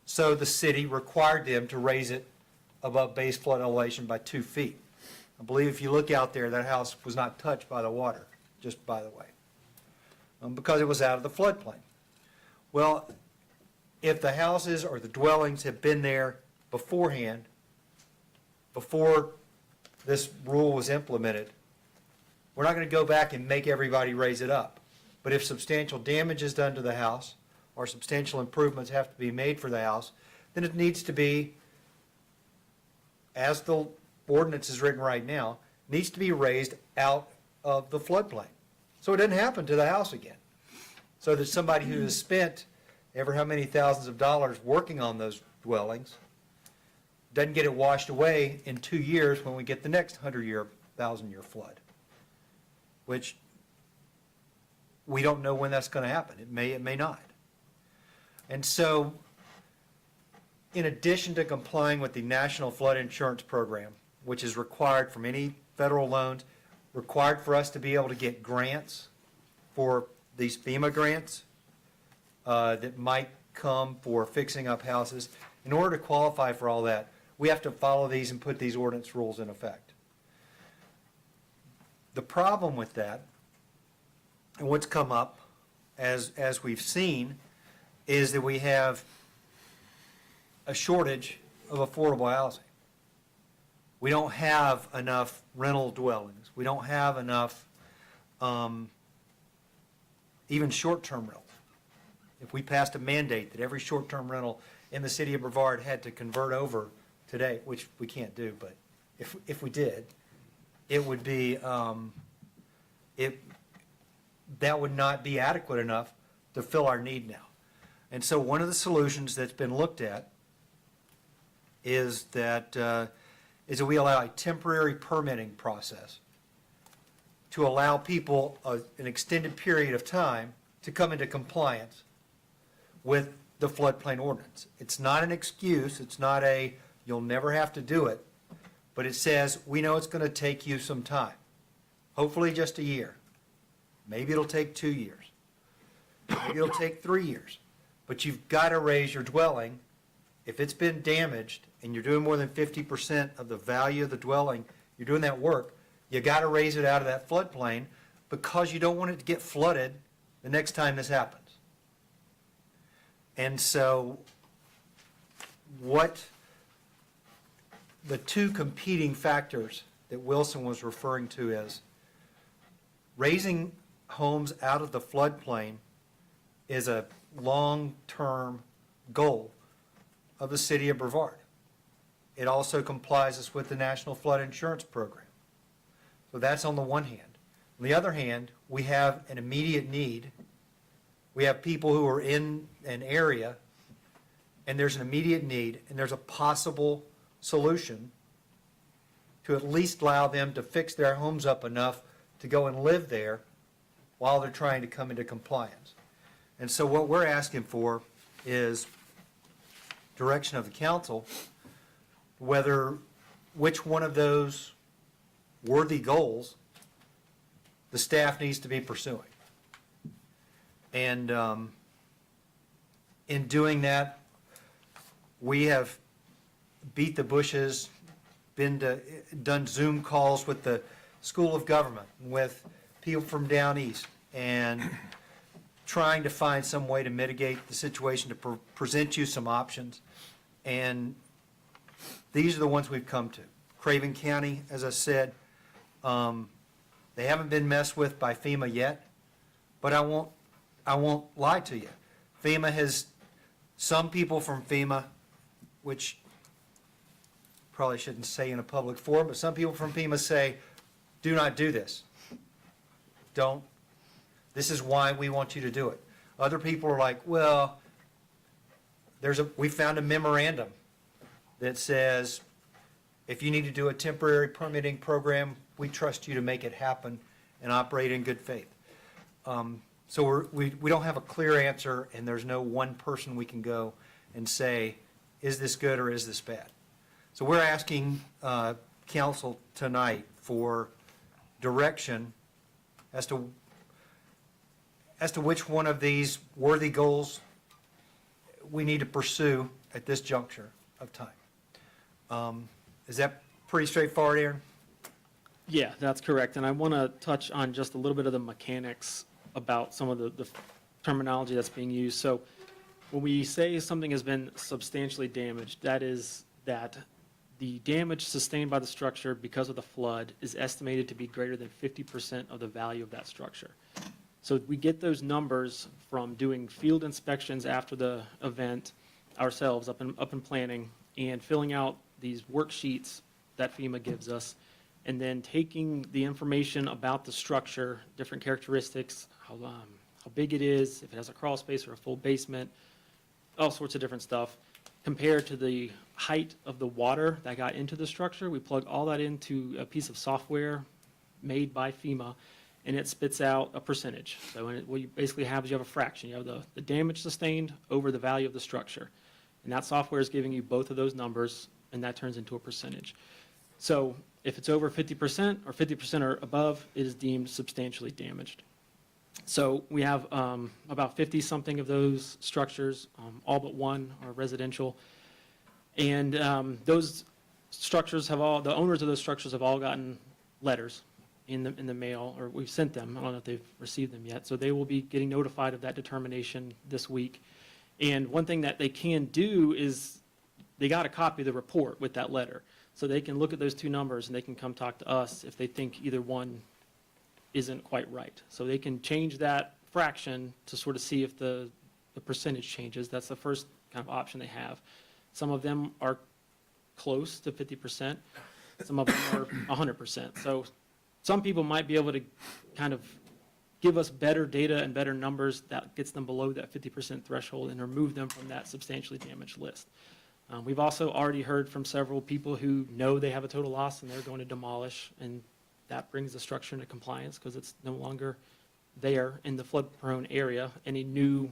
Speaker 5: so the city required them to raise it above base flood elevation by 2 feet. I believe if you look out there, that house was not touched by the water, just by the way, because it was out of the floodplain. Well, if the houses or the dwellings have been there beforehand, before this rule was implemented, we're not going to go back and make everybody raise it up. But if substantial damage is done to the house or substantial improvements have to be made for the house, then it needs to be, as the ordinance is written right now, needs to be raised out of the floodplain. So it doesn't happen to the house again. So that somebody who has spent ever how many thousands of dollars working on those dwellings doesn't get it washed away in 2 years when we get the next 100-year, 1,000-year flood, which we don't know when that's going to happen. It may not. And so, in addition to complying with the National Flood Insurance Program, which is required from any federal loans, required for us to be able to get grants for these FEMA grants that might come for fixing up houses. In order to qualify for all that, we have to follow these and put these ordinance rules in effect. The problem with that, and what's come up as we've seen, is that we have a shortage of affordable housing. We don't have enough rental dwellings. We don't have enough even short-term rentals. If we passed a mandate that every short-term rental in the city of Brevard had to convert over today, which we can't do, but if we did, it would be, that would not be adequate enough to fill our need now. And so one of the solutions that's been looked at is that we allow a temporary permitting process to allow people an extended period of time to come into compliance with the floodplain ordinance. It's not an excuse, it's not a, you'll never have to do it, but it says, we know it's going to take you some time, hopefully just a year. Maybe it'll take 2 years. Maybe it'll take 3 years. But you've got to raise your dwelling. If it's been damaged and you're doing more than 50% of the value of the dwelling, you're doing that work, you got to raise it out of that floodplain because you don't want it to get flooded the next time this happens. And so what the two competing factors that Wilson was referring to is raising homes out of the floodplain is a long-term goal of the city of Brevard. it also complies us with the National Flood Insurance Program. So that's on the one hand. On the other hand, we have an immediate need. We have people who are in an area, and there's an immediate need, and there's a possible solution to at least allow them to fix their homes up enough to go and live there while they're trying to come into compliance. And so what we're asking for is direction of the council, which one of those worthy goals the staff needs to be pursuing. And in doing that, we have beat the bushes, done Zoom calls with the School of Government, with people from down east, and trying to find some way to mitigate the situation, to present you some options. And these are the ones we've come to. Craven County, as I said, they haven't been messed with by FEMA yet, but I won't lie to you. FEMA has, some people from FEMA, which probably shouldn't say in a public forum, but some people from FEMA say, do not do this. Don't. This is why we want you to do it. Other people are like, well, we found a memorandum that says, if you need to do a temporary permitting program, we trust you to make it happen and operate in good faith. So we don't have a clear answer, and there's no one person we can go and say, is this good or is this bad? So we're asking council tonight for direction as to which one of these worthy goals we need to pursue at this juncture of time. Is that pretty straightforward, Aaron?
Speaker 3: Yeah, that's correct. And I want to touch on just a little bit of the mechanics about some of the terminology that's being used. So when we say something has been substantially damaged, that is that the damage sustained by the structure because of the flood is estimated to be greater than 50% of the value of that structure. So we get those numbers from doing field inspections after the event ourselves up in planning, and filling out these worksheets that FEMA gives us, and then taking the information about the structure, different characteristics, how big it is, if it has a crawl space or a full basement, all sorts of different stuff, compared to the height of the water that got into the structure. We plug all that into a piece of software made by FEMA, and it spits out a percentage. So what you basically have is you have a fraction. You have the damage sustained over the value of the structure. And that software is giving you both of those numbers, and that turns into a percentage. So if it's over 50% or 50% or above, it is deemed substantially damaged. So we have about 50-something of those structures, all but one are residential. And those structures the owners of those structures have all gotten letters in the mail, or we've sent them. I don't know if they've received them yet. So they will be getting notified of that determination this week. And one thing that they can do is they got a copy of the report with that letter. So they can look at those two numbers and they can come talk to us if they think either one isn't quite right. So they can change that fraction to sort of see if the percentage changes. That's the first kind of option they have. Some of them are close to 50%. Some of them are 100%. So some people might be able to kind of give us better data and better numbers that gets them below that 50% threshold and remove them from that substantially damaged list. We've also already heard from several people who know they have a total loss and they're going to demolish, and that brings the structure into compliance because it's no longer there in the flood-prone area. Any new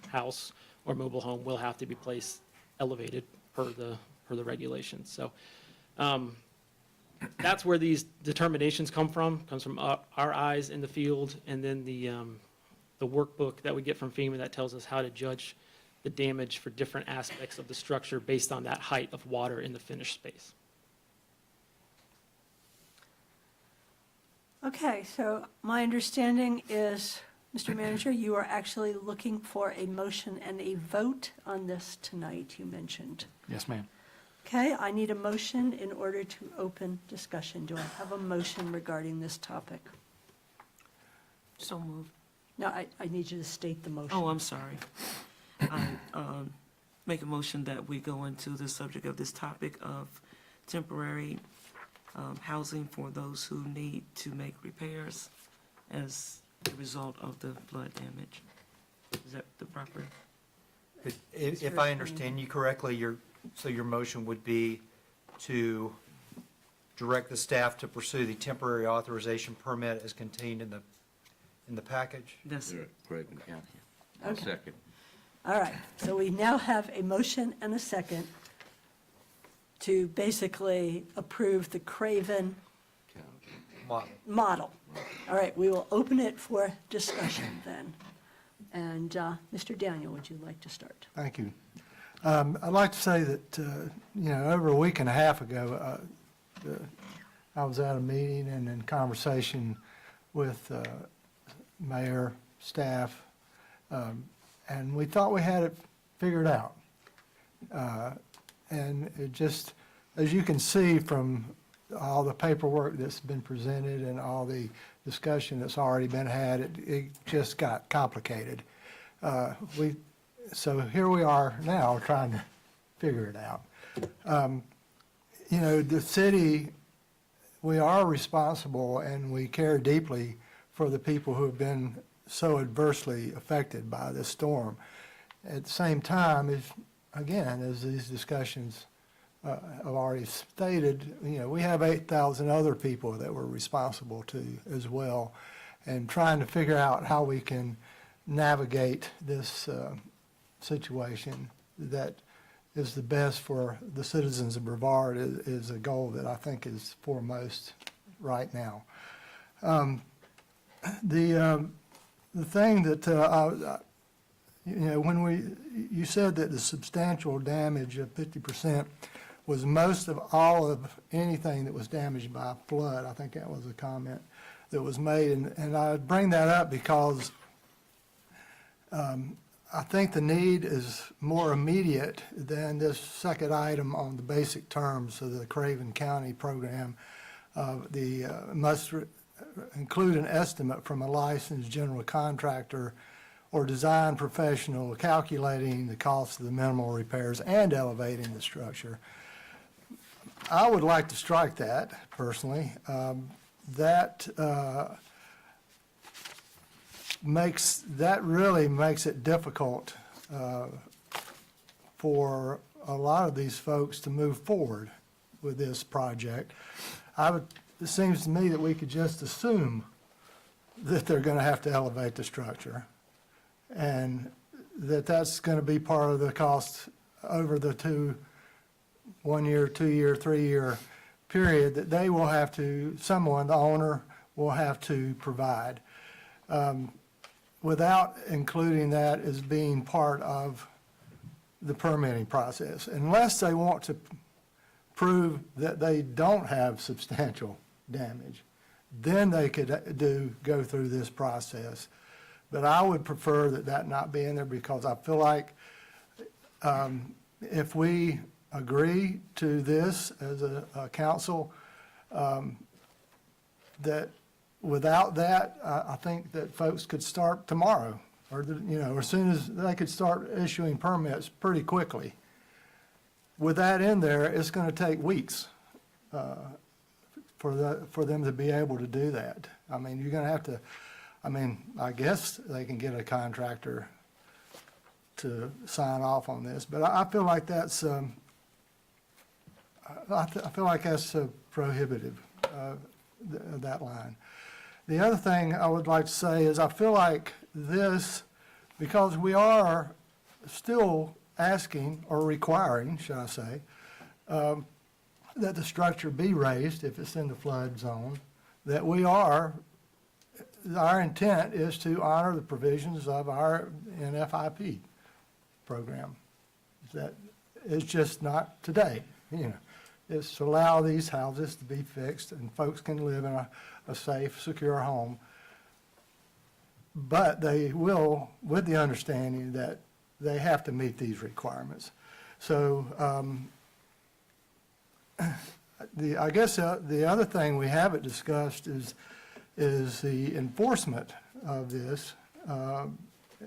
Speaker 3: house or mobile home will have to be placed elevated per the regulations. So that's where these determinations comes from our eyes in the field, and then the workbook that we get from FEMA that tells us how to judge the damage for different aspects of the structure based on that height of water in the finished space.
Speaker 1: Okay, so my understanding is, Mr. Manager, you are actually looking for a motion and a vote on this tonight, you mentioned.
Speaker 4: Yes, ma'am.
Speaker 1: Okay, I need a motion in order to open discussion. Do I have a motion regarding this topic?
Speaker 6: So moved.
Speaker 1: No, I need you to state the motion.
Speaker 6: Oh, I'm sorry. make a motion that we go into the subject of this topic of temporary housing for those who need to make repairs as a result of the flood damage. Is that the proper?
Speaker 5: If I understand you correctly, so your motion would be to direct the staff to pursue the temporary authorization permit as contained in the package?
Speaker 6: That's it.
Speaker 2: Craven County. I'll
Speaker 1: Okay.
Speaker 2: second.
Speaker 1: All right, so we now have a motion and a second to basically approve the Craven model. All right, we will open it for discussion then. And Mr. Daniel, would you like to start?
Speaker 22: Thank you. I'd like to say that, over a week and a half ago, I was at a meeting and in conversation with mayor, staff, and we thought we had it figured out. And it just, as you can see from all the paperwork that's been presented and all the discussion that's already been had, it just got complicated. So here we are now trying to figure it out. The city, we are responsible and we care deeply for the people who have been so adversely affected by this storm. At the same time, as these discussions have already stated, we have 8,000 other people that we're responsible to as well, and trying to figure out how we can navigate this situation that is the best for the citizens of Brevard is a goal that I think is foremost right now. The thing that, when you said that the substantial damage of 50% was most of all of anything that was damaged by flood. I think that was a comment that was made, and I bring that up because I think the need is more immediate than this second item on the basic terms of the Craven County program. Must include an estimate from a licensed general contractor or design professional calculating the cost of the minimal repairs and elevating the structure. I would like to strike that personally. That really makes it difficult for a lot of these folks to move forward with this project. It seems to me that we could just assume that they're going to have to elevate the structure, and that's going to be part of the cost over the 1 year, 2 year, 3 year period that they will have to, the owner will have to provide, without including that as being part of the permitting process, unless they want to prove that they don't have substantial damage. Then they could go through this process. But I would prefer that not be in there, because I feel like if we agree to this as a council, that without that, I think that folks could start tomorrow, or as soon as they could start issuing permits pretty quickly. With that in there, it's going to take weeks for them to be able to do that. I mean, you're going to have to. I guess they can get a contractor to sign off on this, but I feel like that's prohibitive, that line. The other thing I would like to say is I feel like this, because we are still asking or requiring, should I say, that the structure be raised if it's in the flood zone, that our intent is to honor the provisions of our NFIP program. That is just not today, It's to allow these houses to be fixed and folks can live in a safe, secure home. But they will, with the understanding that they have to meet these requirements. So I guess the other thing we haven't discussed is the enforcement of this.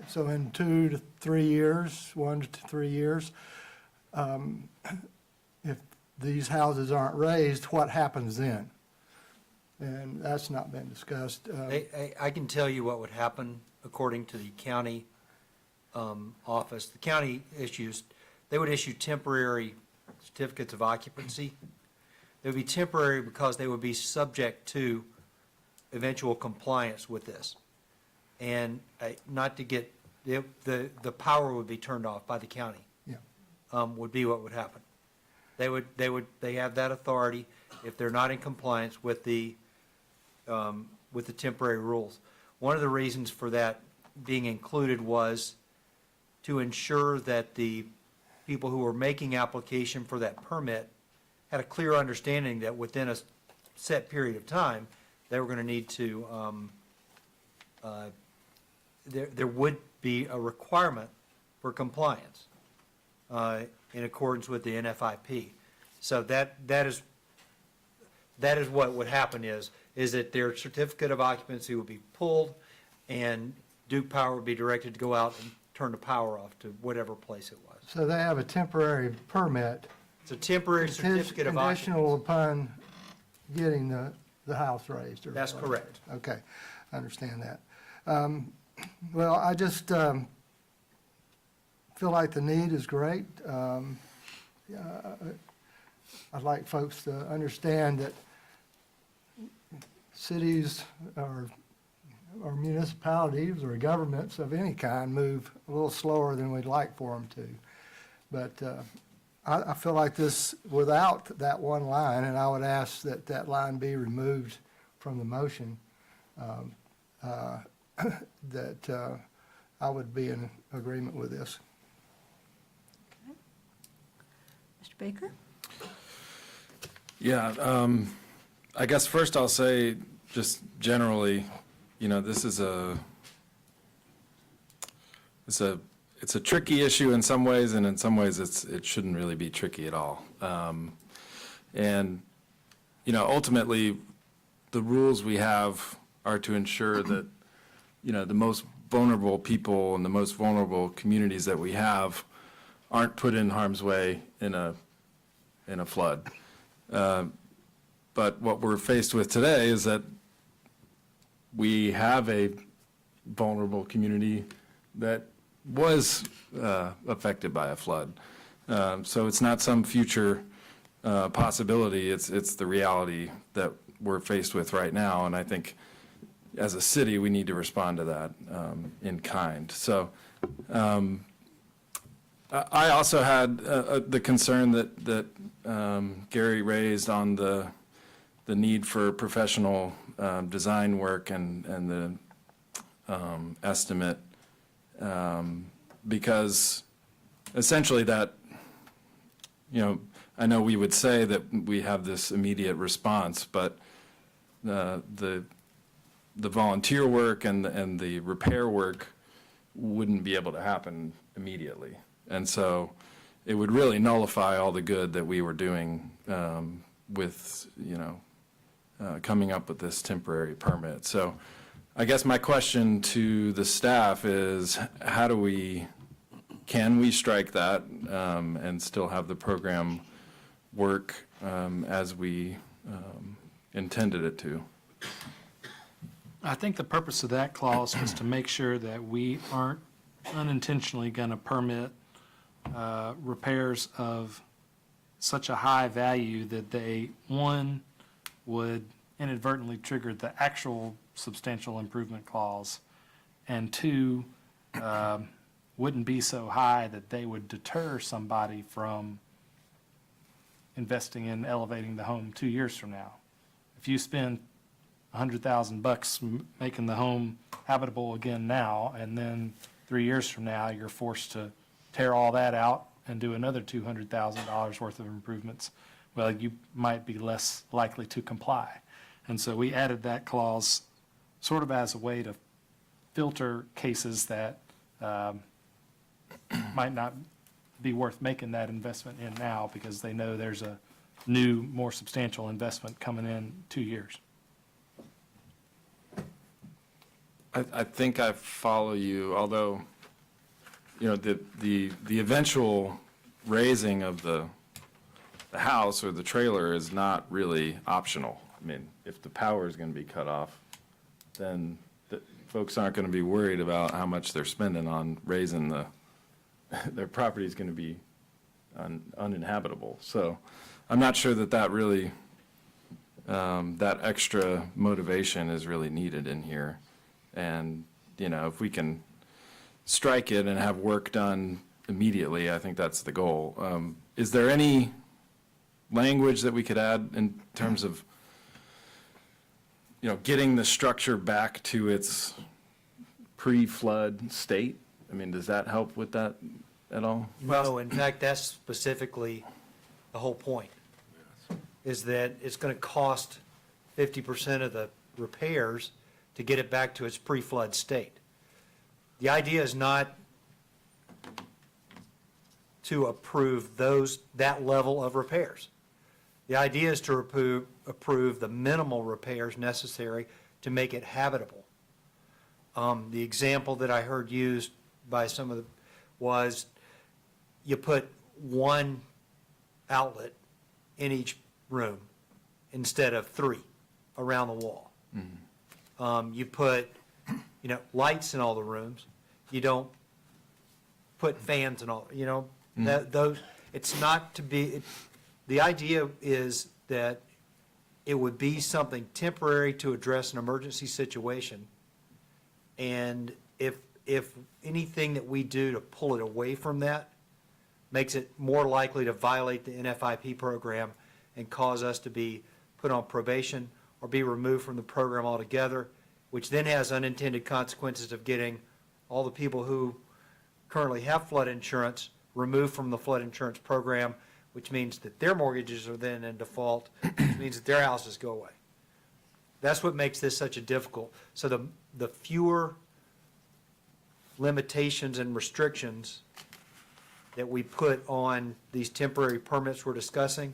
Speaker 22: So in 2 to 3 years, 1 to 3 years, if these houses aren't raised, what happens then? And that's not been discussed.
Speaker 5: I can tell you what would happen according to the county office. The county they would issue temporary certificates of occupancy. They would be temporary because they would be subject to eventual compliance with this. And not to get, the power would be turned off by the county.
Speaker 22: Yeah.
Speaker 5: Would be what would happen. They have that authority if they're not in compliance with the temporary rules. One of the reasons for that being included was to ensure that the people who were making application for that permit had a clear understanding that within a set period of time, they were going to need to, there would be a requirement for compliance in accordance with the NFIP. So that is what would happen is that their certificate of occupancy would be pulled and Duke Power would be directed to go out and turn the power off to whatever place it was.
Speaker 22: So they have a temporary permit.
Speaker 5: It's a temporary certificate of occupancy.
Speaker 22: Conditional upon getting the house raised.
Speaker 5: That's correct.
Speaker 22: Okay, I understand that. Well, I just feel like the need is great. I'd like folks to understand that cities or municipalities or governments of any kind move a little slower than we'd like for them to. But I feel like this, without that one line, and I would ask that that line be removed from the motion, that I would be in agreement with this.
Speaker 1: Mr. Baker?
Speaker 23: Yeah, I guess first I'll say, just generally, this is it's a tricky issue in some ways, and in some ways it shouldn't really be tricky at all. And ultimately, the rules we have are to ensure that, the most vulnerable people and the most vulnerable communities that we have aren't put in harm's way in a flood. But what we're faced with today is that we have a vulnerable community that was affected by a flood. So it's not some future possibility, it's the reality that we're faced with right now. And I think as a city, we need to respond to that in kind. So I also had the concern that Gary raised on the need for professional design work and the estimate, because essentially that, I know we would say that we have this immediate response, but the volunteer work and the repair work wouldn't be able to happen immediately. And so it would really nullify all the good that we were doing with, coming up with this temporary permit. So I guess my question to the staff is, can we strike that and still have the program work as we intended it to?
Speaker 4: I think the purpose of that clause was to make sure that we aren't unintentionally going to permit repairs of such a high value that they, one, would inadvertently trigger the actual substantial improvement clause, and two, wouldn't be so high that they would deter somebody from investing in elevating the home 2 years from now. If you spend $100,000 making the home habitable again now, and then 3 years from now, you're forced to tear all that out and do another $200,000 worth of improvements, well, you might be less likely to comply. And so we added that clause sort of as a way to filter cases that might not be worth making that investment in now, because they know there's a new, more substantial investment coming in 2 years.
Speaker 23: I think I follow you, although, you know, the eventual raising of the house or the trailer is not really optional. I mean, if the power is going to be cut off, then folks aren't going to be worried about how much they're spending on raising their property is going to be uninhabitable. So I'm not sure that really, that extra motivation is really needed in here. And, you know, if we can strike it and have work done immediately, I think that's the goal. Is there any language that we could add in terms of, you know, getting the structure back to its pre-flood state? I mean, does that help with that at all?
Speaker 5: No, in fact, that's specifically the whole point, is that it's going to cost 50% of the repairs to get it back to its pre-flood state. The idea is not to approve that level of repairs. The idea is to approve the minimal repairs necessary to make it habitable. The example that I heard used by was you put one outlet in each room instead of 3 around the wall. You put, you know, lights in all the rooms. You don't put fans in all, you know, it's not to be, the idea is that it would be something temporary to address an emergency situation. And if anything that we do to pull it away from that makes it more likely to violate the NFIP program and cause us to be put on probation or be removed from the program altogether, which then has unintended consequences of getting all the people who currently have flood insurance removed from the flood insurance program, which means that their mortgages are then in default, which means that their houses go away. That's what makes this such a difficult. So the fewer limitations and restrictions that we put on these temporary permits we're discussing,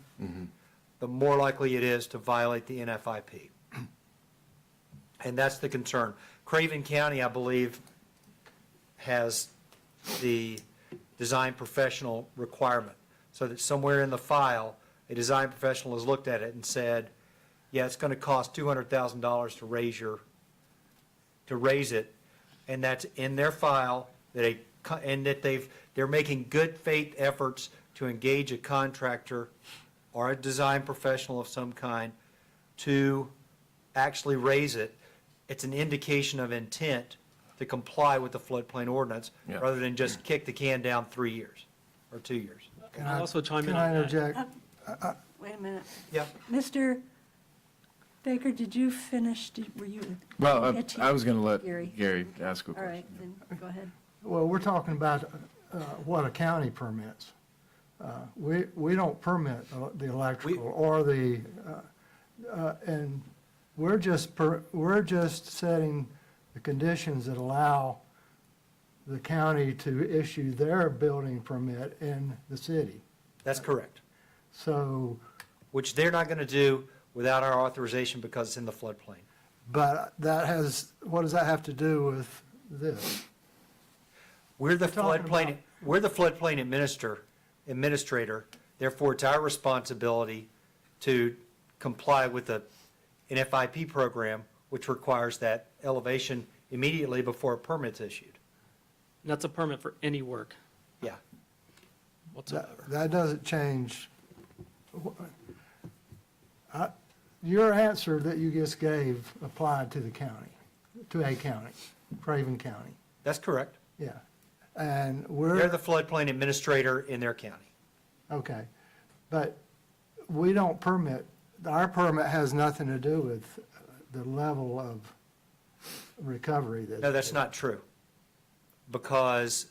Speaker 5: the more likely it is to violate the NFIP. And that's the concern. Craven County, I believe, has the design professional requirement, so that somewhere in the file, a design professional has looked at it and said, yeah, it's going to cost $200,000 to raise it, and that's in their file, and that they're making good faith efforts to engage a contractor or a design professional of some kind to actually raise it. It's an indication of intent to comply with the floodplain ordinance, rather than just kick the can down 3 years or 2 years.
Speaker 3: Can I also chime in
Speaker 22: Can
Speaker 3: on
Speaker 22: I
Speaker 3: that?
Speaker 22: interject?
Speaker 1: Wait a minute.
Speaker 5: Yeah.
Speaker 1: Mr. Baker, did you finish? Were you?
Speaker 23: Well,
Speaker 1: Get to
Speaker 23: I was going to let
Speaker 1: Gary.
Speaker 23: Gary ask a
Speaker 1: All
Speaker 23: question.
Speaker 1: right, then go ahead.
Speaker 22: Well, we're talking about what a county permits. We don't permit the electrical or the, and we're just setting the conditions that allow the county to issue their building permit in the city.
Speaker 5: That's correct.
Speaker 22: So,
Speaker 5: Which they're not going to do without our authorization because it's in the floodplain.
Speaker 22: but what does that have to do with this?
Speaker 5: We're the
Speaker 22: talking
Speaker 5: floodplain administrator, therefore it's our responsibility to comply with the NFIP program, which requires that elevation immediately before a permit's issued.
Speaker 3: And that's a permit for any work
Speaker 5: Yeah.
Speaker 3: whatsoever.
Speaker 22: That doesn't change. Your answer that you just gave applied to the county, to a county, Craven County.
Speaker 5: That's correct.
Speaker 22: Yeah. And
Speaker 5: They're the floodplain administrator in their county.
Speaker 22: okay. But we don't permit, our permit has nothing to do with the level of recovery that.
Speaker 5: No, that's not true. Because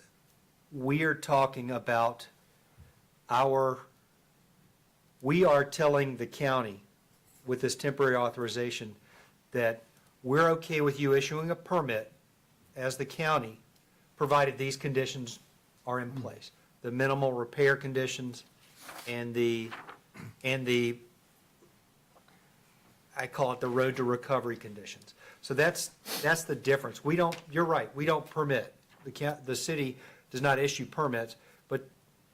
Speaker 5: we are talking about we are telling the county with this temporary authorization that we're okay with you issuing a permit as the county, provided these conditions are in place. The minimal repair conditions and the I call it the road to recovery conditions. So that's the difference. We don't, you're right, we don't permit. The city does not issue permits, but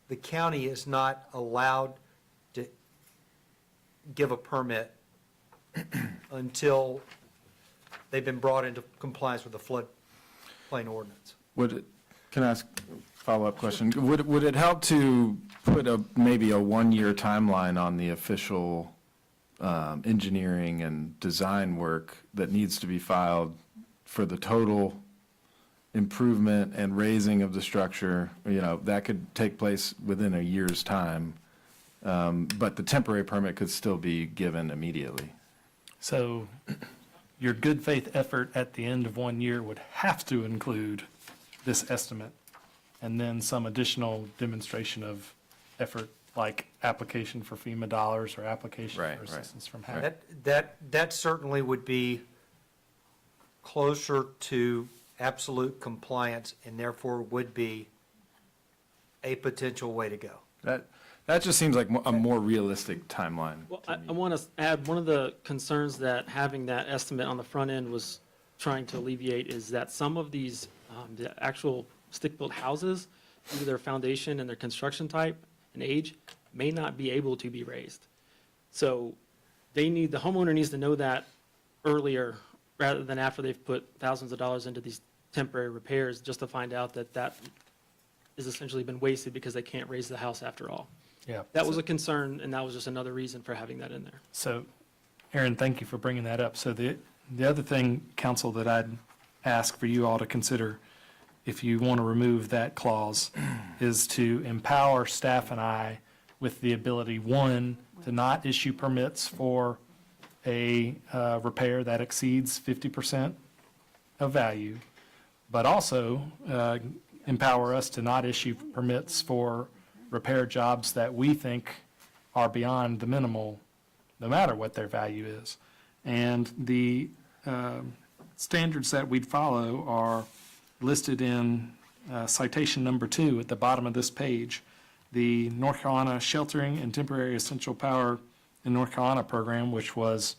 Speaker 5: the county is not allowed to give a permit until they've been brought into compliance with the floodplain ordinance.
Speaker 23: Can I ask a follow-up question? Would it help to put maybe a one-year timeline on the official engineering and design work that needs to be filed for the total improvement and raising of the structure? You know, that could take place within a year's time, but the temporary permit could still be given immediately.
Speaker 4: So your good faith effort at the end of 1 year would have to include this estimate and then some additional demonstration of effort, like application for FEMA dollars or application for assistance from HAP.
Speaker 5: That certainly would be closer to absolute compliance and therefore would be a potential way to go.
Speaker 23: That just seems like a more realistic timeline.
Speaker 3: Well, I want to add, one of the concerns that having that estimate on the front end was trying to alleviate is that some of these, the actual stick-built houses, due to their foundation and their construction type and age, may not be able to be raised. So the homeowner needs to know that earlier rather than after they've put thousands of dollars into these temporary repairs, just to find out that that has essentially been wasted because they can't raise the house after all.
Speaker 4: Yeah.
Speaker 3: That was a concern, and that was just another reason for having that in there.
Speaker 4: So, Aaron, thank you for bringing that up. So the other thing, council, that I'd ask for you all to consider, if you want to remove that clause, is to empower staff and I with the ability, one, to not issue permits for a repair that exceeds 50% of value, but also empower us to not issue permits for repair jobs that we think are beyond the minimal, no matter what their value is. And the standards that we'd follow are listed in citation number 2 at the bottom of this page. The North Carolina Sheltering and Temporary Essential Power in North Carolina program, which was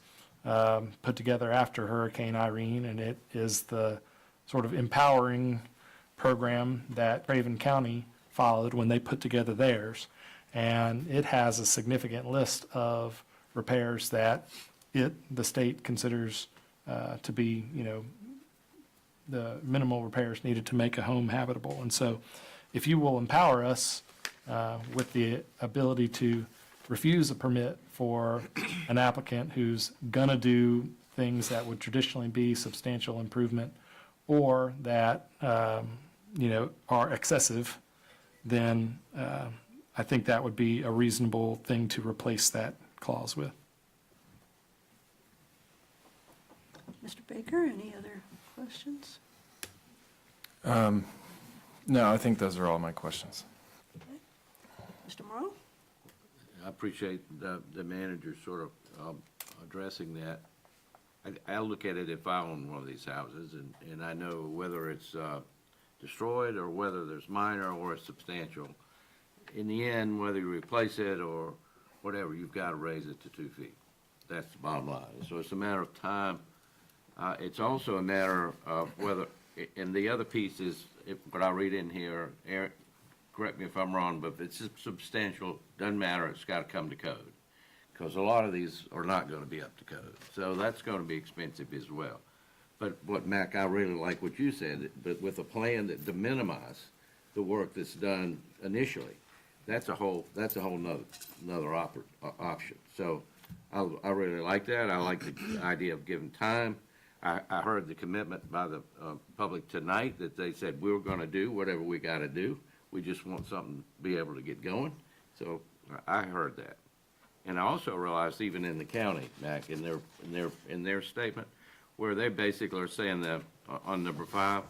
Speaker 4: put together after Hurricane Irene, and it is the sort of empowering program that Craven County followed when they put together theirs. And it has a significant list of repairs that the state considers to be, the minimal repairs needed to make a home habitable. And so if you will empower us with the ability to refuse a permit for an applicant who's gonna do things that would traditionally be substantial improvement or that, are excessive, then I think that would be a reasonable thing to replace that clause with.
Speaker 1: Mr. Baker, any other questions?
Speaker 23: No, I think those are all my questions.
Speaker 1: Mr. Morrow?
Speaker 2: I appreciate the manager sort of addressing that. I look at it if I own one of these houses, and I know whether it's destroyed or whether there's minor or it's substantial. In the end, whether you replace it or whatever, you've got to raise it to 2 feet. That's the bottom line. So it's a matter of time. It's also a matter of whether, and the other piece is, what I read in here, Eric, correct me if I'm wrong, but if it's substantial, doesn't matter, it's got to come to code. Because a lot of these are not going to be up to code. So that's going to be expensive as well. But what, Mac, I really like what you said, but with a plan that to minimize the work that's done initially, that's a whole nother option. So I really like that. I like the idea of giving time. I heard the commitment by the public tonight that they said, we're going to do whatever we got to do. We just want something to be able to get going. So I heard that. And I also realized even in the county, Mac, in their statement, where they basically are saying that on number 5,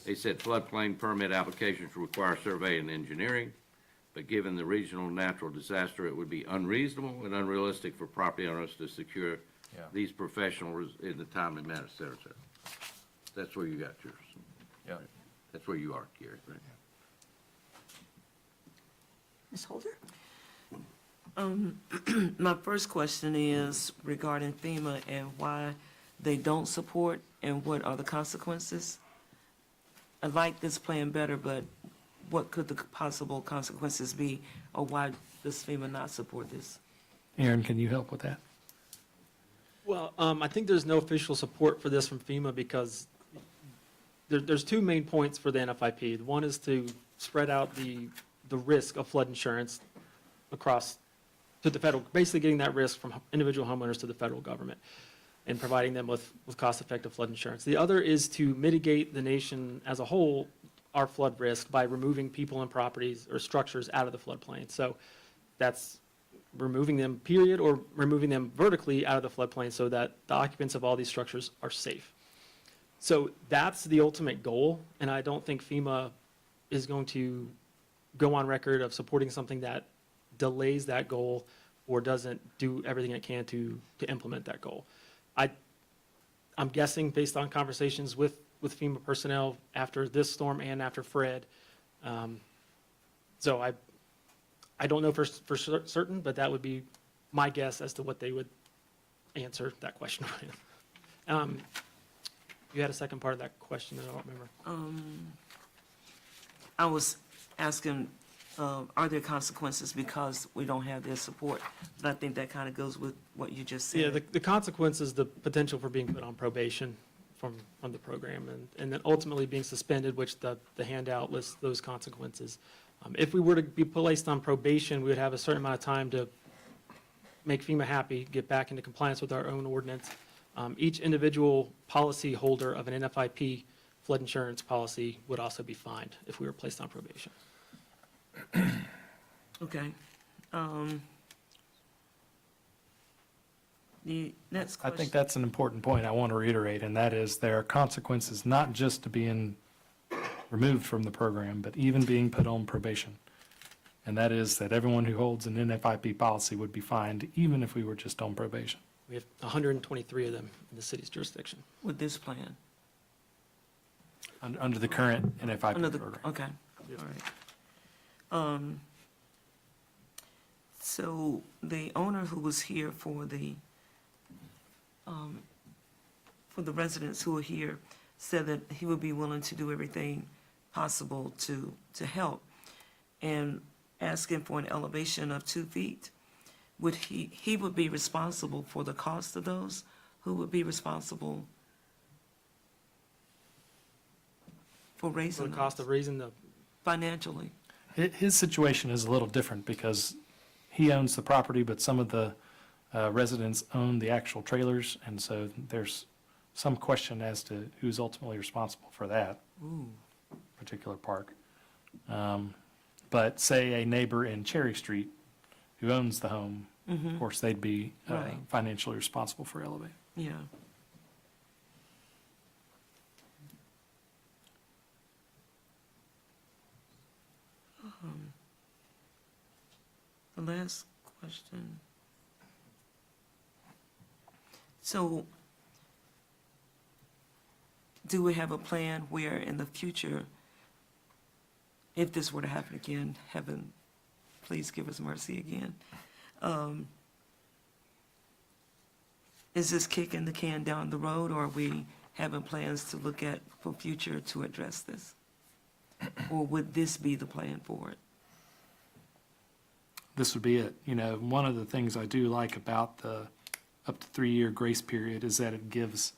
Speaker 2: they said floodplain permit applications require survey and engineering, but given the regional natural disaster, it would be unreasonable and unrealistic for property owners to secure these professionals in the timely manner, et cetera, et cetera. That's where you got yours.
Speaker 23: Yeah.
Speaker 2: That's where you are, Gary, right?
Speaker 1: Ms. Holder?
Speaker 6: My first question is regarding FEMA and why they don't support and what are the consequences? I like this plan better, but what could the possible consequences be, or why does FEMA not support this?
Speaker 4: Aaron, can you help with that?
Speaker 3: Well, I think there's no official support for this from FEMA because there's two main points for the NFIP. One is to spread out the risk of flood insurance across to the federal, basically getting that risk from individual homeowners to the federal government and providing them with cost-effective flood insurance. The other is to mitigate the nation as a whole, our flood risk, by removing people and properties or structures out of the floodplain. So that's removing them, period, or removing them vertically out of the floodplain so that the occupants of all these structures are safe. So that's the ultimate goal, and I don't think FEMA is going to go on record of supporting something that delays that goal or doesn't do everything it can to implement that goal. I'm guessing, based on conversations with FEMA personnel after this storm and after Fred, so I don't know for certain, but that would be my guess as to what they would answer that question with. You had a second part of that question that I don't remember.
Speaker 6: I was asking, are there consequences because we don't have their support? But I think that kind of goes with what you just said.
Speaker 3: Yeah, the consequence is the potential for being put on probation from the program and then ultimately being suspended, which the handout lists those consequences. If we were to be placed on probation, we would have a certain amount of time to make FEMA happy, get back into compliance with our own ordinance. Each individual policy holder of an NFIP flood insurance policy would also be fined if we were placed on probation.
Speaker 6: Okay. The next
Speaker 4: I
Speaker 6: question.
Speaker 4: think that's an important point I want to reiterate, and that is there are consequences not just to being removed from the program, but even being put on probation. And that is that everyone who holds an NFIP policy would be fined even if we were just on probation.
Speaker 3: We have 123 of them in the city's jurisdiction.
Speaker 6: With this plan?
Speaker 4: Under the current NFIP
Speaker 6: Under the-
Speaker 4: program.
Speaker 6: Okay, all right. So the owner who was here for the residents who are here said that he would be willing to do everything possible to help, and asking for an elevation of 2 feet. Would he would be responsible for the cost of those? Who would be responsible for
Speaker 3: For
Speaker 6: raising
Speaker 3: the cost
Speaker 6: those
Speaker 3: of raising the,
Speaker 6: financially?
Speaker 4: His situation is a little different because he owns the property, but some of the residents own the actual trailers, and so there's some question as to who's ultimately responsible for that particular park. But say a neighbor in Cherry Street who owns the home, of course, they'd be
Speaker 6: Right.
Speaker 4: financially responsible for Elevate.
Speaker 6: Yeah. The last question. So, do we have a plan where in the future, if this were to happen again, heaven, please give us mercy again, is this kicking the can down the road, or are we having plans to look at for future to address this? Or would this be the plan for it?
Speaker 4: This would be it. You know, one of the things I do like about the up to 3-year grace period is that it gives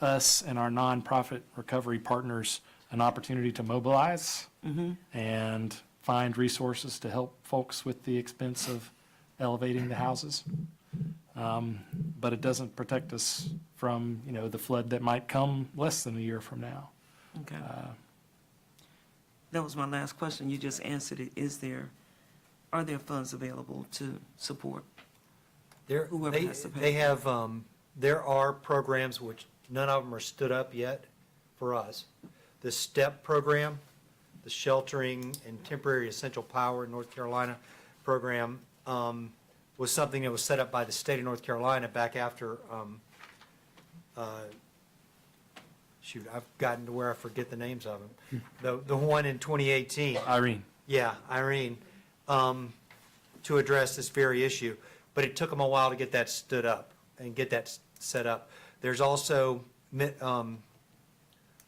Speaker 4: us and our nonprofit recovery partners an opportunity to mobilize and find resources to help folks with the expense of elevating the houses. But it doesn't protect us from, you know, the flood that might come less than a year from now.
Speaker 6: Okay. That was my last question. You just answered it. Are there funds available to support? Whoever has to pay.
Speaker 5: They have, there are programs which none of them are stood up yet for us. The STEP program, the Sheltering and Temporary Essential Power in North Carolina program, was something that was set up by the state of North Carolina back after, shoot, I've gotten to where I forget the names of them. The one in 2018.
Speaker 4: Irene.
Speaker 5: Yeah, Irene. to address this very issue, but it took them a while to get that stood up and get that set up. There's also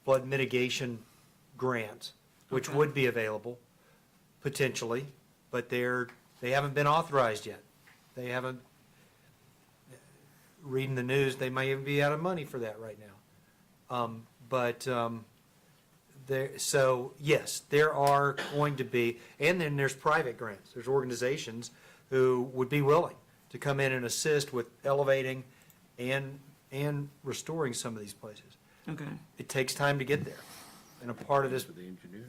Speaker 5: flood mitigation grants, which
Speaker 6: Okay.
Speaker 5: would be available potentially, but they haven't been authorized yet. They haven't, reading the news, they might even be out of money for that right now. So yes, there are going to be, and then there's private grants. There's organizations who would be willing to come in and assist with elevating and restoring some of these places.
Speaker 6: Okay.
Speaker 5: It takes time to get there. And a part of this,
Speaker 2: For the engineering.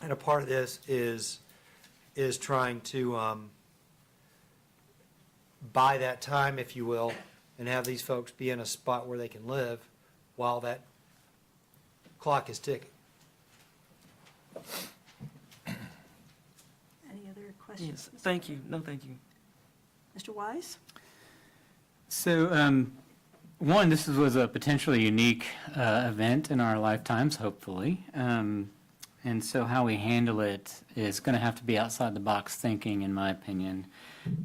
Speaker 5: and a part of this is trying to buy that time, if you will, and have these folks be in a spot where they can live while that clock is ticking.
Speaker 1: Any other questions?
Speaker 6: Yes, thank you. No, thank you.
Speaker 1: Mr. Wise?
Speaker 21: So, one, this was a potentially unique event in our lifetimes, hopefully. And so how we handle it is going to have to be outside the box thinking, in my opinion.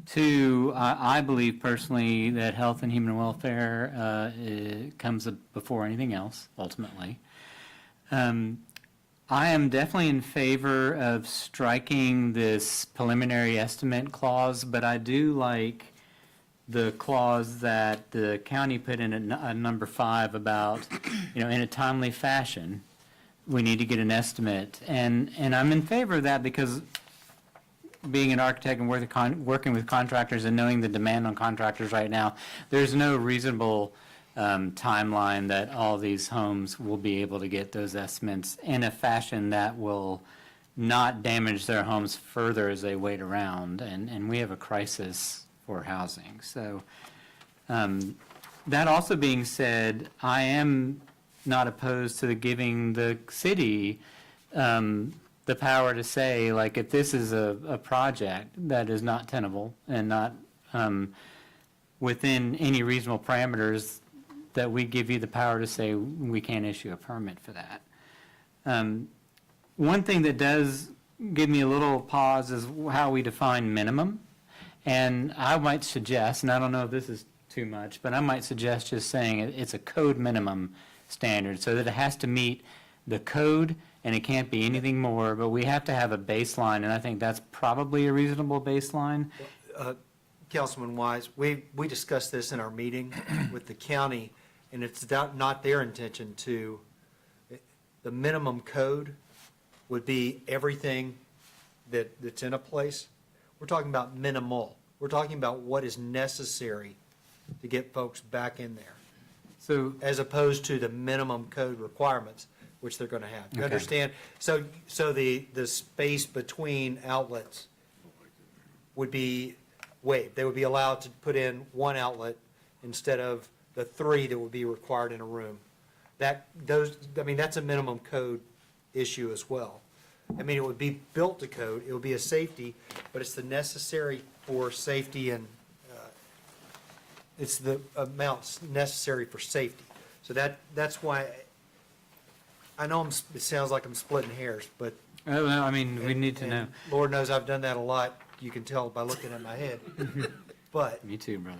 Speaker 21: Two, I believe personally that health and human welfare comes before anything else, ultimately. I am definitely in favor of striking this preliminary estimate clause, but I do like the clause that the county put in at number 5 about, in a timely fashion, we need to get an estimate. And I'm in favor of that because being an architect and working with contractors and knowing the demand on contractors right now, there's no reasonable timeline that all these homes will be able to get those estimates in a fashion that will not damage their homes further as they wait around. And we have a crisis for housing. So that also being said, I am not opposed to giving the city the power to say, like, if this is a project that is not tenable and not within any reasonable parameters, that we give you the power to say we can't issue a permit for that. One thing that does give me a little pause is how we define minimum. And I might suggest, and I don't know if this is too much, but I might suggest just saying it's a code minimum standard so that it has to meet the code and it can't be anything more, but we have to have a baseline, and I think that's probably a reasonable baseline.
Speaker 5: Councilman Wise, we discussed this in our meeting with the county, and it's not their intention to, the minimum code would be everything that's in a place. We're talking about minimal. We're talking about what is necessary to get folks back in there.
Speaker 21: So,
Speaker 5: as opposed to the minimum code requirements, which they're going to have. You
Speaker 21: Okay.
Speaker 5: understand? So the space between outlets would be waived. They would be allowed to put in one outlet instead of the 3 that would be required in a room. That's a minimum code issue as well. I mean, it would be built to code, it would be a safety, but it's the necessary for safety and it's the amounts necessary for safety. So that's why, I know it sounds like I'm splitting hairs, but.
Speaker 21: I mean, we need to know.
Speaker 5: Lord knows I've done that a lot, you can tell by looking at my head. But.
Speaker 21: Me too, brother.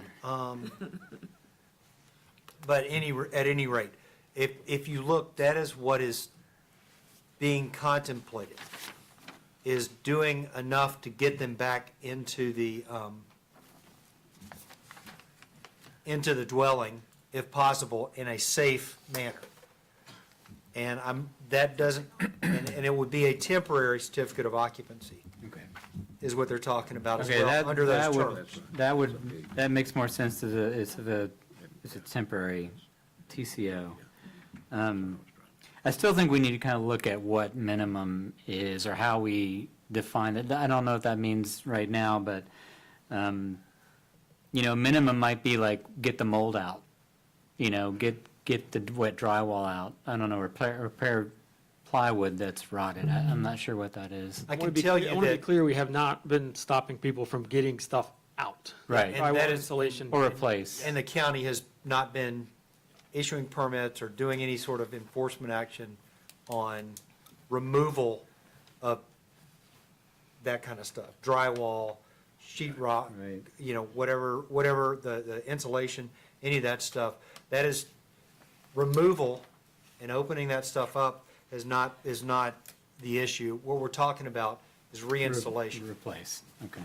Speaker 5: But at any rate, if you look, that is what is being contemplated, is doing enough to get them back into the dwelling, if possible, in a safe manner. And and it would be a temporary certificate of occupancy.
Speaker 21: Okay.
Speaker 5: Is what they're talking about as
Speaker 21: Okay,
Speaker 5: well, under those terms.
Speaker 21: that makes more sense as it's a temporary TCO. I still think we need to kind of look at what minimum is or how we define it. I don't know if that means right now, but, minimum might be like get the mold out, get the wet drywall out. I don't know, repair plywood that's rotted. I'm not sure what that is.
Speaker 5: I can tell you
Speaker 3: I want to be
Speaker 5: that,
Speaker 3: clear, we have not been stopping people from getting stuff out.
Speaker 21: Right.
Speaker 5: And that
Speaker 3: Drywall
Speaker 5: is-
Speaker 3: installation.
Speaker 21: Or replace.
Speaker 5: and the county has not been issuing permits or doing any sort of enforcement action on removal of that kind of stuff, drywall, sheet rock, whatever, the insulation, any of that stuff. That is removal and opening that stuff up is not the issue. What we're talking about is reinstallation.
Speaker 21: Replace, okay.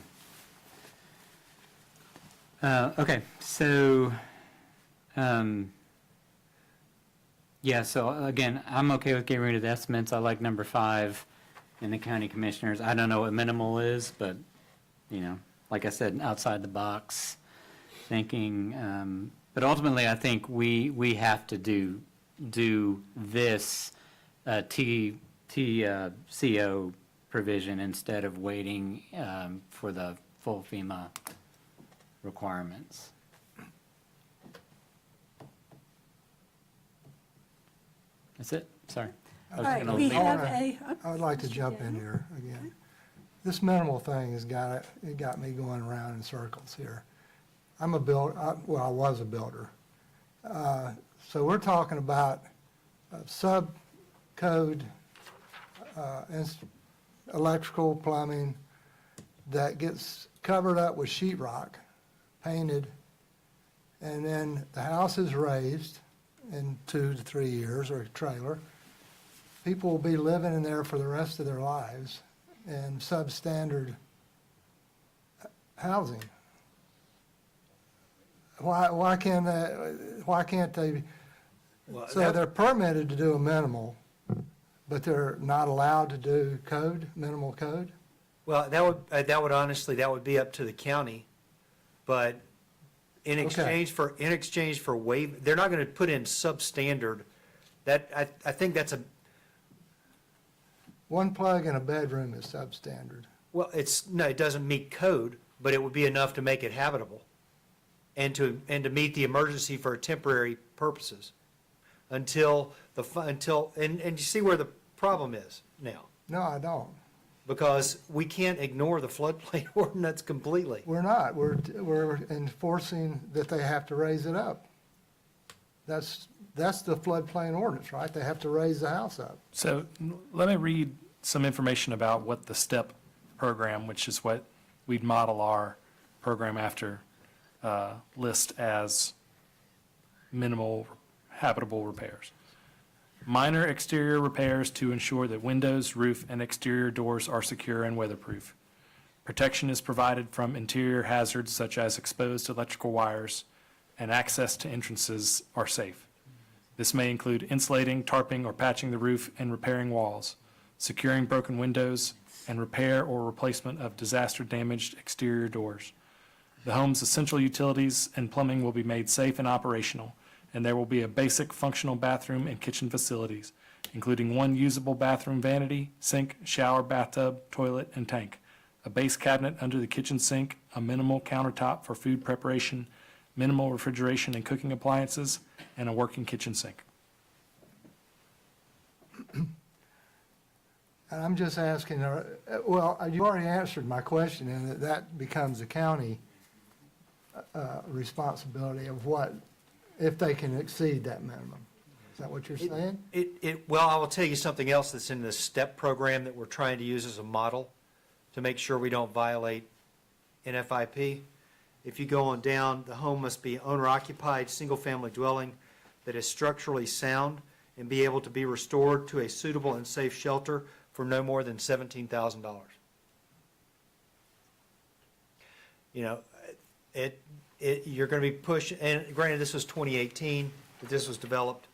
Speaker 21: Okay, so, yeah, so again, I'm okay with getting rid of the estimates. I like number 5 in the county commissioners. I don't know what minimal is, but, like I said, outside the box thinking. But ultimately, I think we have to do this TCO provision instead of waiting for the full FEMA requirements. That's it, sorry.
Speaker 1: All right, we have a.
Speaker 22: I would like to jump in here again. This minimal thing it got me going around in circles here. I'm a builder, well, I was a builder. So we're talking about sub-code, electrical, plumbing, that gets covered up with sheetrock, painted, and then the house is raised in 2 to 3 years, or a trailer. People will be living in there for the rest of their lives in substandard housing. Why can't they,
Speaker 5: Well,
Speaker 22: so they're permitted to do a minimal, but they're not allowed to do minimal code?
Speaker 5: Well, that would honestly, that would be up to the county, but in exchange for they're not gonna put in substandard. I think that's
Speaker 22: One plug in a bedroom is substandard.
Speaker 5: well, it doesn't meet code, but it would be enough to make it habitable and to meet the emergency for temporary purposes until you see where the problem is now.
Speaker 22: No, I don't.
Speaker 5: Because we can't ignore the floodplain ordinance completely.
Speaker 22: We're not. We're enforcing that they have to raise it up. That's the floodplain ordinance, right? They have to raise the house up.
Speaker 4: So let me read some information about what the STEP program, which is what we'd model our program after, list as minimal habitable repairs. Minor exterior repairs to ensure that windows, roof, and exterior doors are secure and weatherproof. Protection is provided from interior hazards such as exposed electrical wires, and access to entrances are safe. This may include insulating, tarping, or patching the roof and repairing walls, securing broken windows, and repair or replacement of disaster-damaged exterior doors. The home's essential utilities and plumbing will be made safe and operational, and there will be a basic functional bathroom and kitchen facilities, including one usable bathroom vanity, sink, shower, bathtub, toilet, and tank, a base cabinet under the kitchen sink, a minimal countertop for food preparation, minimal refrigeration and cooking appliances, and a working kitchen sink.
Speaker 22: And I'm just asking, well, you already answered my question, and that becomes a county responsibility of what, if they can exceed that minimum. Is that what you're saying?
Speaker 5: Well, I will tell you something else that's in the STEP program that we're trying to use as a model to make sure we don't violate NFIP. If you go on down, the home must be owner-occupied, single-family dwelling that is structurally sound and be able to be restored to a suitable and safe shelter for no more than $17,000. You know, you're going to be pushing, and granted, this was 2018 that this was developed.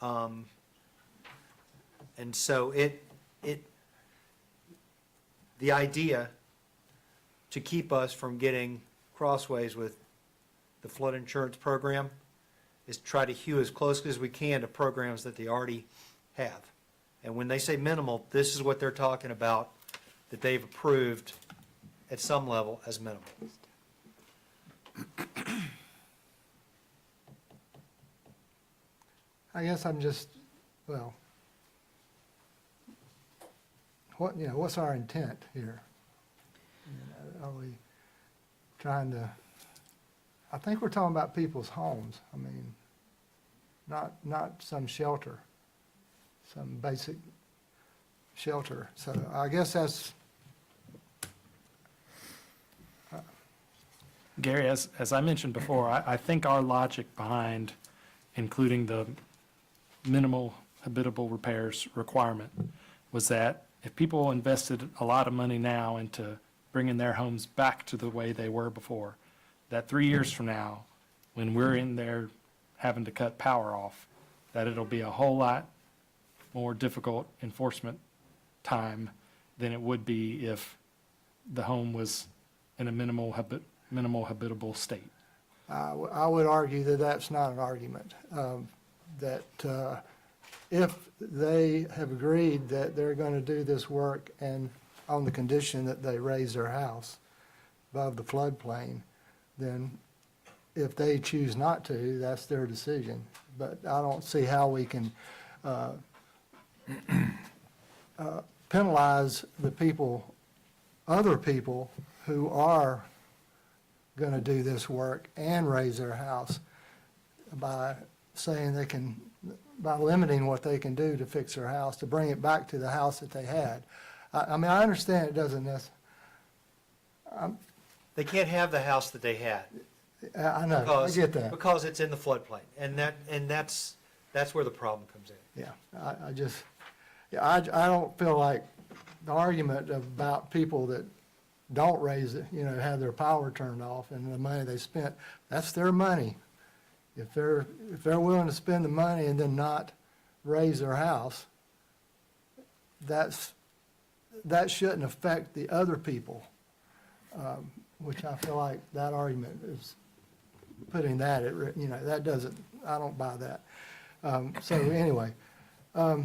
Speaker 5: And so the idea to keep us from getting crossways with the flood insurance program is try to hew as close as we can to programs that they already have. And when they say minimal, this is what they're talking about, that they've approved at some level as minimal.
Speaker 22: I guess I'm just, well, what's our intent here? Are we trying to, I think we're talking about people's homes. I mean, not some shelter, some basic shelter. So I guess that's
Speaker 4: Gary, as I mentioned before, I think our logic behind including the minimal habitable repairs requirement was that if people invested a lot of money now into bringing their homes back to the way they were before, that 3 years from now, when we're in there having to cut power off, that it'll be a whole lot more difficult enforcement time than it would be if the home was in a minimal habitable state.
Speaker 22: I would argue that that's not an argument. That if they have agreed that they're going to do this work and on the condition that they raise their house above the floodplain, then if they choose not to, that's their decision. But I don't see how we can penalize the people, other people who are going to do this work and raise their house by saying they can, by limiting what they can do to fix their house, to bring it back to the house that they had. I mean, I understand it doesn't necessarily.
Speaker 5: They can't have the house that they had.
Speaker 22: I know, I get that.
Speaker 5: Because it's in the floodplain, and that's where the problem comes in.
Speaker 22: Yeah, I just, I don't feel like the argument about people that don't raise it, have their power turned off and the money they spent, that's their money. If they're willing to spend the money and then not raise their house, that shouldn't affect the other people, which I feel like that argument is putting that at, that doesn't, I don't buy that. So anyway, I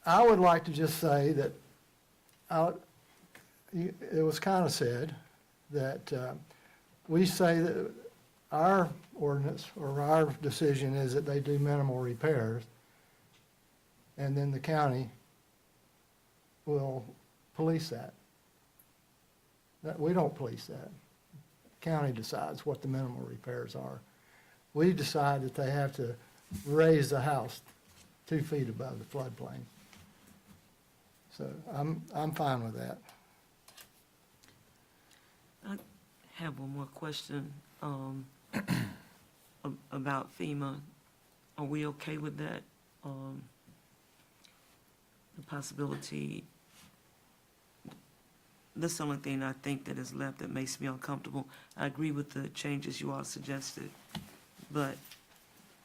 Speaker 22: would like to just say that it was kind of said that we say that our ordinance or our decision is that they do minimal repairs, and then the county will police that. We don't police that. The county decides what the minimal repairs are. We decide that they have to raise the house 2 feet above the floodplain. So I'm fine with that.
Speaker 6: I have one more question about FEMA. Are we okay with that? The possibility, that's the only thing I think that is left that makes me uncomfortable. I agree with the changes you all suggested, but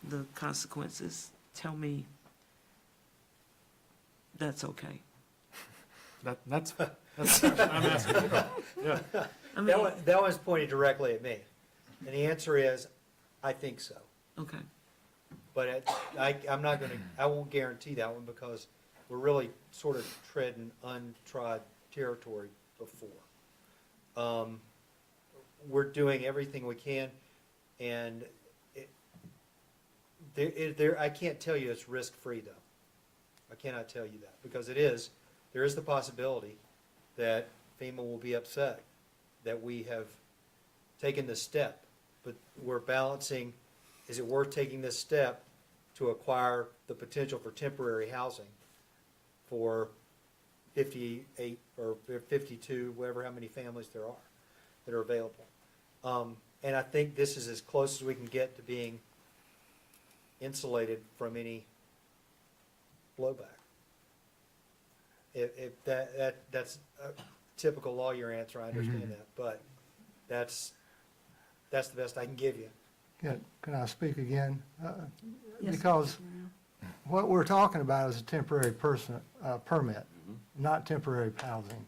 Speaker 6: the consequences tell me that's okay.
Speaker 4: That's what I'm asking. Yeah.
Speaker 6: I mean,
Speaker 5: That one's pointed directly at me, and the answer is, I think so.
Speaker 6: okay.
Speaker 5: But I'm not gonna, I won't guarantee that one because we're really sort of treading untrod territory before. We're doing everything we can, and I can't tell you it's risk-free though. I cannot tell you that because there is the possibility that FEMA will be upset that we have taken this step, but we're balancing, is it worth taking this step to acquire the potential for temporary housing for 58 or 52, whatever, how many families there are that are available. And I think this is as close as we can get to being insulated from any blowback. If that's a typical lawyer answer, I understand that, but that's the best I can give you.
Speaker 22: Can I speak again?
Speaker 6: Yes.
Speaker 22: Because what we're talking about is a temporary permit, not temporary housing.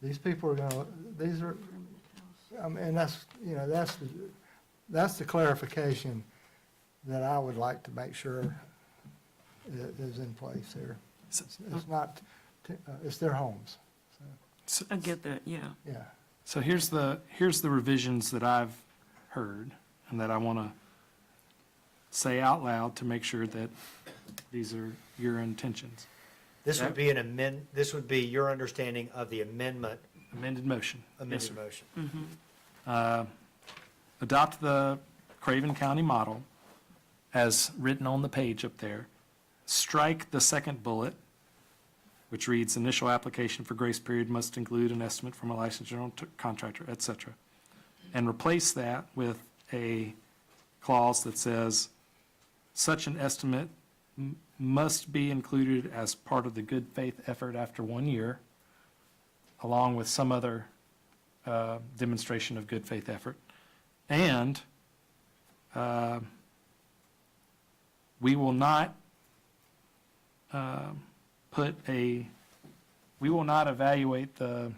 Speaker 22: These people are and that's the clarification that I would like to make sure is in place here. It's not, it's their homes.
Speaker 6: I get that, yeah.
Speaker 22: Yeah.
Speaker 4: So here's the revisions that I've heard and that I want to say out loud to make sure that these are your intentions.
Speaker 5: This would be this would be your understanding of the amendment.
Speaker 4: Amended motion.
Speaker 5: Amended motion.
Speaker 4: Adopt the Craven County model as written on the page up there. Strike the second bullet which reads, initial application for grace period must include an estimate from a licensed general contractor, et cetera. And replace that with a clause that says, such an estimate must be included as part of the good faith effort after 1 year, along with some other demonstration of good faith effort. And we will not we will not evaluate the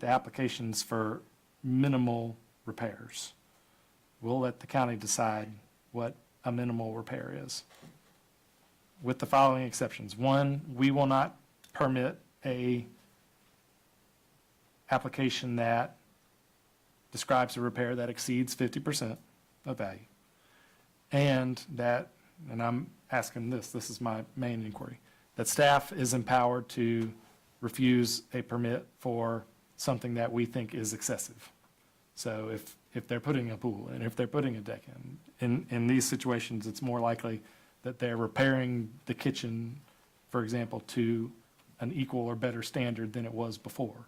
Speaker 4: applications for minimal repairs. We'll let the county decide what a minimal repair is, with the following exceptions. One, we will not permit a application that describes a repair that exceeds 50% of value. And that, and I'm asking this is my main inquiry, that staff is empowered to refuse a permit for something that we think is excessive. So if they're putting a pool and if they're putting a deck in these situations, it's more likely that they're repairing the kitchen, for example, to an equal or better standard than it was before.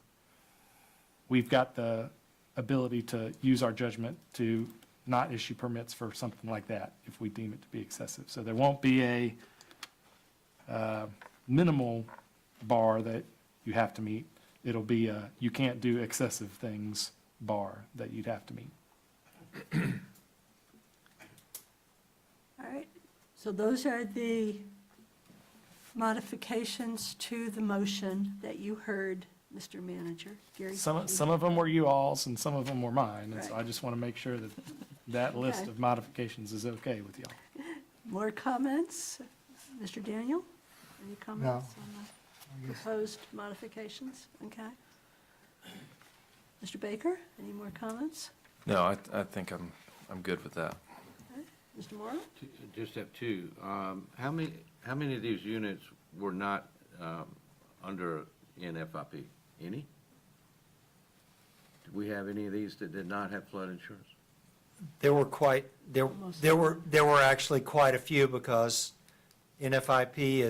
Speaker 4: We've got the ability to use our judgment to not issue permits for something like that if we deem it to be excessive. So there won't be a minimal bar that you have to meet. It'll be a you can't do excessive things bar that you'd have to meet.
Speaker 1: All right, so those are the modifications to the motion that you heard, Mr. Manager. Gary?
Speaker 4: Some of them were you all's and some of them were mine, and so
Speaker 1: Right.
Speaker 4: I just want to make sure that that list
Speaker 1: Okay.
Speaker 4: of modifications is okay with y'all.
Speaker 1: More comments? Mr. Daniel? Any comments on the proposed modifications? Okay. Mr. Baker, any more comments?
Speaker 23: No, I think I'm good with that.
Speaker 1: Okay. Mr. Morrow?
Speaker 2: Just have two. How many of these units were not under NFIP? Any? Did we have any of these that did not have flood insurance?
Speaker 5: There were actually quite a few because NFIP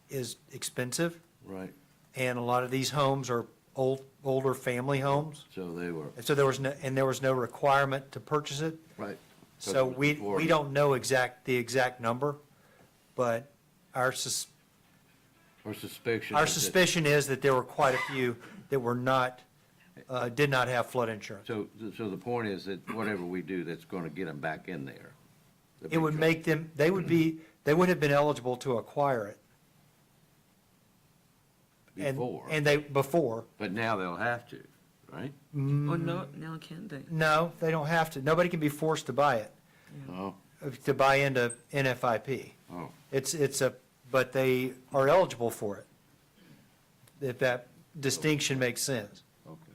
Speaker 5: is expensive,
Speaker 2: Right.
Speaker 5: and a lot of these homes are older family homes.
Speaker 2: So they were,
Speaker 5: And so there was no requirement to purchase it.
Speaker 2: right.
Speaker 5: So
Speaker 2: Because it was
Speaker 5: we
Speaker 2: before-
Speaker 5: don't know the exact number, but our
Speaker 2: Or suspicion.
Speaker 5: our
Speaker 2: is that-
Speaker 5: suspicion is that there were quite a few that were not, did not have flood insurance.
Speaker 2: So the point is that whatever we do, that's going to get them back in there. The
Speaker 5: It would
Speaker 2: big
Speaker 5: make them, they would have been eligible to acquire it.
Speaker 2: Before.
Speaker 5: And before.
Speaker 2: But now they'll have to, right?
Speaker 6: Or no, now can they?
Speaker 5: No, they don't have to. Nobody can be forced to buy it,
Speaker 2: Oh,
Speaker 5: to buy into NFIP.
Speaker 2: oh.
Speaker 5: But they are eligible for it, if that distinction makes sense.
Speaker 2: Okay.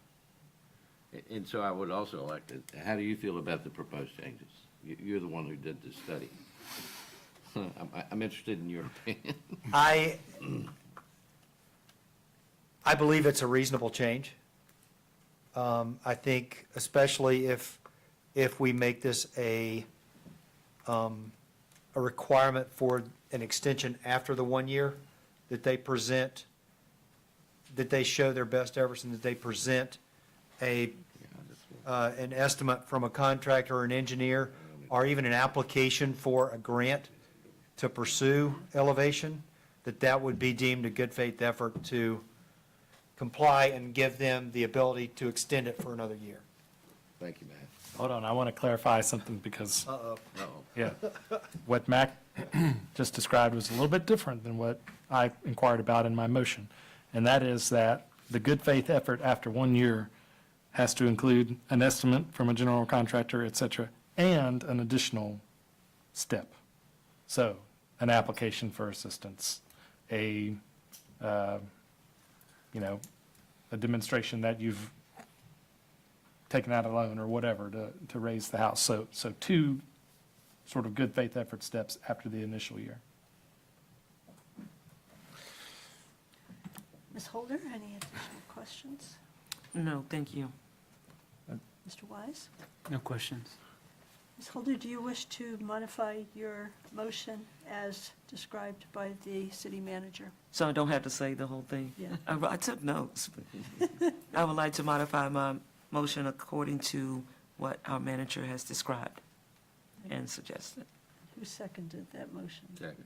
Speaker 2: And so I would also like to, how do you feel about the proposed changes? You're the one who did this study. I'm interested in your opinion.
Speaker 5: I believe it's a reasonable change. I think especially if we make this a requirement for an extension after the 1 year, that they present, that they show their best efforts and that they present an estimate from a contractor or an engineer, or even an application for a grant to pursue elevation, that would be deemed a good faith effort to comply and give them the ability to extend it for another year.
Speaker 2: Thank you, Matt.
Speaker 4: Hold on, I want to clarify something because,
Speaker 5: Uh-oh.
Speaker 4: yeah, what Mac just described was a little bit different than what I inquired about in my motion. And that is that the good faith effort after 1 year has to include an estimate from a general contractor, et cetera, and an additional step. So, an application for assistance, a demonstration that you've taken out a loan or whatever to raise the house. So two sort of good faith effort steps after the initial year.
Speaker 1: Ms. Holder, any additional questions?
Speaker 6: No, thank you.
Speaker 1: Mr. Wise?
Speaker 21: No questions.
Speaker 1: Ms. Holder, do you wish to modify your motion as described by the city manager?
Speaker 6: So I don't have to say the whole thing?
Speaker 1: Yeah.
Speaker 6: I took notes. I would like to modify my motion according to what our manager has described and suggested.
Speaker 1: Who seconded that motion?
Speaker 2: Second.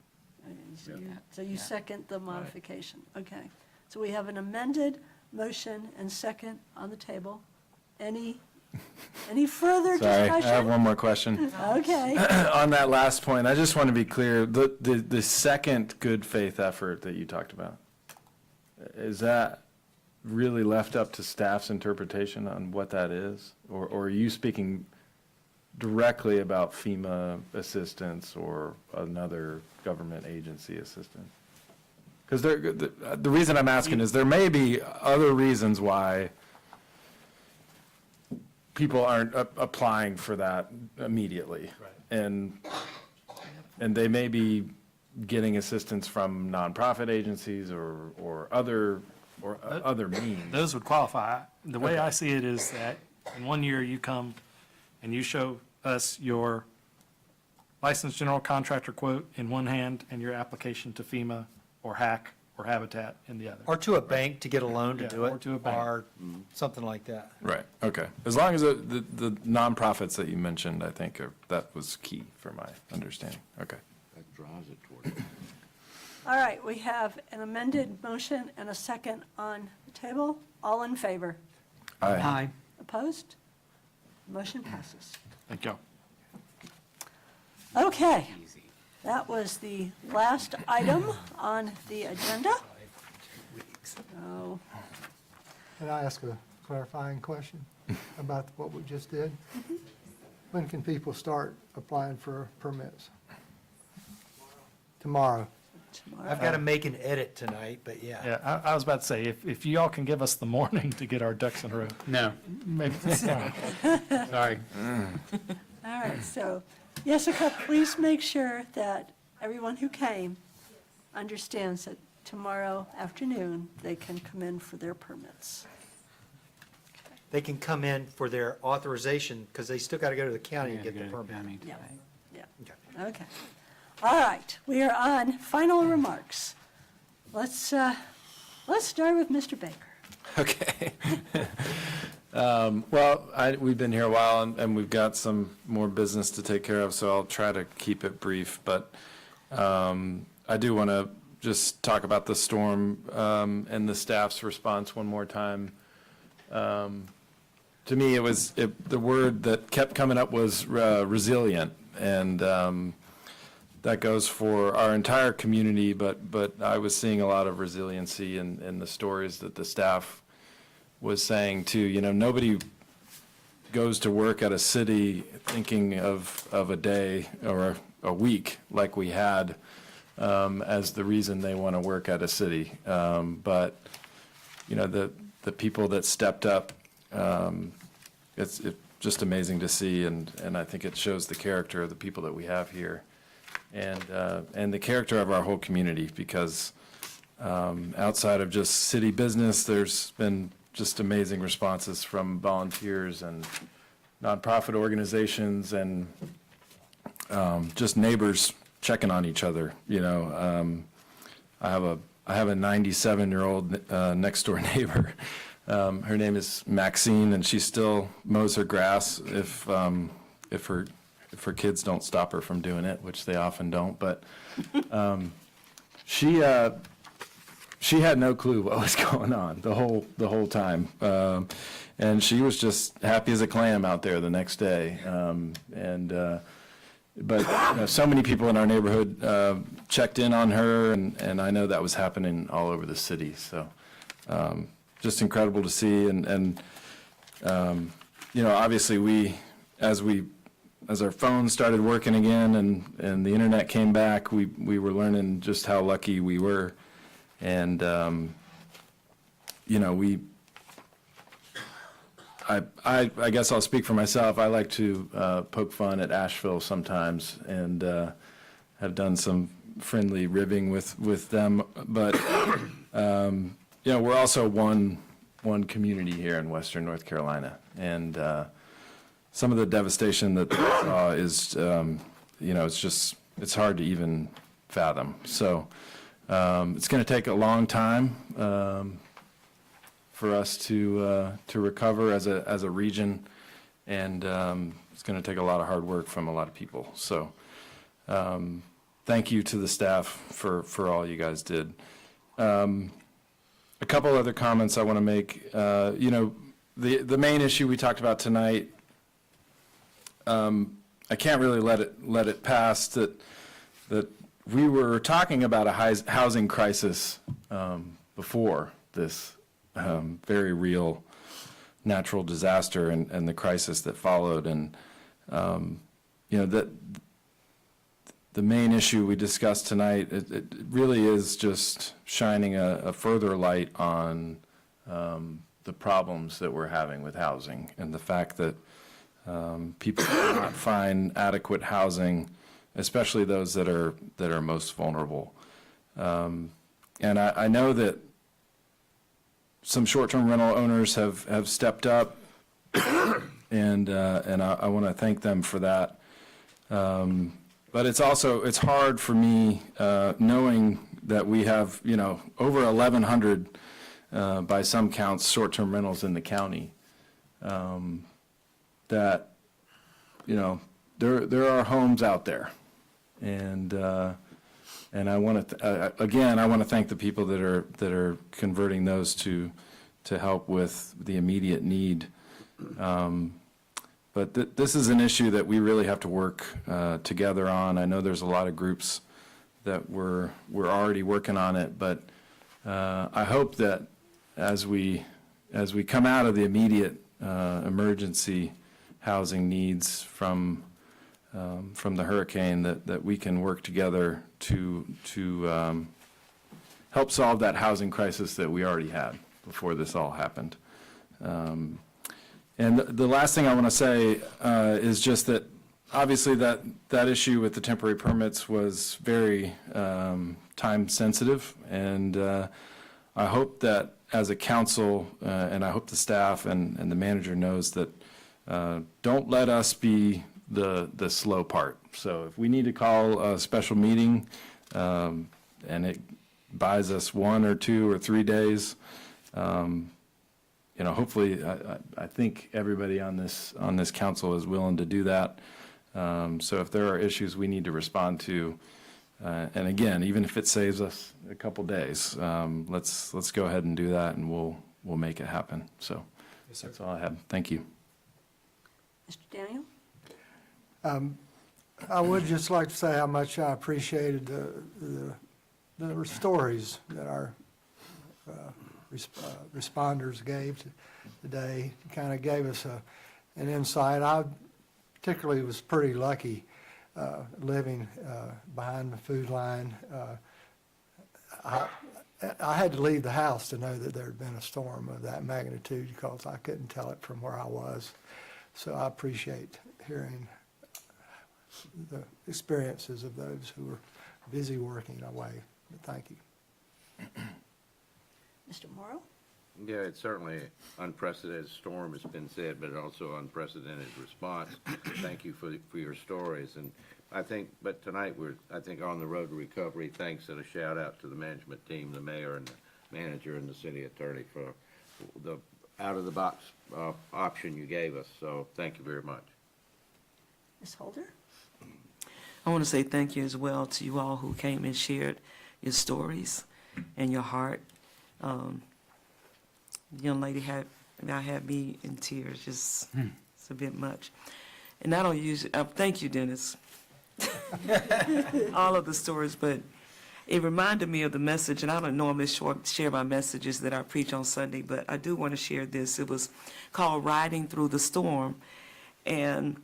Speaker 1: So you second the modification, okay. So we have an amended motion and second on the table. Any further
Speaker 23: Sorry,
Speaker 1: discussion?
Speaker 23: I have one more question.
Speaker 1: Okay,
Speaker 23: On that last point, I just want to be clear, the second good faith effort that you talked about, is that really left up to staff's interpretation on what that is? Or are you speaking directly about FEMA assistance or another government agency assistance? Because the reason I'm asking is there may be other reasons why people aren't applying for that immediately. And they may be getting assistance from nonprofit agencies or other means.
Speaker 4: Those would qualify. The way I see it is that in 1 year, you come and you show us your licensed general contractor quote in one hand and your application to FEMA or HAC or Habitat in the other.
Speaker 5: Or to a bank to get a loan to
Speaker 4: Yeah,
Speaker 5: do it.
Speaker 4: or to a bank.
Speaker 5: Or something like that.
Speaker 23: Right, okay. As long as the nonprofits that you mentioned, I think that was key for my understanding. Okay.
Speaker 2: That draws it toward it.
Speaker 1: all right, we have an amended motion and a second on the table. All in favor?
Speaker 23: Aye.
Speaker 1: Opposed? Motion passes.
Speaker 4: Thank you.
Speaker 1: Okay, that was the last item on the agenda. So,
Speaker 22: Can I ask a clarifying question about what we just did? When can people start applying for permits? Tomorrow.
Speaker 5: I've got to make an edit tonight, but yeah.
Speaker 4: Yeah, I was about to say, if you all can give us the morning to get our ducks in a row,
Speaker 21: No,
Speaker 4: maybe that's fine.
Speaker 21: sorry.
Speaker 1: all right, so Jessica, please make sure that everyone who came understands that tomorrow afternoon, they can come in for their permits.
Speaker 5: They can come in for their authorization, because they still got to go to the county and get the permit.
Speaker 1: Yeah, yeah,
Speaker 5: Okay.
Speaker 1: okay. All right, we are on final remarks. Let's start with Mr. Baker.
Speaker 23: Okay. Well, we've been here a while and we've got some more business to take care of, so I'll try to keep it brief. But I do want to just talk about the storm and the staff's response one more time. To me, the word that kept coming up was resilient, and that goes for our entire community, but I was seeing a lot of resiliency in the stories that the staff was saying too. You know, nobody goes to work at a city thinking of a day or a week like we had as the reason they want to work at a city. But, you know, the people that stepped up, it's just amazing to see, and I think it shows the character of the people that we have here. And the character of our whole community, because outside of just city business, there's been just amazing responses from volunteers and nonprofit organizations and just neighbors checking on each other. You know, I have a 97-year-old next door neighbor. Her name is Maxine, and she still mows her grass if her kids don't stop her from doing it, which they often don't. But she had no clue what was going on the whole time, and she was just happy as a clam out there the next day. But you know, so many people in our neighborhood checked in on her, and I know that was happening all over the city. So just incredible to see, and you know, obviously as our phones started working again and the internet came back, we were learning just how lucky we were. And, you know, I guess I'll speak for myself. I like to poke fun at Asheville sometimes, and have done some friendly ribbing with them. But, you know, we're also one community here in Western North Carolina. And some of the devastation that they saw is, it's hard to even fathom. So it's going to take a long time for us to recover as a region, and it's going to take a lot of hard work from a lot of people. So thank you to the staff for all you guys did. A couple other comments I want to make. The main issue we talked about tonight, I can't really let it pass that we were talking about a housing crisis before this very real natural disaster and the crisis that followed. And that the main issue we discussed tonight, it really is just shining a further light on the problems that we're having with housing, and the fact that people cannot find adequate housing, especially those that are most vulnerable. And I know that some short-term rental owners have stepped up, and I want to thank them for that. But it's hard for me knowing that we have over 1,100 by some counts short-term rentals in the county. That there are homes out there, and I want to again I want to thank the people that are converting those to help with the immediate need. But this is an issue that we really have to work together on. I know there's a lot of groups that we're already working on it, but I hope that as we come out of the immediate emergency housing needs from the hurricane, that we can work together to help solve that housing crisis that we already had before this all happened. And the last thing I want to say is just that obviously that issue with the temporary permits was very time sensitive, and I hope that as a council, and I hope the staff and the manager knows that don't let us be the slow part. So if we need to call a special meeting and it buys us 1 or 2 or 3 days, hopefully, I think everybody on this council is willing to do that. So if there are issues we need to respond to, and again, even if it saves us a couple days, let's go ahead and do that, and we'll make it happen. So that's all I have. Thank you.
Speaker 1: Mr. Daniel?
Speaker 22: I would just like to say how much I appreciated the stories that our responders gave today. Kind of gave us an insight. I particularly was pretty lucky living behind the food line. I had to leave the house to know that there had been a storm of that magnitude because I couldn't tell it from where I was. So I appreciate hearing the experiences of those who were busy working away. Thank you.
Speaker 1: Mr. Morrow?
Speaker 2: Yeah, it's certainly unprecedented storm, it's been said, but also unprecedented response. Thank you for your stories. And but tonight we're on the road to recovery. Thanks and a shout out to the management team, the mayor and the manager and the city attorney for the out of the box option you gave us. So thank you very much.
Speaker 1: Ms. Holder?
Speaker 6: I want to say thank you as well to you all who came and shared your stories and your heart. Young lady had me in tears. Just it's a bit much, and I don't usually. Thank you, Dennis. All of the stories, but it reminded me of the message, and I don't normally share my messages that I preach on Sunday, but I do want to share this. It was called Riding Through the Storm, and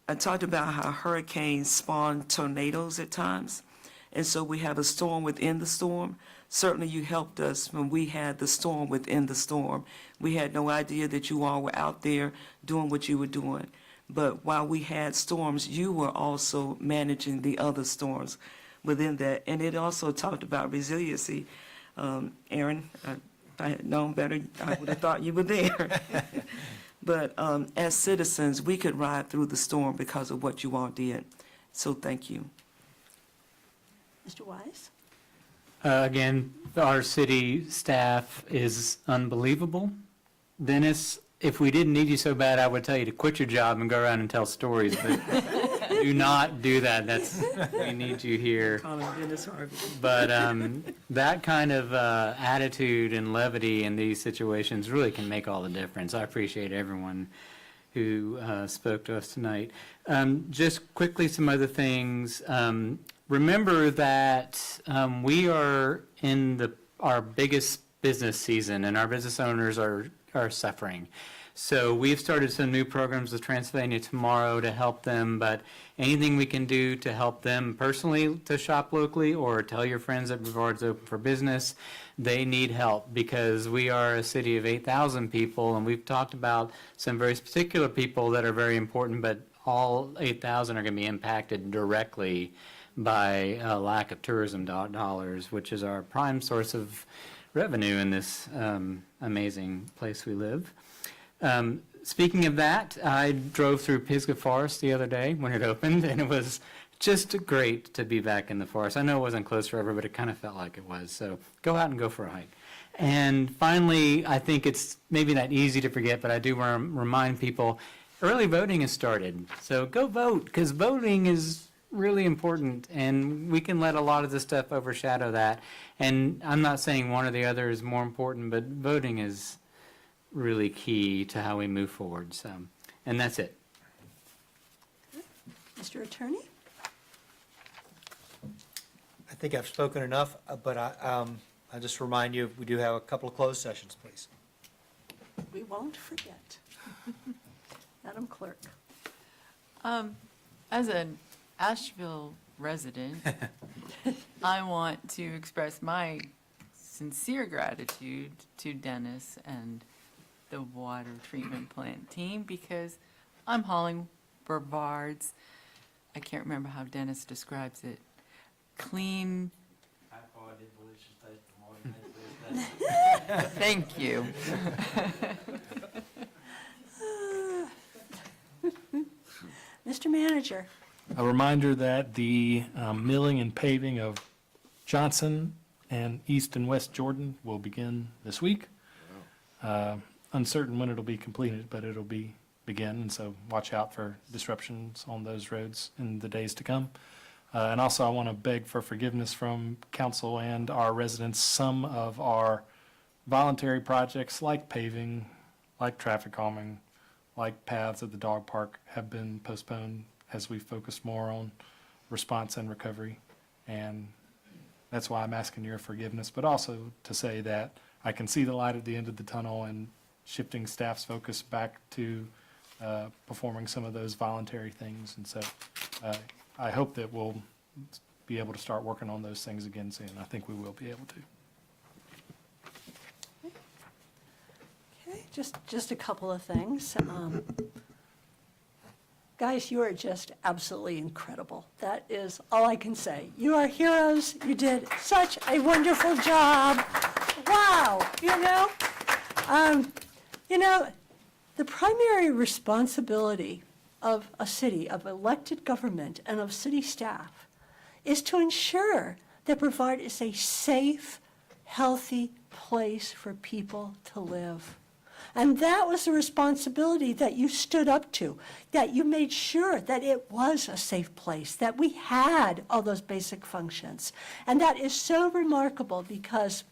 Speaker 6: I talked about how hurricanes spawn tornadoes at times, and so we have a storm within the storm. Certainly you helped us when we had the storm within the storm. We had no idea that you all were out there doing what you were doing. But while we had storms, you were also managing the other storms within that. And it also talked about resiliency. Aaron, if I had known better, I would have thought you were there. But as citizens, we could ride through the storm because of what you all did. So thank you.
Speaker 1: Mr. Wise?
Speaker 21: Again, our city staff is unbelievable. Dennis, if we didn't need you so bad, I would tell you to quit your job and go around and tell stories, but do not do that. We need you here.
Speaker 6: Call him Dennis Harvey.
Speaker 21: But that kind of attitude and levity in these situations really can make all the difference. I appreciate everyone who spoke to us tonight. Just quickly, some other things. Remember that we are in our biggest business season, and our business owners are suffering. So we've started some new programs with Transylvania Tomorrow to help them, but anything we can do to help them personally to shop locally, or tell your friends that Brevard's open for business, they need help, because we are a city of 8,000 people, and we've talked about some very particular people that are very important, but all 8,000 are going to be impacted directly by a lack of tourism dollars, which is our prime source of revenue in this amazing place we live. Speaking of that, I drove through Pisgah Forest the other day when it opened, and it was just great to be back in the forest. I know it wasn't close forever, but it kind of felt like it was. So go out and go for a hike. And finally, I think it's maybe not easy to forget, but I do want to remind people, early voting has started. So go vote, because voting is really important, and we can let a lot of this stuff overshadow that. And I'm not saying one or the other is more important, but voting is really key to how we move forward. So, and that's it.
Speaker 1: Mr. Attorney?
Speaker 5: I think I've spoken enough, but I just remind you, we do have a couple of closed sessions, please.
Speaker 1: We won't forget. Madam Clerk?
Speaker 7: As an Asheville resident, I want to express my sincere gratitude to Dennis and the water treatment plant team, because I'm hauling Brevard's, I can't remember how Dennis describes it, clean. Thank you.
Speaker 1: Mr. Manager?
Speaker 4: A reminder that the milling and paving of Johnson and East and West Jordan will begin this week. Uncertain when it'll be completed, but it'll begin, and so watch out for disruptions on those roads in the days to come. And also, I want to beg for forgiveness from council and our residents. Some of our voluntary projects, like paving, like traffic calming, like paths at the dog park, have been postponed as we focus more on response and recovery. And that's why I'm asking your forgiveness, but also to say that I can see the light at the end of the tunnel and shifting staff's focus back to performing some of those voluntary things. And so I hope that we'll be able to start working on those things again soon. I think we will be able to.
Speaker 1: Okay, just a couple of things. Guys, you are just absolutely incredible. That is all I can say. You are heroes. You did such a wonderful job. Wow, the primary responsibility of a city, of elected government, and of city staff is to ensure that Brevard is a safe, healthy place for people to live. And that was the responsibility that you stood up to, that you made sure that it was a safe place, that we had all those basic functions. And that is so remarkable, because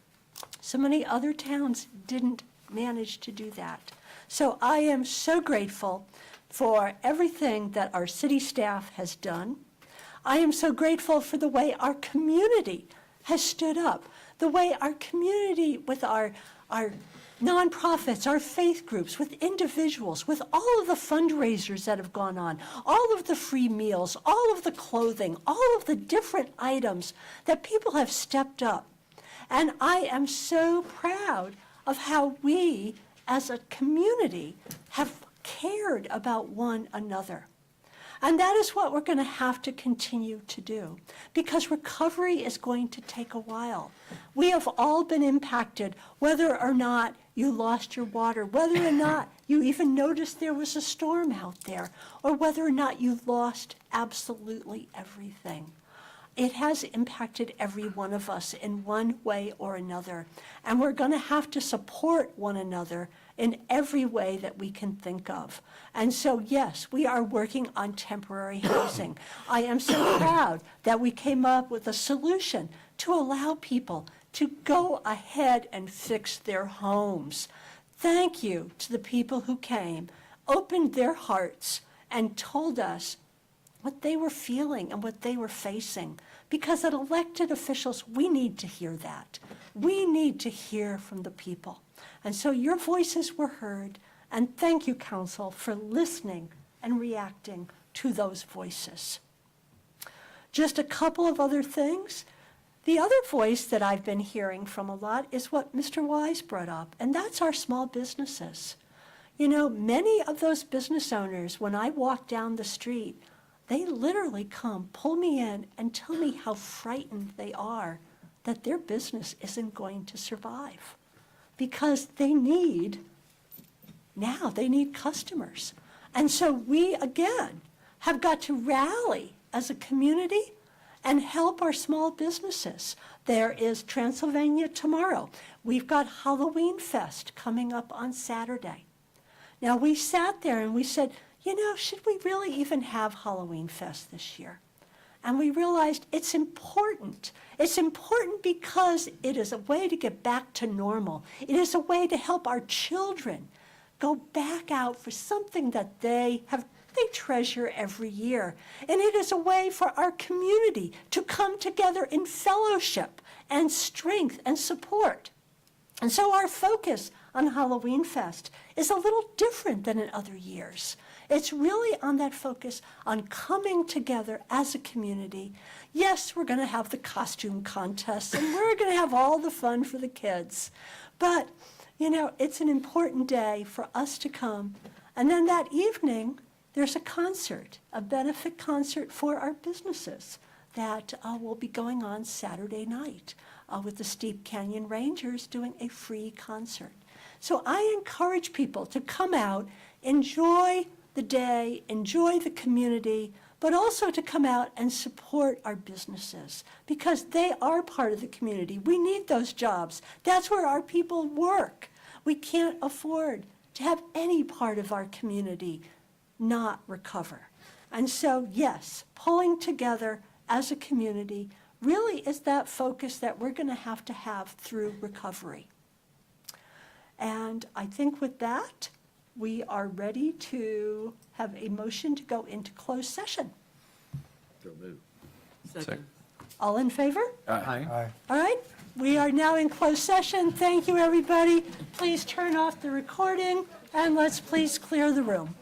Speaker 1: so many other towns didn't manage to do that. So I am so grateful for everything that our city staff has done. I am so grateful for the way our community has stood up, the way our community, with our nonprofits, our faith groups, with individuals, with all of the fundraisers that have gone on, all of the free meals, all of the clothing, all of the different items that people have stepped up. And I am so proud of how we, as a community, have cared about one another. And that is what we're going to have to continue to do, because recovery is going to take a while. We have all been impacted, whether or not you lost your water, whether or not you even noticed there was a storm out there, or whether or not you lost absolutely everything. It has impacted every one of us in one way or another, and we're going to have to support one another in every way that we can think of. And so, yes, we are working on temporary housing. I am so proud that we came up with a solution to allow people to go ahead and fix their homes. Thank you to the people who came, opened their hearts, and told us what they were feeling and what they were facing. Because as elected officials, we need to hear that. We need to hear from the people. And so your voices were heard, and thank you, Council, for listening and reacting to those voices. Just a couple of other things. The other voice that I've been hearing from a lot is what Mr. Wise brought up, and that's our small businesses. You know, many of those business owners, when I walk down the street, they literally come, pull me in, and tell me how frightened they are that their business isn't going to survive. Because they need customers. And so we, again, have got to rally as a community and help our small businesses. There is Transylvania tomorrow. We've got Halloween Fest coming up on Saturday. Now, we sat there and we said, you know, should we really even have Halloween Fest this year? And we realized it's important. It's important because it is a way to get back to normal. It is a way to help our children go back out for something that they treasure every year. And it is a way for our community to come together in fellowship and strength and support. And so our focus on Halloween Fest is a little different than in other years. It's really on that focus on coming together as a community. Yes, we're going to have the costume contests, and we're going to have all the fun for the kids. But, you know, it's an important day for us to come. And then that evening, there's a concert, a benefit concert for our businesses that will be going on Saturday night with the Steep Canyon Rangers doing a free concert. So I encourage people to come out, enjoy the day, enjoy the community, but also to come out and support our businesses because they are part of the community. We need those jobs. That's where our people work. We can't afford to have any part of our community not recover. And so, yes, pulling together as a community really is that focus that we're going to have through recovery. And I think with that, we are ready to have a motion to go into closed session.
Speaker 2: So move.
Speaker 6: Second.
Speaker 1: All in favor?
Speaker 22: Aye.
Speaker 1: All right, we are now in closed session. Thank you, everybody. Please turn off the recording, and let's please clear the room.